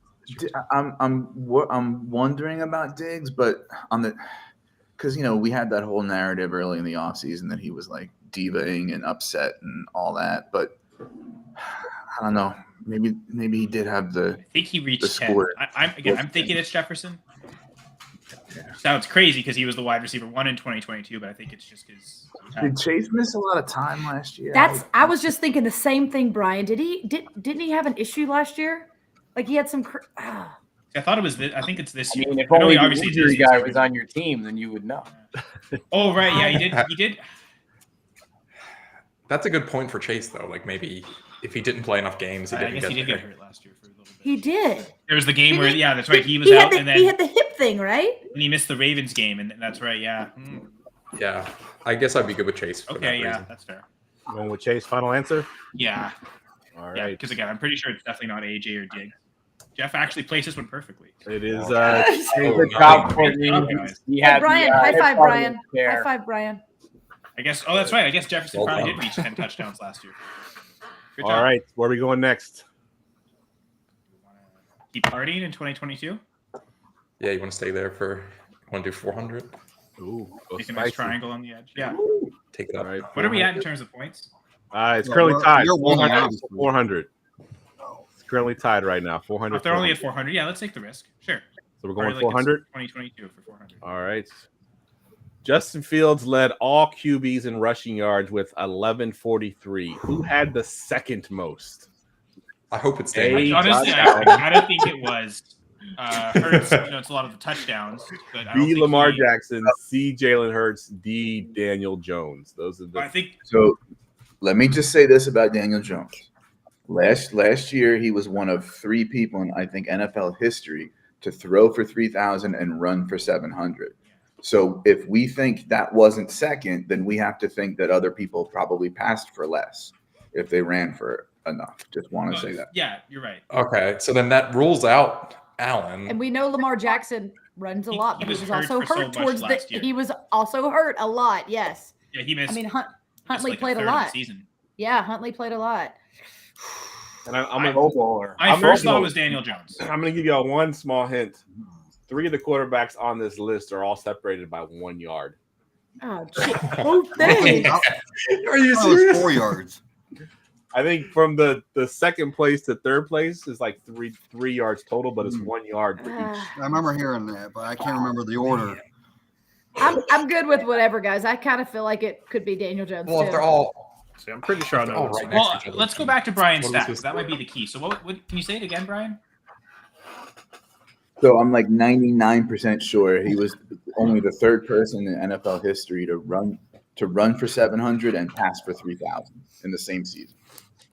I'm wondering about Diggs, but on the because we had that whole narrative early in the offseason that he was like divaing and upset and all that, but I don't know. Maybe he did have the. I think he reached the 10. score. I'm thinking it's Jefferson. Sounds crazy because he was the wide receiver 1 in 2022, but I think it's just because. Did Chase miss a lot of time last year? I was just thinking the same thing, Brian. Didn't he have an issue last year? Like he had some. I thought it was. I think it's this I year. mean, if I know only he the obviously did injury this guy year. was on your team, then you would know. Oh right, yeah, he did. He did. That's a good point for Chase, though. Like maybe if he didn't play enough games, he I didn't guess he get did there. get hurt last year for a little bit. He did. There was the game where, yeah, that's right. He was He out, had and the, then he had the hip thing, right? and he missed the Ravens game, and that's right. Yeah. Yeah, I guess I'd be good with Chase for Okay. that Yeah, reason. that's fair. Going with Chase. Final answer. Yeah. All Yeah. right. Because again, I'm pretty sure it's definitely not AJ or Diggs. Jeff actually placed this one perfectly. It is. Good job, Courtney. guys. He Hey, had Brian, the, high hip five, party Brian. there. High five, Brian. I guess. Oh, that's right. I guess Jefferson Well probably done. did reach 10 touchdowns last year. Good All job. right. Where are we going next? Keep partying in 2022. Yeah, you want to stay there for? Want to do 400? Ooh, go Make a nice spicy. triangle on the edge. Yeah. Take it All up. right. What are we at in terms of points? It's Yeah, currently tied. you're winning, 400. obviously. 400. It's currently tied right now. 400. If they're only at 400, yeah, let's take the risk. Sure. So we're Party going like it's 400. 2022 for 400. All right. Justin Fields led all QBs in rushing yards with 1143. Who had the second most? I hope it's Hey, Daniel. Honestly, Josh I don't think it was Hurts. It's a lot of the touchdowns. But I don't B. think Lamar he- Jackson, C. Jalen Hurts, D. Daniel Jones. Those are I the. think So let me just say this about Daniel Jones. Last year, he was one of 3 people in, I think, NFL history to throw for 3,000 and run for 700. So if we think that wasn't second, then we have to think that other people probably passed for less if they ran for enough. Just want to say that. Yeah, you're right. Okay, so then that rules out Allen. And we know Lamar Jackson runs a He- lot, he but he was was hurt also for so hurt much towards the. last year. He was also hurt a lot. Yes. Yeah, he missed. I mean, missed Huntley like played a third of the lot. season. Yeah, Huntley played a lot. And I'm I- gonna, Pro Bowler. My I'm first also- thought was Daniel Jones. I'm gonna give y'all one small hint. 3 of the quarterbacks on this list are all separated by 1 yard. Oh, shit. Both things. Are you That was 4 yards. I think from the second place to third place is like three yards total, but it's 1 yard for each. I remember hearing that, but I can't remember the order. I'm good with whatever, guys. I kind of feel like it could be Daniel Jones Well, too. if they're all See, I'm pretty sure I know. Oh, this right one. next Well, to each other. let's go back to Brian's What was stats. his That might score? be the key. So what can you say it again, Brian? So I'm like 99% sure he was only the third person in NFL history to run for 700 and pass for 3,000 in the same season.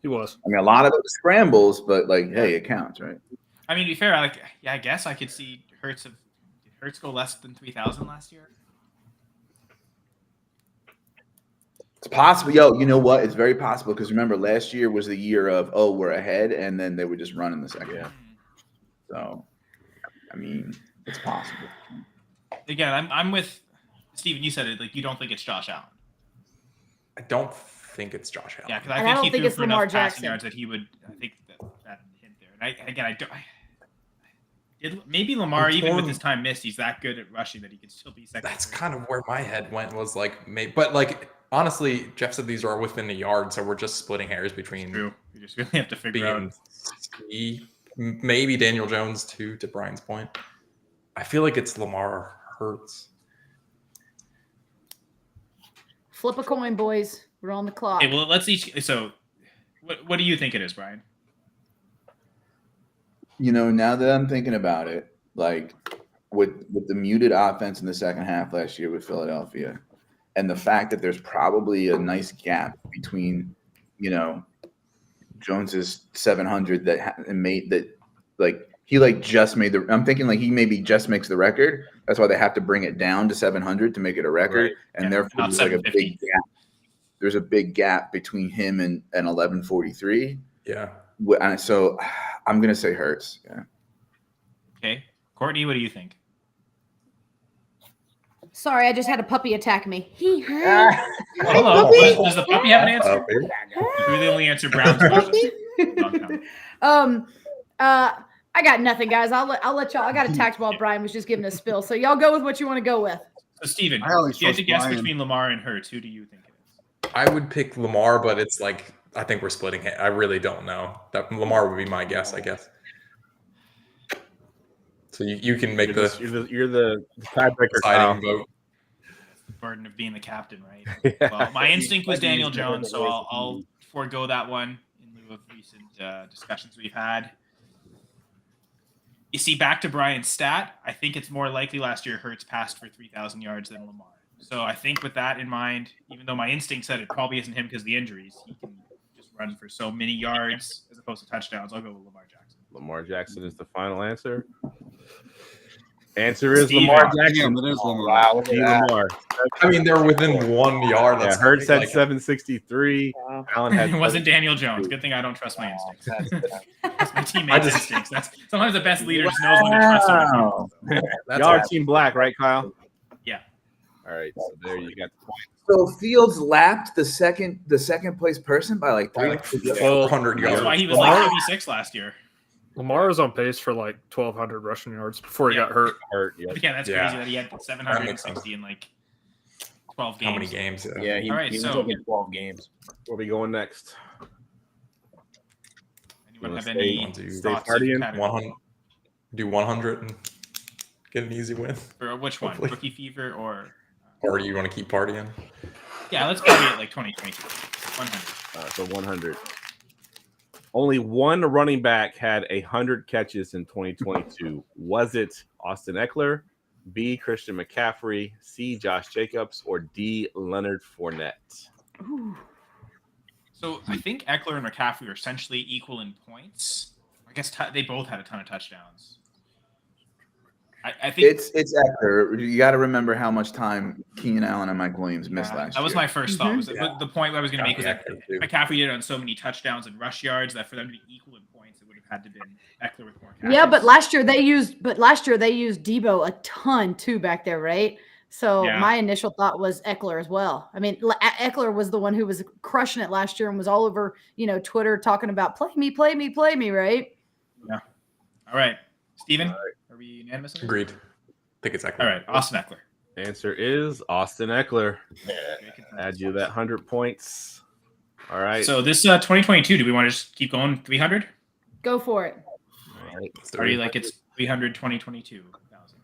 He was. I mean, a lot of it was scrambles, but like, hey, it counts, right? I mean, to be fair, I guess I could see Hurts go less than 3,000 last year. It's possible. Yo, you know what? It's very possible because remember, last year was the year of, oh, we're ahead, and then they would just run in the second half. So, I mean, it's possible. Again, I'm with Steven. You said it. Like, you don't think it's Josh Allen. I don't think it's Josh Allen. Yeah, because And I I think don't he think threw it's for Lamar enough passing Jackson. yards that he would. I think that hint there. And I don't. Maybe Lamar, I'm even with torn. his time missed, he's that good at rushing that he can still be second. That's kind of where my head went, was like, maybe, but like honestly, Jeff said these are within a yard, so we're just splitting hairs between True. You just really have to figure out. being maybe Daniel Jones too. To Brian's point, I feel like it's Lamar Hurts. Flip a coin, boys. We're on the clock. Okay, well, let's each. So, what do you think it is, Brian? You know, now that I'm thinking about it, like with the muted offense in the second half last year with Philadelphia, and the fact that there's probably a nice gap between, you know, Jones's 700 he just made the. I'm thinking like he maybe just makes the record. That's why they have to bring it down to 700 to make it a record, Right. and Yeah, therefore not there's like a 750. big gap. There's a big gap between him and 1143. Yeah. And so I'm gonna say Hurts. Yeah. Okay, Courtney, what do you think? Sorry, I just had a puppy attack me. Hello. Does the puppy have an answer? You really only answer Brown's question. I got nothing, guys. I'll let y'all. I got attacked while Brian was just giving a spill. So y'all go with what you want to go with. So, Steven, I always if you had to trust guess Brian. between Lamar and Hurts, who do you think it is? I would pick Lamar, but it's like I think we're splitting it. I really don't know. That Lamar would be my guess, I guess. So you can make You're the tiebreaker. Kyle. deciding vote. The burden of being the captain, right? Well, my instinct was Daniel Jones, so I'll forego that one in lieu of recent discussions we've had. You see, back to Brian's stat, I think it's more likely last year Hurts passed for 3,000 yards than Lamar. So I think with that in mind, even though my instinct said it probably isn't him because of the injuries, he can just run for so many yards as opposed to touchdowns. I'll go with Lamar Jackson. Lamar Jackson is the final answer. Answer is Steven. Lamar Jackson. Damn, it is Lamar. Wow, look at that. Lamar. I mean, they're within 1 yard. Yeah, That's Hurts had like, 763. Wow. Allen had It wasn't Daniel Jones. Good thing I don't trust my instincts. That's my teammates' instincts. That's sometimes the best leader just knows when to trust someone. that's Y'all are all. team black, right, Kyle? Yeah. All right, so there you got the point. So Fields lapped the second place person by like By 3. like Well, 400 That's yards. why he was like 36 last year. Lamar was on pace for like 1,200 rushing yards before he Yeah. got hurt. Hurt, yeah. But again, that's Yeah. crazy that he had 760 in like 12 games. How many games? Yeah, he All right, was so- looking 12 games. Where we going next? Anyone have Stay- any stay thoughts? partying. Kind of- 100. Do 100 and get an easy win. For which one? Hopefully. Rookie fever or? Or you want to keep partying? Yeah, let's party at like 2022. 100. So 100. Only one running back had 100 catches in 2022. Was it Austin Eckler, B. Christian McCaffrey, C. Josh Jacobs, or D. Leonard Fournette? So I think Eckler and McCaffrey are essentially equal in points. I guess they both had a ton of touchdowns. I think It's Eckler. You got to remember how much time Keenan Allen and Mike Williams missed last year. that was my first thought. Was Yeah. the point I was going to make was that Eckler, too. McCaffrey did it on so many touchdowns and rush yards that for them to be equal in points, it would have had to been Eckler with more catches. Yeah, but last year they used Debo a ton too back there, right? So Yeah. my initial thought was Eckler as well. I mean, Eckler was the one who was crushing it last year and was all over, Twitter talking about play me, right? All right, Steven, are we unanimous? On this? Agreed. I think it's Eckler. All right, Austin Eckler. Answer is Austin Eckler. Add you that 100 points. All right. So this 2022, do we want to just keep going 300? Go for it. All right. Let's do Or are you it. like it's 300 2022?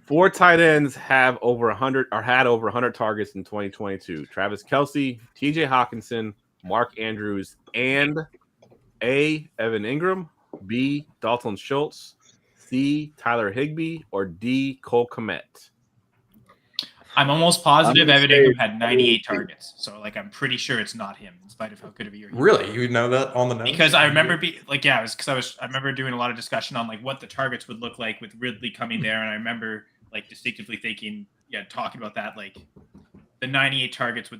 4 tight ends have over 100 or had over 100 targets in 2022. Travis Kelce, TJ Hawkinson, Mark Andrews, and A. Evan Ingram, B. Dalton Schultz, C. Tyler Higbee, or D. Cole Kmet? I'm almost positive gonna Evan say- Ingram had 98 targets. So like I'm pretty sure it's not him, in spite of how good of a year he Really, you know that on the nose? Because I remember I remember doing a lot of discussion on like what the targets would look like with Ridley coming there, and I remember like distinctively thinking, talking about that, like the 98 targets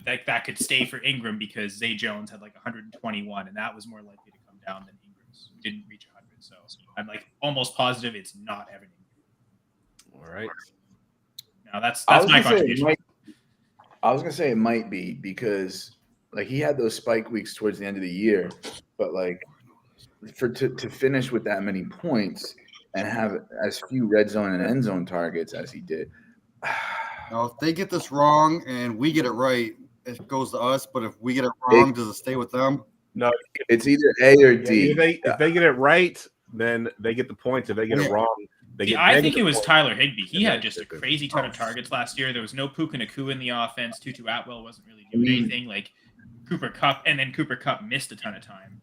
that could stay for Ingram because Zay Jones had like 121, and that was more likely to come down than Ingram's, who didn't reach 100. So I'm like almost positive it's not Evan Ingram. All right. Now that's I was my gonna say contribution. I was gonna say it might be because like he had those spike weeks towards the end of the year, but like to finish with that many points and have as few red zone and end zone targets as he did. Now, if they get this wrong and we get it right, it goes to us. But if we get it wrong, does it stay with them? No, it's either A or D. If they get it right, then they get the points. If they get it wrong, they get. I think it was Tyler Higbee. He had just a crazy ton of targets last year. There was no Puka Nacua in the offense. Tutu Atwell wasn't really doing anything. Like Cooper Kupp, and then Cooper Kupp missed a ton of time.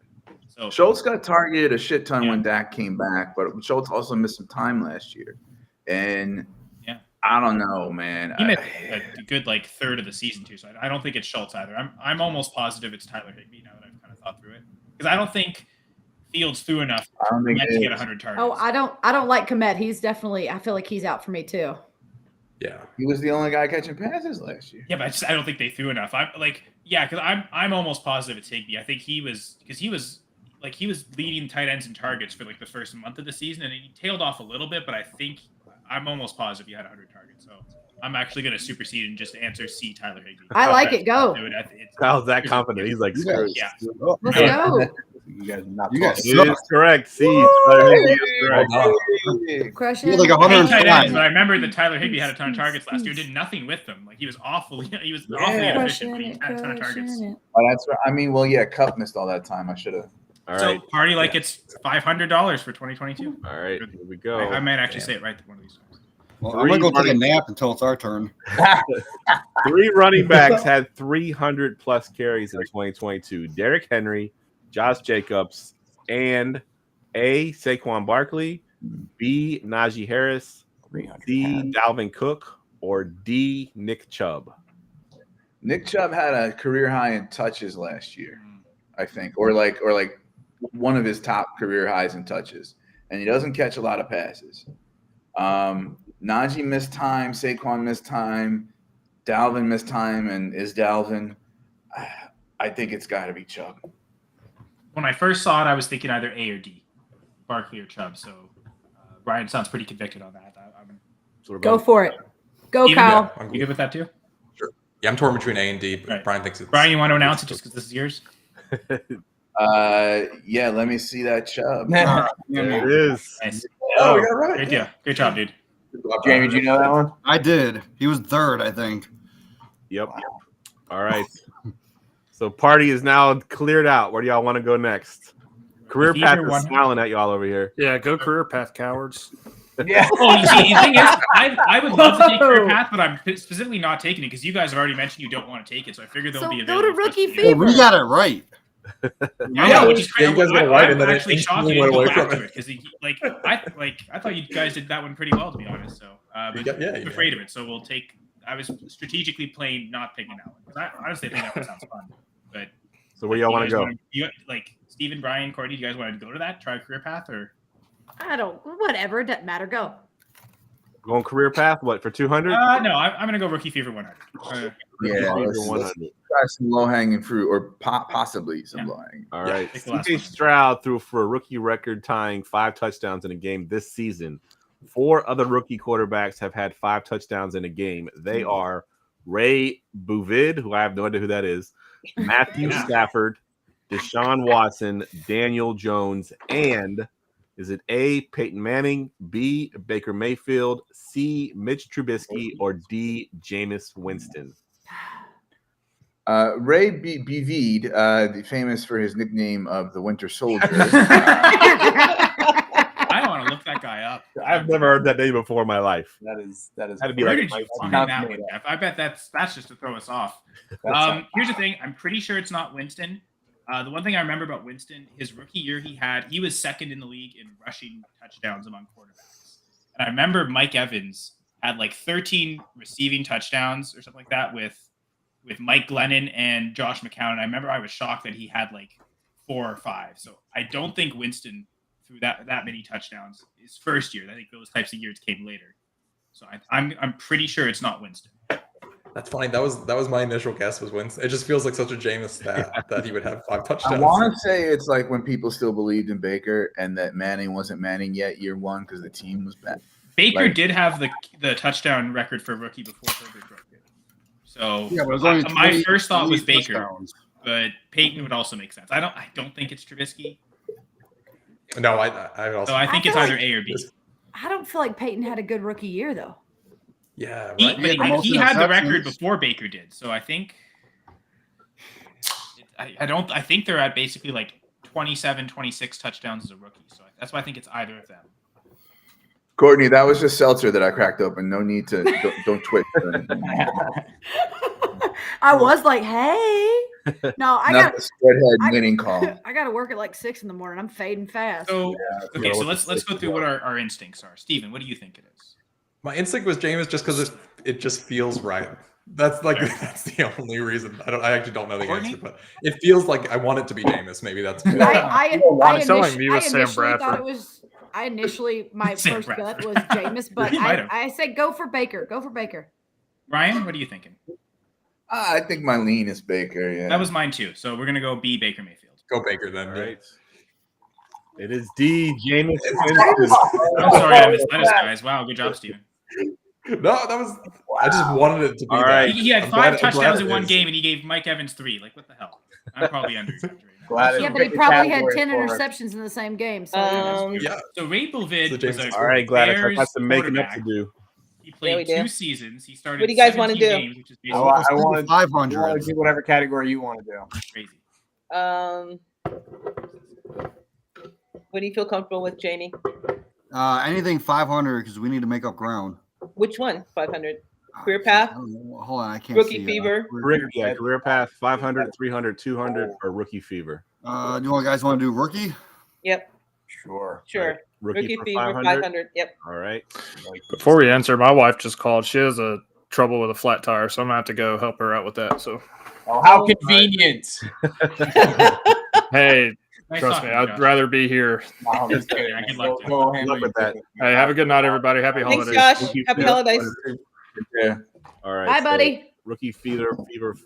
So Schultz got targeted a shit ton when Dak came back, but Schultz also missed some time last year. And I don't know, man. He missed a good like third of the season too. So I don't think it's Schultz either. I'm almost positive it's Tyler Higbee now that I've kind of thought through it, because I don't think Fields threw enough to get 100 targets. Oh, I don't like Kmet. He's definitely. I feel like he's out for me too. Yeah, he was the only guy catching passes last year. Yeah, but I don't think they threw enough. I'm like, because I'm almost positive it's Higbee. I think he was leading tight ends in targets for like the first month of the season, and he tailed off a little bit. But I'm almost positive he had 100 targets. So I'm actually going to supersede and just answer C, Tyler Higbee. I like it. Go. Kyle's that confident. He's like, yeah. Let's go. You guys are not. You guys it is correct. C. Tyler Higbee is correct. Crush He it. had like I hate 100 tight ends, times. but I remember that Tyler Higbee had a ton of targets last year. Did nothing with them. Like he was awful. He was awfully inefficient. But he had a ton of targets. Oh, that's right. I mean, well, yeah, Cup missed all that time. I should have. All So right. party like it's $500 for 2022. All right. Here we go. I might actually say it right one of these times. Well, I'm gonna go take a nap until it's our turn. 3 running backs had 300 plus carries in 2022. Derrick Henry, Josh Jacobs, and A. Saquon Barkley, B. Najee Harris, C. Dalvin Cook, or D. Nick Chubb. Nick Chubb had a career high in touches last year, I think, or like one of his top career highs in touches, and he doesn't catch a lot of passes. Najee missed time, Saquon missed time, Dalvin missed time, and is Dalvin. I think it's got to be Chubb. When I first saw it, I was thinking either A or D, Barkley or Chubb. So Ryan sounds pretty convicted on that. Go for it. Go, Steven, Kyle. You good with that too? Sure. Yeah, I'm torn between A and D, but Right. Brian thinks it's. Brian, you want to announce it just because this is yours? Yeah, let me see that Chubb. There it is. Nice. Oh, we got it right. Great deal. Great job, dude. Jamie, did you know that one? I did. He was third, I think. Yep. All right. So party is now cleared out. Where do y'all want to go next? Career If Path either is one- smiling at y'all over here. Yeah, go career path, cowards. Yeah. Oh, you see, the thing is, I would love to take career path, but I'm specifically not taking it because you guys have already mentioned you don't want to take it. So I figured there'll So be go available to for us Rookie to do. Well, we got it right. I know, which is Yeah, you guys got it right, and then I'm it actually shocked instantly you didn't went go away back from to it because I thought you guys did that one pretty well, to be honest. So, but Yeah, I'm afraid of it. So we'll take. I was strategically playing not picking that one because I honestly think that one sounds fun. But So where y'all want to go? Like Steven, Brian, Courtney, do you guys want to go to that? Try career path or? I don't. Whatever. It doesn't matter. Go. Going career path? What for 200? No, I'm gonna go rookie fee for 100. Yeah, let's 100. try some low hanging fruit, or possibly some low hanging. All right. Take the last CJ one. Stroud threw for a rookie record tying 5 touchdowns in a game this season. 4 other rookie quarterbacks have had 5 touchdowns in a game. They are Ray Bovid, who I have no idea who that is, Matthew Stafford, Deshaun Watson, Daniel Jones, and is it A, Peyton Manning, B, Baker Mayfield, C, Mitch Trubisky, or D, Jameis Winston? Ray Bovid, famous for his nickname of the Winter Soldier. I want to look that guy up. I've never heard that name before in my life. That is Had to be Where like did you find not that made one, up. Jeff? I bet that's just to throw us off. That's Here's the thing. I'm pretty sure it's not Winston. The one thing I remember about Winston, his rookie year, he was second in the league in rushing touchdowns among quarterbacks. And I remember Mike Evans had like 13 receiving touchdowns or something like that with Mike Glennon and Josh McCown. And I remember I was shocked that he had like 4 or 5. So I don't think Winston threw that many touchdowns his first year. I think those types of years came later. So I'm pretty sure it's not Winston. That's funny. That was my initial guess was Winston. It just feels like such a Jameis stat that he would have 5 touchdowns. I want to say it's like when people still believed in Baker and that Manning wasn't Manning yet year one because the team was bad. Baker Like- did have the touchdown record for rookie before Herbert broke it. So Yeah, but it was only my 20 first thought was Baker, touchdowns. but Peyton would also make sense. I don't think it's Trubisky. No, I also. So I think I it's feel either like- A or B. I don't feel like Peyton had a good rookie year though. Yeah, right. He had the most had the record interceptions. before Baker did. So I think I think they're at basically like 27, 26 touchdowns as a rookie. So that's why I think it's either of them. Courtney, that was just seltzer that I cracked open. No need to don't twitch. I was like, hey. No, I Not got the spread head I- winning call. I got to work at like 6 in the morning. I'm fading fast. So okay, so what let's the go through what our instincts are. Steven, what do you think it is? My instinct was Jameis just because it just feels right. That's the only reason. I actually don't know the Courtney? answer, but it feels like I want it to be Jameis. Maybe that's good. I I'm telling you, it was Sam initially thought Bradford. it was. I initially my Sam first gut Bradford. was Jameis, but He might have. I said go for Baker. Go for Baker. Ryan, what are you thinking? I think my lean is Baker. Yeah. That was mine too. So we're gonna go B, Baker Mayfield. Go Baker then. All yeah. right. It is D. Jameis I'm sorry I missed that, guys. Wow, good job, Steven. No, that was. I just wanted it to be. All that. right. He had I'm 5 glad- I'm glad touchdowns it in one is. game, and he gave Mike Evans 3. Like, what the hell? I'm probably under exaggerating. Glad Yeah, it but he picked a probably had category 10 for it. interceptions in the same game. So Yeah. So Rapelvid So James was is a All right, Gladys. I Bears got some making up to quarterback. do. He Yeah, we played do. 2 seasons. He started. What do you guys wanna 17 do? games, which is I basically want to 500. do whatever category you want to do. crazy. What do you feel comfortable with, Jamie? Anything 500 because we need to make up ground. Which one? 500. Career path? I don't know. Hold on, I can't Rookie see. fever? Career path 500, 300, 200, or rookie fever. Do you guys want to do rookie? Yep. Sure. Sure. Rookie, Rookie for fever 500. 500. Yep. All right. Before we answer, my wife just called. She has a trouble with a flat tire, so I'm gonna have to go help her out with that. So, Oh, how convenient. hey, Nice trust talking me, to you, I'd Josh. rather be here. No, I'm just kidding. Yeah, good luck to you. Go handle Good luck with your that. business. Hey, have a good night, everybody. Happy Thanks, holidays. Josh. Rookie Happy fever. holidays. Yeah. All right. bye, so buddy. Rookie fever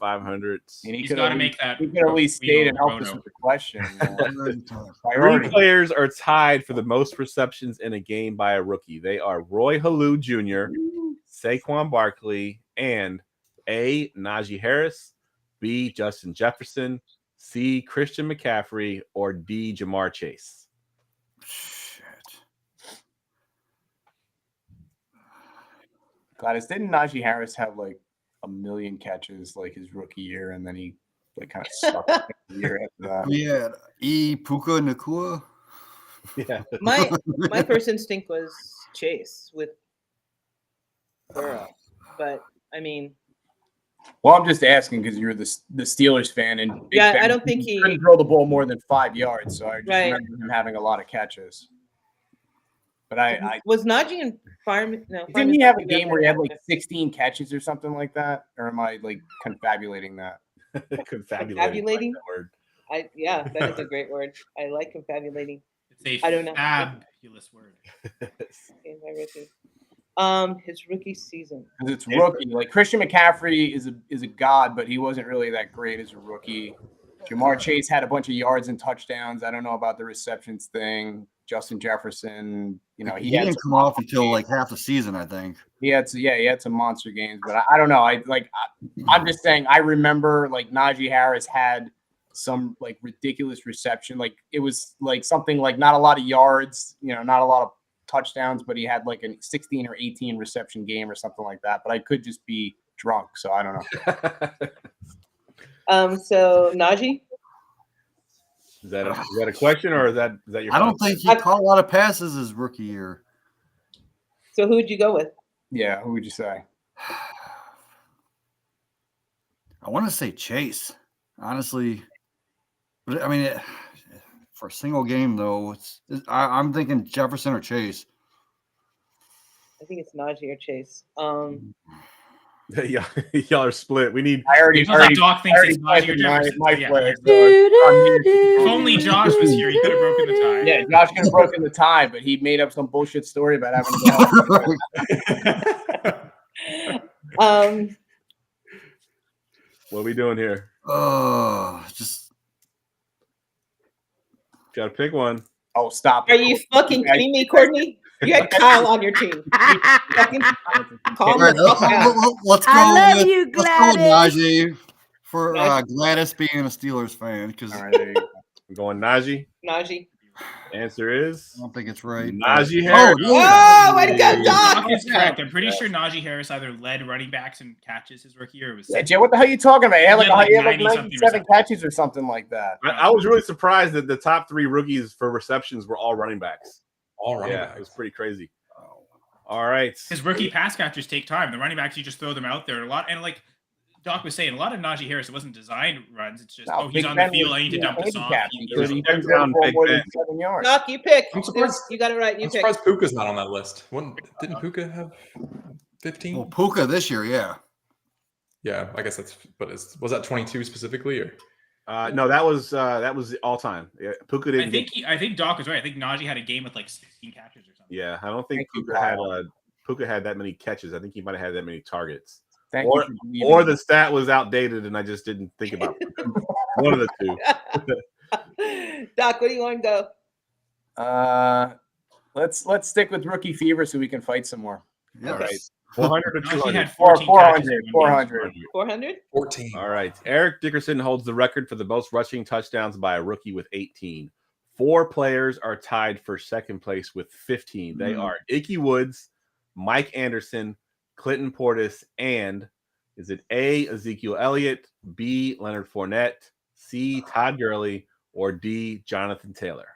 500. And he He's could got to at make least- that. He could at least stayed and helped us Roto. with the question. Three Priority. players are tied for the most receptions in a game by a rookie. They are Roy Halou Jr., Saquon Barkley, and A. Najee Harris, B. Justin Jefferson, C. Christian McCaffrey, or D. Jamar Chase. Shit. Gladys, didn't Najee Harris have like 1 million catches like his rookie year, and then he like kind of sucked the year after that? Yeah, Puka Nakua. Yeah. My first instinct was Chase with Burrow, but I mean, Well, I'm just asking because you're the Steelers fan, and Big Yeah, Ben I don't think he- couldn't throw the ball more than 5 yards. So I just Right. remember him having a lot of catches. But I was Najee in Fireman? No, didn't he have a Fireman's game where he had like Fund? 16 catches or something like that? Or am I like confabulating that? Confabulating? That word. Yeah, that is a great word. I like confabulating. It's a I don't know. fabulous word. Okay, my Richard. His rookie season. Because it's rookie. Like Christian McCaffrey is a god, but he wasn't really that great as a rookie. Jamar Chase had a bunch of yards and touchdowns. I don't know about the receptions thing. Justin Jefferson, He didn't come off until like half the season, I think. he had some monster games, but I don't know. I'm just saying. I remember like Najee Harris had some like ridiculous reception. Like it was like something like not a lot of yards, not a lot of touchdowns, but he had like a 16 or 18 reception game or something like that. But I could just be drunk, so I don't know. So Najee. Is that a question or is that your? I don't think he caught a lot of passes his rookie year. So who'd you go with? Yeah, who would you say? I want to say Chase, honestly. But I mean, for a single game though, I'm thinking Jefferson or Chase. I think it's Najee or Chase. Yeah, y'all are split. We need. I already Doc thinks it's Najee or Jefferson. my Yeah. flag. If only Josh was here, he could have broken the tie. Yeah, Josh could have broken the tie, but he made up some bullshit story about having to go. What are we doing here? Just gotta pick one. Oh, stop! Are you fucking kidding me, Courtney? You had Kyle on your team. You fucking calm the fuck down. Let's go. I love with, you, let's go with Gladys. Najee for Gladys being a Steelers fan. Because All right, there you go. I'm going Najee. Najee. Answer is I don't think it's right. Najee Harris. Oh, way to go, Doc! Doc is correct. I'm pretty sure Najee Harris either led running backs and catches his rookie year. Or was Yeah, Jay, what the hell are you talking about? He had like, He had 97 catches or something like that. I was really surprised that the top 3 rookies for receptions were all running backs. All running Yeah, backs. it was pretty crazy. All right. His rookie pass catchers take time. The running backs, you just throw them out there a lot. And like Doc was saying, a lot of Najee Harris, it wasn't designed runs. It's just, he's on the field. I need to dump this off. He took down Big Ben. Doc, you pick. I'm surprised. You got it right. You I'm pick. surprised Puka's not on that list. Didn't Puka have 15? Well, Puka this year, yeah. Yeah, I guess that's. But was that 22 specifically, or? No, that was all time. Yeah, Puka didn't. I think Doc was right. I think Najee had a game with like 16 catches or something. Yeah, I don't think Puka had that many catches. I think he might have had that many targets. Or the stat was outdated and I just didn't think about Puka. One of the two. Doc, where do you want to go? Let's stick with rookie fever so we can fight some more. Yes. All right. 400 or 200? 400. 400. 400? 14. All right. Eric Dickerson holds the record for the most rushing touchdowns by a rookie with 18. 4 players are tied for second place with 15. They are Ickey Woods, Mike Anderson, Clinton Portis, and is it A, Ezekiel Elliott, B, Leonard Fournette, C, Todd Gurley, or D, Jonathan Taylor?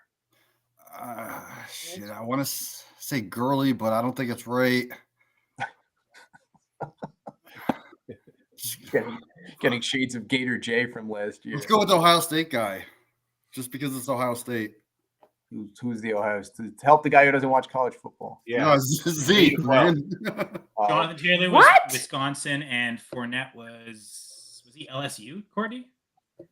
Shit, I want to say Gurley, but I don't think it's right. Getting shades of Gator J from last year. Let's go with the Ohio State guy, just because it's Ohio State. Who's the Ohio State? To help the guy who doesn't watch college football. Yeah, no, Zeke, man. Jonathan Taylor was Wisconsin, and Fournette was he LSU? Courtney?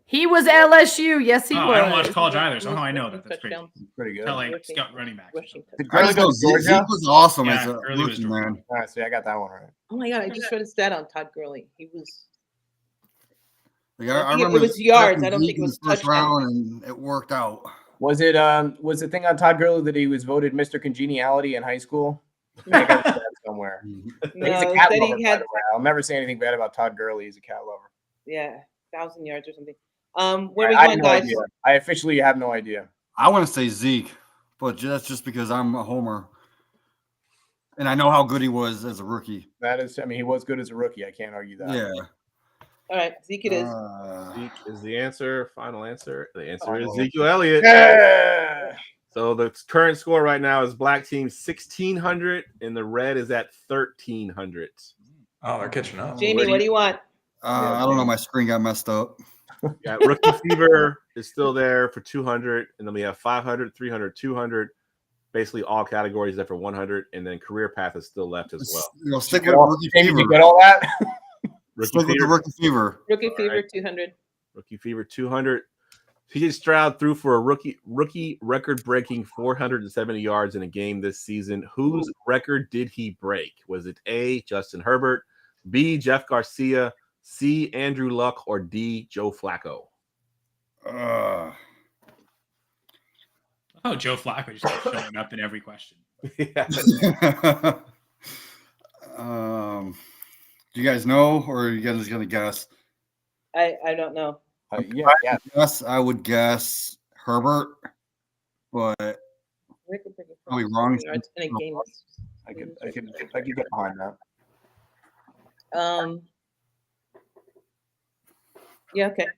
He was LSU. Yes, he was. I don't watch college either, so somehow I know that. That's crazy. Pretty good. Tell like Scott running back. Zeke was awesome Yeah, as a Gurley was rookie, man. All right, see, I got that one right. Oh my god, I just read a stat on Todd Gurley. He was. Like, I I think remember it was yards. I don't Zeke think it was in the first touchdowns. round, and it worked out. Was the thing on Todd Gurley that he was voted Mr. Congeniality in high school? I got that somewhere. No, He's a cat that lover, he by had. the way. I'll never say anything bad about Todd Gurley. He's a cat lover. Yeah, 1,000 yards or something. Where are we I going, have no guys? idea. I officially have no idea. I want to say Zeke, but that's just because I'm a homer, and I know how good he was as a rookie. That is, I mean, he was good as a rookie. I can't argue that. Yeah. All right, Zeke it is. Zeke is the answer. Final answer. The answer is Ezekiel Elliott. Yeah. So the current score right now is black team 1,600 and the red is at 1,300. Oh, they're catching up. Jamie, what do you want? I don't know. My screen got messed up. Yeah, Rookie Fever is still there for 200, and then we have 500, 300, 200, basically all categories except for 100, and then Career Path is still left as well. Stick with Rookie Jamie, Fever. you get all that? Stick with the Rookie Fever. Rookie Fever 200. Rookie Fever 200. PJ Stroud threw for a rookie record-breaking 470 yards in a game this season. Whose record did he break? Was it A, Justin Herbert, B, Jeff Garcia, C, Andrew Luck, or D, Joe Flacco? Oh, Joe Flacco just keeps showing up in every question. Do you guys know, or are you guys gonna guess? I don't know. Yeah. Yes, I would guess Herbert, but probably wrong. Yards in a game. I could get behind that. Yeah. Okay. Is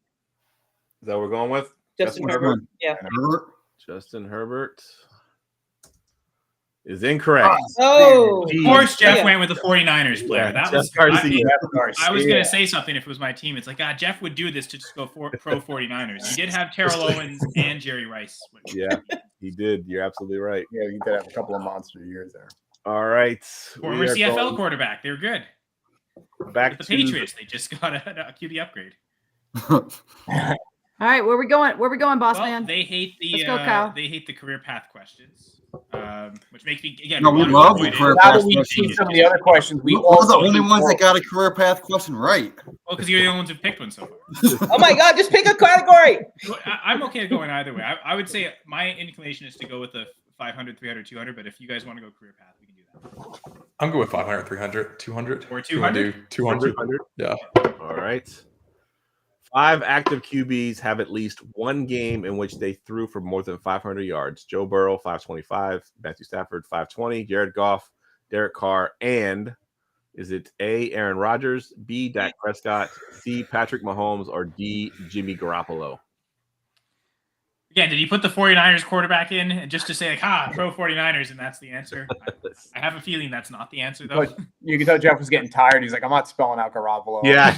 that what we're going with? Justin Herbert. Yeah. Herbert. Justin Herbert. is incorrect. Oh, Of course, Jeff yeah. went with the 49ers player. Yeah, That Jeff was Garcia. I was going to say something if it was my team. It's like, Jeff would do this to just go pro 49ers. He did have Terrell Owens and Jerry Rice. Yeah, he did. You're absolutely right. Yeah, you did have a couple of monster years there. All right. Former we are CFL going quarterback. They were good. back With to the Patriots, they just got a QB upgrade. All right, where we going? Where we going, boss Well, man? they hate the Let's go, Kyle. they hate the career path questions, which makes me again. No, we want to love the avoid it. career Now path that we've questions. seen some of the other questions, we We're also the only ones that got a career path question right. Well, because you're the only ones who've picked one so far. Oh my God, just pick a category. I'm okay going either way. I would say my inclination is to go with the 500, 300, 200. But if you guys want to go career path, we can do that. I'm good with 500, 300, 200. Or 200? 200. Yeah. All right. 5 active QBs have at least one game in which they threw for more than 500 yards. Joe Burrow, 525. Matthew Stafford, 520. Jared Goff, Derek Carr, and is it A, Aaron Rodgers, B, Dak Prescott, C, Patrick Mahomes, or D, Jimmy Garoppolo? Again, did he put the 49ers quarterback in just to say, like, pro 49ers, and that's the answer? I have a feeling that's not the answer, though. But you can tell Jeff was getting tired. He's like, I'm not spelling out Garoppolo. Yeah.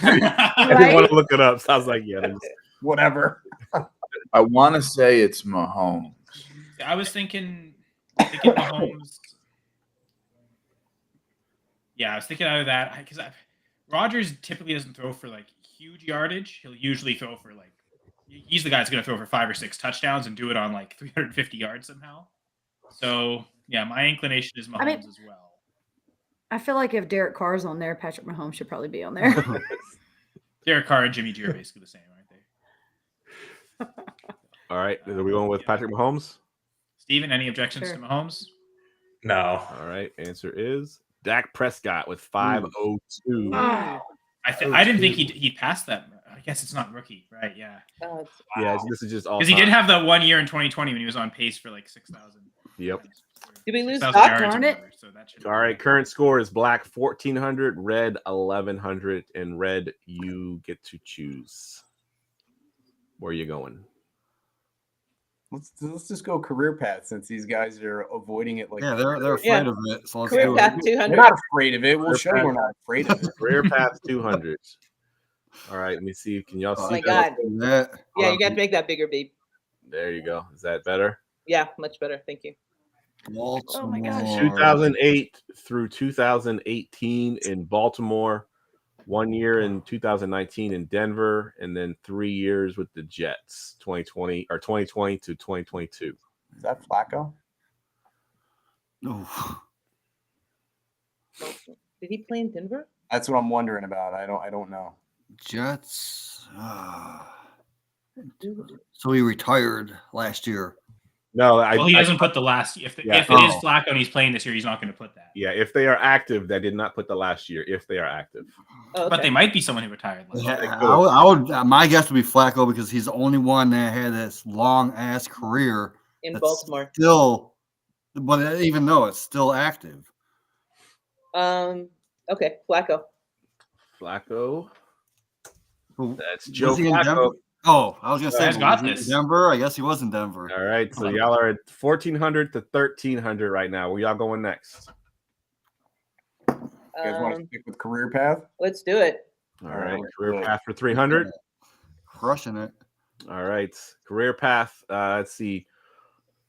I didn't want to look it up. So I was like, yeah. Whatever. I want to say it's Mahomes. I was thinking Mahomes. Yeah, I was thinking out of that because Rodgers typically doesn't throw for like huge yardage. He'll usually throw for like he's the guy that's going to throw for 5 or 6 touchdowns and do it on like 350 yards somehow. So yeah, my inclination is Mahomes as well. I feel like if Derek Carr's on there, Patrick Mahomes should probably be on there. Derek Carr and Jimmy G are basically the same, aren't they? All right. Are we going with Patrick Mahomes? Steven, any objections Sure. to Mahomes? No. All right. Answer is Dak Prescott with 502. I didn't think he'd pass that. I guess it's not rookie, right? Yeah. Yeah, this is just all because he did have that 1 year in 2020 when he was on pace for like 6,000. Yep. Did we lose 6,000 Doc? yards or Darn it. whatever, so that should All right. Current score is black 1,400, red 1,100, and red you get to choose. Where are you going? Let's just go career path since these guys are avoiding it. Like Yeah, they're afraid Yeah. of it. So let's Career do path it. 200. We're not afraid of it. We'll Career show you path. we're not afraid of it. Career Path 200. All right. Let me see. Can y'all Oh see my that? God. That. Yeah, you got to make that bigger, babe. There you go. Is that better? Yeah, much better. Thank you. Oh my gosh. 2008 through 2018 in Baltimore, 1 year in 2019 in Denver, and then 3 years with the Jets, 2020 to 2022. Is that Flacco? Oh. Did he play in Denver? That's what I'm wondering about. I don't know. Jets. So he retired last year. No, Well, he doesn't put the last. If it is Flacco and he's playing this year, he's not going to put that. Yeah, if they are active, they did not put the last year. If they are active, Oh, But they might be someone who retired. Last year. Yeah, I would. My guess would be Flacco because he's the only one that had this long ass career in that's Baltimore. Still, but even though it's still active. Okay, Flacco. Flacco. Who- That's Joe was he in Denver? Flacco. Oh, I was gonna say, Guys got was he in this. Denver. I guess he was in Denver. All right, so y'all are at 1,400 to 1,300 right now. Where y'all going next? You guys want to stick with career path? Let's do it. All right, career path for 300. Crushing it. All right, career path. Let's see,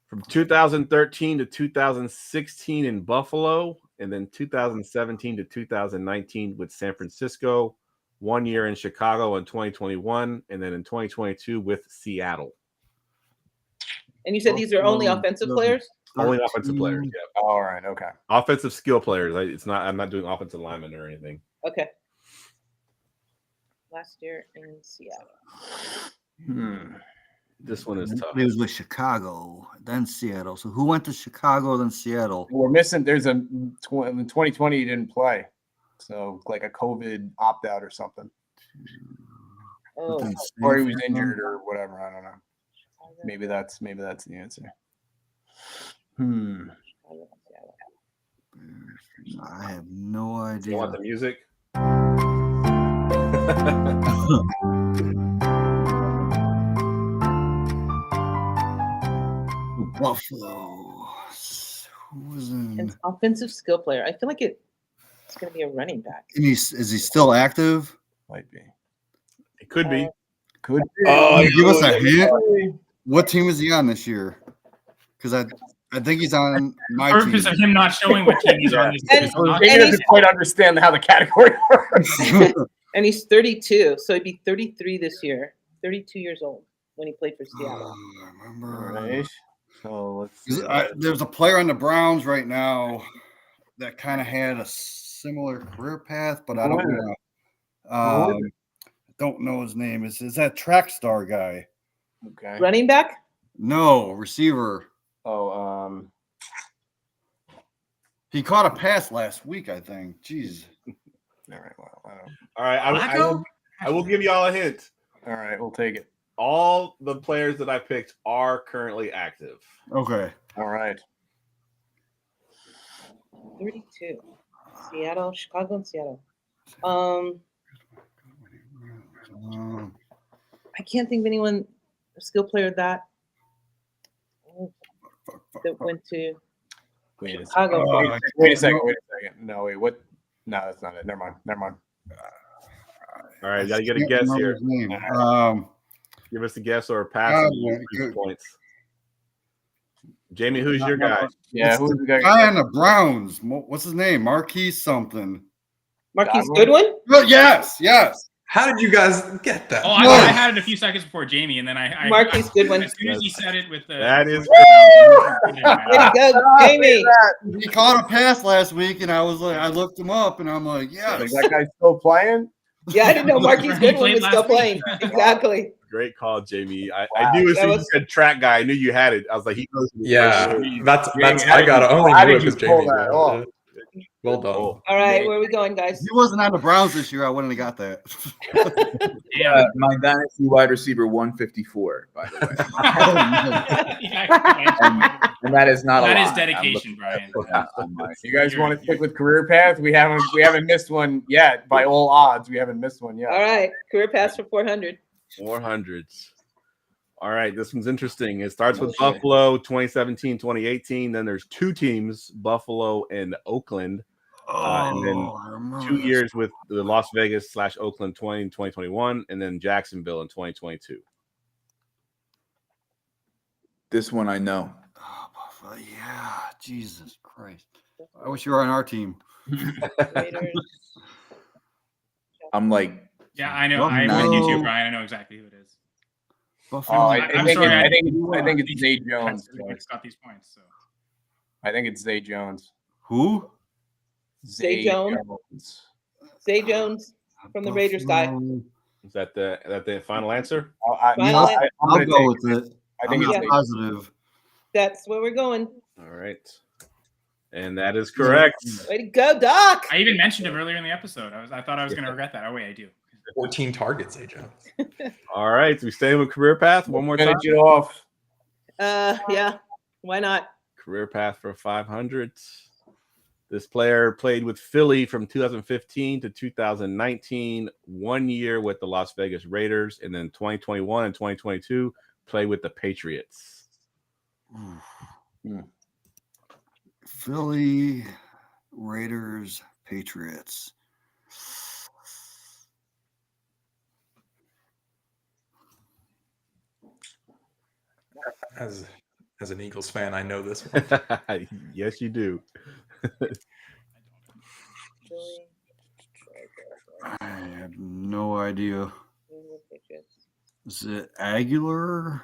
from 2013 to 2016 in Buffalo, and then 2017 to 2019 with San Francisco. 1 year in Chicago in 2021, and then in 2022 with Seattle. And you said these are only offensive players? Only offensive players. Yeah. All right. Okay. Offensive skill players. I'm not doing offensive linemen or anything. Okay. Last year in Seattle. This one is tough. He was with Chicago, then Seattle. So who went to Chicago, then Seattle? We're missing. There's in 2020 he didn't play, so like a COVID opt out or something, Oh, or he was injured or whatever. I don't know. Maybe that's the answer. I have no idea. You want the music? Buffalo. Who was in? An offensive skill player. I feel like it's going to be a running back. And is he still active? Might be. It could be. Could be. Can you give us a hint? What team is he on this year? Because I think he's on my The team. purpose of him not showing what team he's on this And- is not- He doesn't quite understand how the category works. And he's 32, so he'd be 33 this year. 32 years old when he played for Seattle. I remember. Right. So let's see. There's a player on the Browns right now that kind of had a similar career path, but I don't know. Don't know his name. Is that track star guy? Okay. Running back? No, receiver. Oh, He caught a pass last week, I think. Jeez. all right. Well, I don't. All right, I will give y'all a hint. All right, we'll take it. All the players that I picked are currently active. Okay. All right. 32. Seattle, Chicago, and Seattle. I can't think of anyone, a skill player that went to Wait a Chicago. second. Wait a second. No, wait. What? No, that's not it. Never mind. All right, gotta get a Can't guess remember here. his name. Give us a guess or a pass. good. Points. Jamie, who's your guy? Yeah, It's who's the the guy? guy on the Browns. What's his name? Marquise something. Marquise Goodwin? Well, yes. How did you guys get that? Oh, I had it a few seconds before Jamie, and then I Marquise Goodwin. As soon as he said it with the That is Way to go, Jamie. He caught a pass last week, and I was like, I looked him up, and I'm like, yes. Is that guy still playing? Yeah, I didn't know Marquise He Goodwin played was last still week. playing. Exactly. great call, Jamie. I Wow, knew as that soon as was- you said track guy, I knew you had it. I was like, he knows. Yeah, that's how I did got you- only how knew did it you was pull Jamie. that off? Well done. Cool. All right, where are we going, guys? If he wasn't on the Browns this year, I wouldn't have got that. Yeah. My dynasty wide receiver 154, by the way. And that is not a That is lie. dedication, I'm looking Brian. at on my- You guys want to stick with career path? We haven't missed one yet. By all odds, we haven't missed one yet. All right, career pass for 400. 400s. All right, this one's interesting. It starts with Okay. Buffalo 2017, 2018. Then there's two teams, Buffalo and Oakland. And then I remember 2 this. years with the Las Vegas / Oakland 2021, and then Jacksonville in 2022. This one I know. Oh, Buffalo, yeah, Jesus Christ. I wish you were on our team. Raiders. I'm like, Yeah, I know. I'm with you too, Brian. I know exactly who it is. Buffalo. Oh, I'm sorry, I think it's Zay Jones. It's got these points. So I think it's Zay Jones. Who? Zay Jones. Zay Jones from the Raiders guy. Is that the final answer? I'm I'll gonna go take with it. I think I'm it's not Zay. positive. That's where we're going. All right. And that is correct. Way to go, Doc. I even mentioned him earlier in the episode. I thought I was going to regret that. Oh wait, I do. 14 targets, AJ. All right. We stay with career path one more time. Finish it off. Yeah. Why not? Career path for 500. This player played with Philly from 2015 to 2019, 1 year with the Las Vegas Raiders, and then 2021 and 2022 played with the Patriots. Philly, Raiders, Patriots. As an Eagles fan, I know this one. Yes, you do. I have no idea. Is it Aguilar?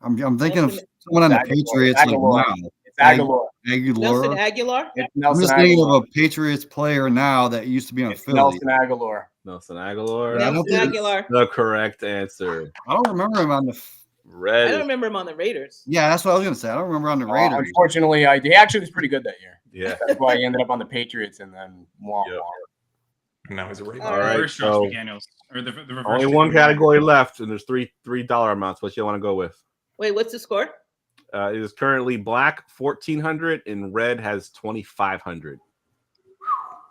I'm thinking of someone on the Patriots like Aguilar. now. It's Aguilar. Nelson Aguilar. Aguilar? It's I'm Nelson just thinking Aguilar. of a Patriots player now that used to be on It's Philly. Nelson Aguilar. Nelson Aguilar. Yeah, I don't Nelson think- Aguilar. The correct answer. I don't remember him on the. I Red. don't remember him on the Raiders. Yeah, that's what I was gonna say. I don't remember on the Raiders. Unfortunately, he actually was pretty good that year. Yeah. That's why he ended up on the Patriots and then wah, Yep. wah. And now he's a Raider. All right. Reverse Josh so McDaniels. Or the reverse Only Josh one McDaniels. category left, and there's $3 amounts. What you want to go with? Wait, what's the score? It is currently black 1,400 and red has 2,500.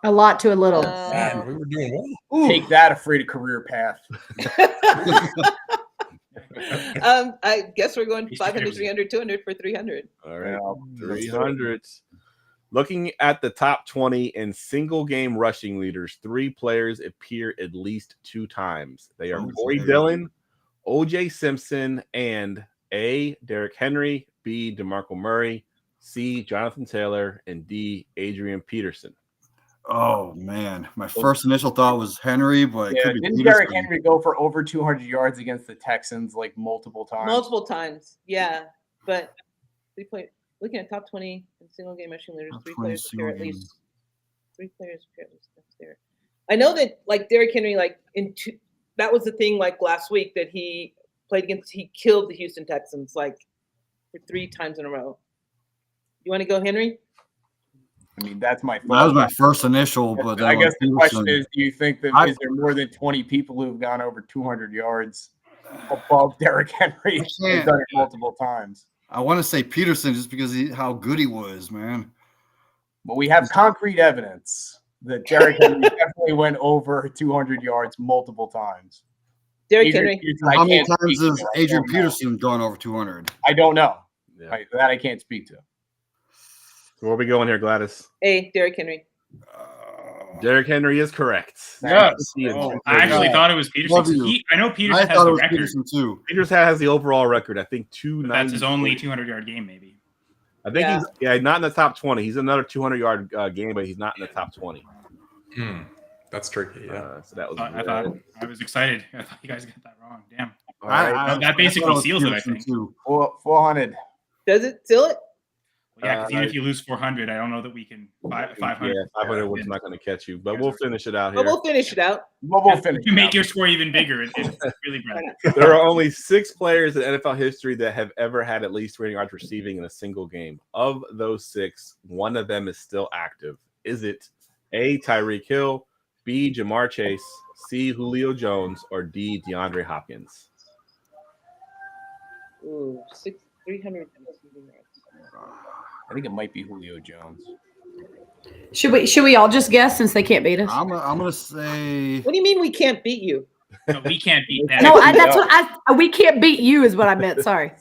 A lot to a little. Man, we were doing well. Take that, afraid of career path. I guess we're going He's 500, crazy. 300, 200 for 300. All right, Well, 300. Looking at the top 20 in single game rushing leaders, 3 players appear at least 2 times. They are Corey Dillon, OJ Simpson, and A. Derrick Henry, B. DeMarco Murray, C. Jonathan Taylor, and D. Adrian Peterson. Oh man, my first initial thought was Henry, but it could be didn't Derrick Henry go for over 200 yards against the Texans like multiple times? Multiple times, yeah. But looking at top 20 in single game rushing leaders, 3 players appear at least. 3 players appear at least. That's there. I know that like Derrick Henry, that was the thing like last week that he played against. He killed the Houston Texans like for 3 times in a row. You want to go, Henry? I mean, that was my first initial, but I guess the question is, do you think that is there more than 20 people who've gone over 200 yards above Derrick Henry? He's done it multiple times. I want to say Peterson just because how good he was, man. But we have concrete evidence that Derrick Henry definitely went over 200 yards multiple times. Derrick Henry. How many times has Adrian Peterson gone over 200? I don't know. Yeah. That I can't speak to. So where are we going here, Gladys? A. Derrick Henry. Derrick Henry is correct. Yes. I actually thought it was Peterson. I know Peterson has the record. Peterson too. Peterson has the overall record. I think 290. That's his only 200-yard game, maybe. I think he's not in the top 20. He's another 200-yard game, but he's not in the top 20. That's tricky. Yeah. So that was. I was excited. I thought you guys got that wrong. Damn. That basically seals it, I think. 400. Does it seal it? Yeah, because even if you lose 400, I don't know that we can 500. Yeah, 500 was not going to catch you, but we'll finish it out here. But we'll finish it out. We'll finish. To make your score even bigger, it's really brilliant. There are only 6 players in NFL history that have ever had at least 300 yards receiving in a single game. Of those 6, one of them is still active. Is it A. Tyreek Hill, B. Jamar Chase, C. Julio Jones, or D. DeAndre Hopkins? Ooh, 300. I think it might be Julio Jones. Should we all just guess since they can't beat us? I'm gonna say. What do you mean we can't beat you? No, we can't beat that. No, that's what we can't beat you is what I meant. Sorry.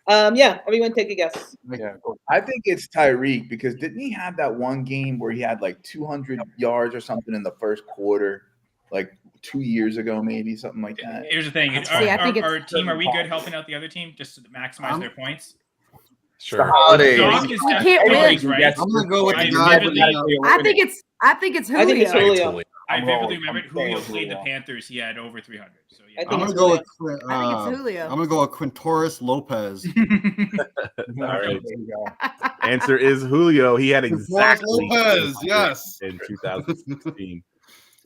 Yeah, everyone take a guess. Yeah, I think it's Tyreek because didn't he have that one game where he had like 200 yards or something in the first quarter, like 2 years ago, maybe something like that? Here's the thing: our team, are we good helping out the other team just to maximize their points? Sure. The holidays. I can't win. Right? I'm gonna go with the guy. I think it's Julio. I think it's Julio. I vividly remember Julio played the Panthers. He had over 300. So yeah. I think I'm gonna go with. I think it's Julio. I'm gonna go with Quintoris Lopez. All right. Answer is Julio. He had exactly Lopez, yes, in 2016.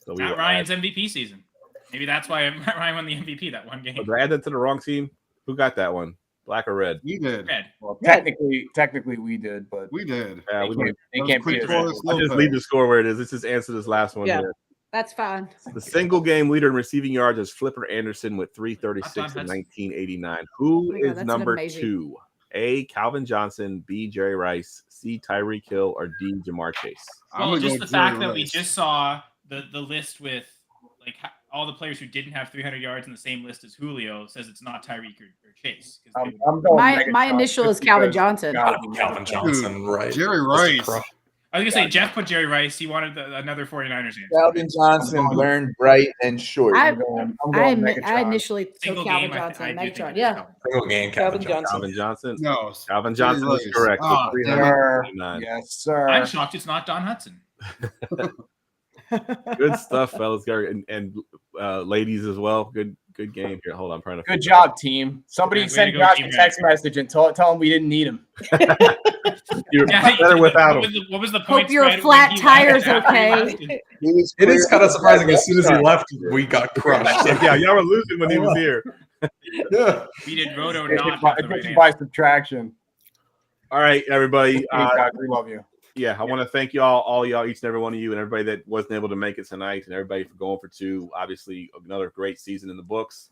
So Matt Ryan's MVP season. Maybe that's why Matt Ryan won the MVP that one game. Did I add that to the wrong team? Who got that one? Black or red? We did. Red. Well, technically we did, but We did. Yeah, they can't beat us. I'll just leave the score where it is. Let's just answer this last one. Yeah. Here. That's fine. The single game leader in receiving yards is Flipper Anderson with 336 in That's- 1989. Who Oh my God, is that's number amazing. 2? A. Calvin Johnson, B. Jerry Rice, C. Tyreek Hill, or D. Jamar Chase? I'm Well, gonna just go the fact Jerry that we Rice. just saw the list with like all the players who didn't have 300 yards in the same list as Julio says it's not Tyreek or Chase. 'Cause they would- I'm going My Megatron initial is just Calvin because Johnson. it's gotta be Calvin Megatron. Johnson, right? Jerry Just a Rice. crush. I was gonna say Jeff put Jerry Rice. He wanted another 49ers answer. Calvin Johnson, learned bright and short. I I'm going Megatron. initially took Single Calvin game, Johnson. I do think Megatron. it's Yeah. Calvin. Single game, Calvin Johnson. Calvin Johnson? No. Calvin Johnson is Rice. correct. Ah, with damn it. 339. Yes, sir. I'm shocked it's not Don Hudson. Good stuff, fellas, and ladies as well. Good game here. Hold on, I'm trying to. Good job, team. Somebody Way to sent go, Josh team a text message and tell him we didn't need him. You're Yeah, better without him. What was the point? Hope your spread flat when he tires left after he okay. left? It is kind of surprising. As soon as he left, we got crushed. Yeah, y'all were losing when he was here. Yeah. We did Roto It not have the right gets answer. by subtraction. All right, everybody. Hey, God, we love you. Yeah, I want to thank all y'all, each and every one of you, and everybody that wasn't able to make it tonight, and everybody for going for 2. Obviously, another great season in the books.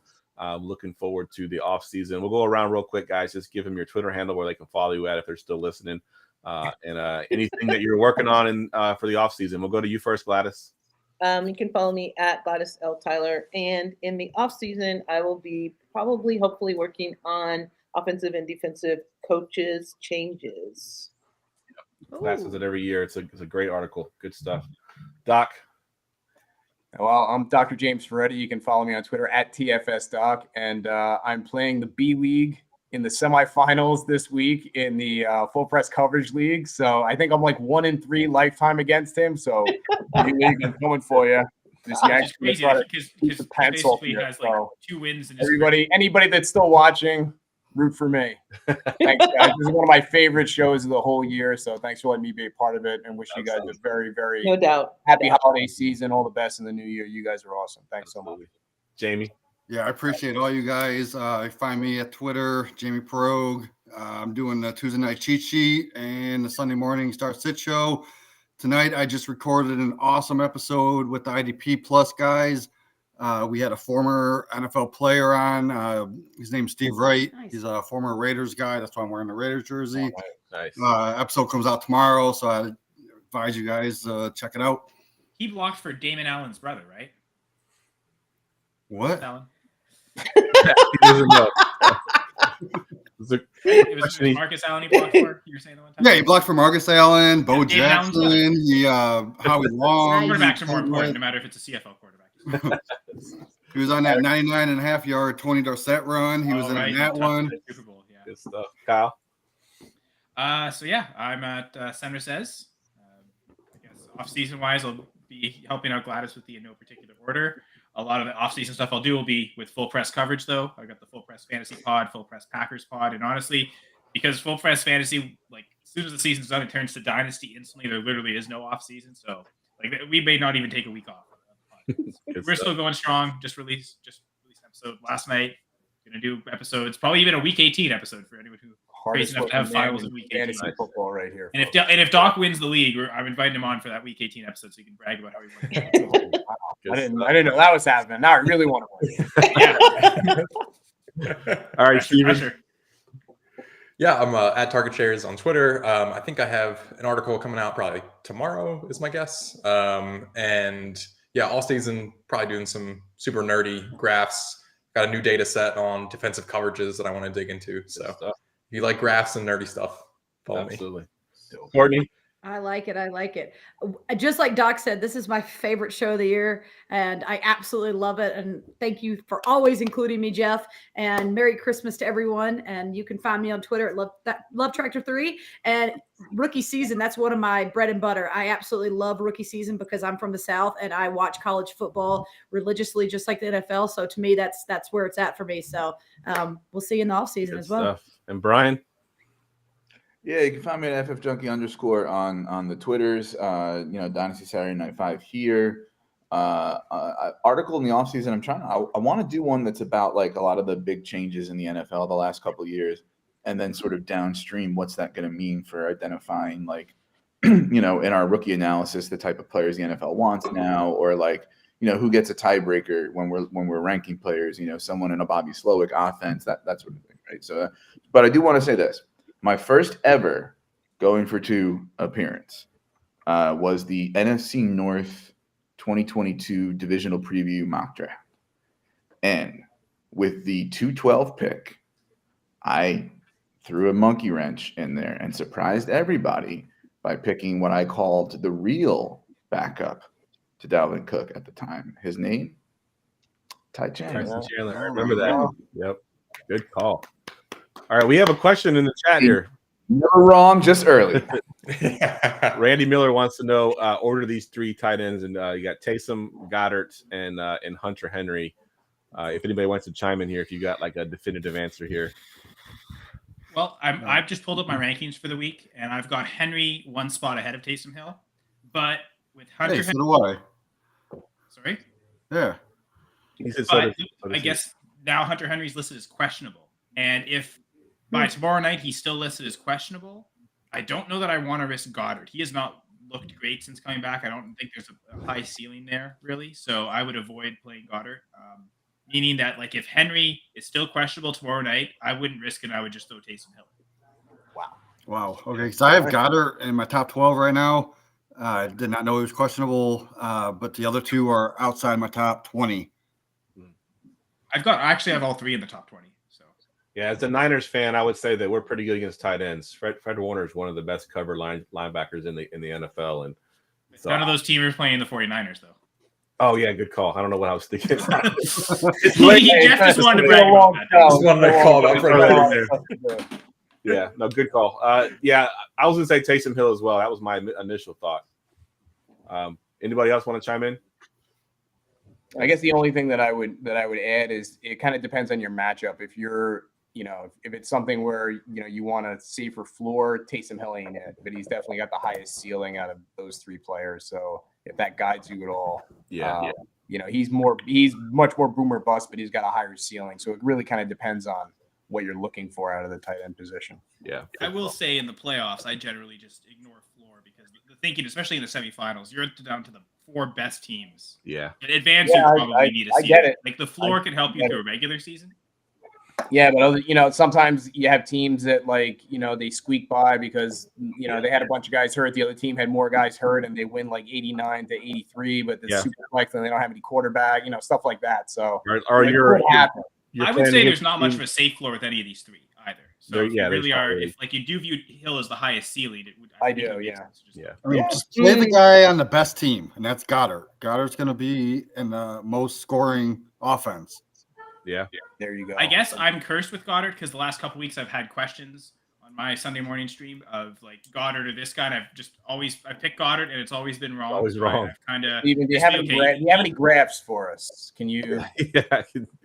Looking forward to the off season. We'll go around real quick, guys. Just give them your Twitter handle where they can follow you at if they're still listening, and anything that you're working on for the off season. We'll go to you first, Gladys. You can follow me at Gladys L. Tyler. And in the off season, I will be hopefully working on offensive and defensive coaches changes. passes it every year. It's a great article. Good stuff. Doc. Well, I'm Dr. James Ferretti. You can follow me on Twitter at TFSDoc. And I'm playing the B League in the semifinals this week in the Full Press Coverage League. So I think I'm like 1-3 lifetime against him. So B League, I'm coming for you. This Yankees Crazy because because pencil basically here. has like So 2 wins in his anybody that's still watching, root for me. Thanks, guys. This is one of my favorite shows of the whole year. So thanks for letting me be a part of it, and wish you guys a very, very No doubt. happy holiday season. All the best in the new year. You guys are awesome. Thanks so much. Jamie. Yeah, I appreciate all you guys. Find me at Twitter, Jamie Perogue. I'm doing the Tuesday night cheat sheet and the Sunday morning start sit show. Tonight, I just recorded an awesome episode with the IDP Plus guys. We had a former NFL player on. His name's Steve Wright. Nice. He's a former Raiders guy. That's why I'm wearing the Raiders jersey. Nice. Episode comes out tomorrow, so I advise you guys check it out. He blocked for Damon Allen's brother, right? What? Allen. He doesn't know. It was Marcus Allen he blocked for. You were saying the one time. Yeah, he blocked for Marcus Allen, Bo David Allen's brother. Jackson, Howie Long. Quarterbacks are more important, no matter if it's a CFL quarterback. He was on that 99.5 yard Tony Dorsett run. He was in that one. Super Bowl, yeah. Good stuff. Kyle. So yeah, I'm at Senator Says. I guess off-season wise, I'll be helping out Gladys with the in no particular order. A lot of the off-season stuff I'll do will be with full press coverage, though. I got the full press fantasy pod, full press Packers pod, and honestly, because full press fantasy, like as soon as the season's done, it turns to dynasty instantly. There literally is no off-season, so like we may not even take a week off. We're still going strong. Just released an episode last night. Gonna do episodes, probably even a week 18 episode for anyone who crazy enough to have finals in week 18. Fantasy football right here. And if Doc wins the league, I'm inviting him on for that week 18 episode so he can brag about how he won. I didn't know that was happening. Now I really want to win. All right, Steven. Yeah, I'm at Target Shares on Twitter. I think I have an article coming out probably tomorrow is my guess. And yeah, all season probably doing some super nerdy graphs. Got a new data set on defensive coverages that I want to dig into. So if you like graphs and nerdy stuff, follow me. Absolutely. Courtney. I like it. I like it. Just like Doc said, this is my favorite show of the year, and I absolutely love it. And thank you for always including me, Jeff. And Merry Christmas to everyone. And you can find me on Twitter at Love Tractor 3. And rookie season, that's one of my bread and butter. I absolutely love rookie season because I'm from the South and I watch college football religiously, just like the NFL. So to me, that's where it's at for me. So we'll see you in the off season as well. Stuff. And Brian. Yeah, you can find me at FFJunkie _ on the Twitters. Dynasty Saturday Night 5 here. Article in the offseason. I want to do one that's about like a lot of the big changes in the NFL the last couple of years, and then sort of downstream, what's that going to mean for identifying like, in our rookie analysis, the type of players the NFL wants now, or like, who gets a tiebreaker when we're ranking players, someone in a Bobby Slowick offense, that sort of thing, right? So, but I do want to say this. My first ever Going for Two appearance was the NFC North 2022 divisional preview mock draft. And with the 212 pick, I threw a monkey wrench in there and surprised everybody by picking what I called the real backup to Dalvin Cook at the time. His name? Ty Chandler. Tyson Chandler. I remember that. Yep. Good call. All right, we have a question in the chat here. Never wrong, just early. Randy Miller wants to know order these 3 tight ends, and you got Taysom, Goddard, and Hunter Henry. If anybody wants to chime in here, if you got like a definitive answer here. Well, I've just pulled up my rankings for the week, and I've got Henry 1 spot ahead of Taysom Hill, but with Hunter Hey, so Henry, do I. sorry, Yeah. He said but I guess now Hunter Henry's listed as questionable, and if by tomorrow night he's still listed as questionable, I don't know that I want to risk Goddard. He has not looked great since coming back. I don't think there's a high ceiling there, really. So I would avoid playing Goddard, meaning that like if Henry is still questionable tomorrow night, I wouldn't risk it. I would just throw Taysom Hill. Wow. Okay. Because I have Goddard in my top 12 right now. I did not know he was questionable, but the other 2 are outside my top 20. I actually have all 3 in the top 20. So Yeah, as a Niners fan, I would say that we're pretty good against tight ends. Fred Warner is one of the best cover linebackers in the NFL, and so None of those teamers playing the 49ers, though. Oh yeah, good call. I don't know what I was thinking. Jeff just wanted to brag about that. Just wanted to call that for Yeah, no, good call. Yeah, I was gonna say Taysom Hill as well. That was my initial thought. Anybody else want to chime in? I guess the only thing that I would add is it kind of depends on your matchup. If you're, if it's something where you want a safer floor, Taysom Hill ain't it, but he's definitely got the highest ceiling out of those three players. So if that guides you at all, he's much more boom or bust, but he's got a higher ceiling. So it really kind of depends on what you're looking for out of the tight end position. Yeah, I will say in the playoffs, I generally just ignore floor because the thinking, especially in the semifinals, you're down to the 4 best teams. Yeah, in advance, you probably need to see get it. Like the floor can help you through a regular season. Yeah, but sometimes you have teams that they squeak by because they had a bunch of guys hurt. The other team had more guys hurt, and they win like 89-83. But the super flex, and they don't have any quarterback. Stuff like that. So I would say there's not much of a safe floor with any of these three either. So if you really are, if you do view Hill as the highest ceiling, it would. I do, yeah. Just play the guy on the best team, and that's Goddard. Goddard's going to be in the most scoring offense. Yeah, there you go. I guess I'm cursed with Goddard because the last couple weeks I've had questions on my Sunday morning stream of like Goddard or this guy, and I've picked Goddard and it's always been wrong. Always wrong. Kind of. Do you have any graphs for us? Can you?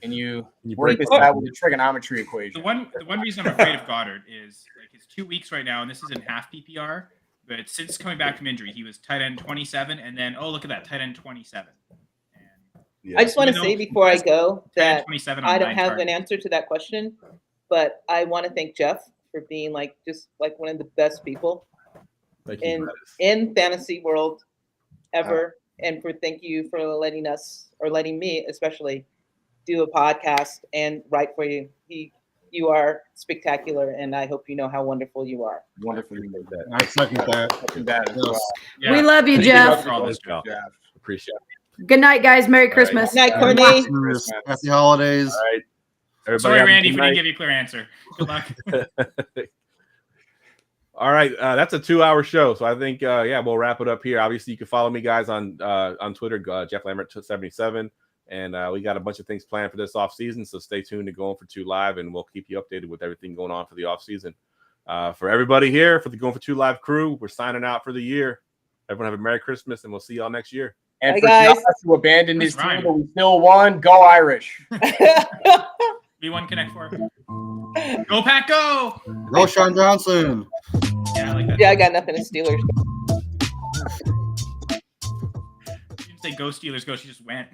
Can you work this out with the trigonometry equation? The one reason I'm afraid of Goddard is like his 2 weeks right now, and this is in half PPR. But since coming back from injury, he was tight end 27, and then look at that, tight end 27. I just want to say before I go that I don't have an answer to that question, but I want to thank Jeff for being just one of the best people in fantasy world ever, and thank you for letting me especially do a podcast and write for you. You are spectacular, and I hope you know how wonderful you are. Wonderful. I second that. Yeah. We love you, Jeff. Appreciate it. Good night, guys. Merry Christmas. Good night, Courtney. Happy holidays. All right. Everybody Sorry, Randy, if we didn't give you a clear answer. Good luck. All right. That's a 2-hour show. So I think, we'll wrap it up here. Obviously, you can follow me, guys, on Twitter, Jeff Lambert 77. And we got a bunch of things planned for this offseason. So stay tuned to Going for 2 Live, and we'll keep you updated with everything going on for the offseason. For everybody here, for the Going for 2 Live crew, we're signing out for the year. Everyone have a Merry Christmas, and we'll see y'all next year. And for Josh who abandoned his team, but we still won. Go Irish. V1 Connect 4. Go Pack, go! Go Sean Johnson. Yeah, I like that. Yeah, I got nothing to Steelers. She didn't say go Steelers, go. She just went.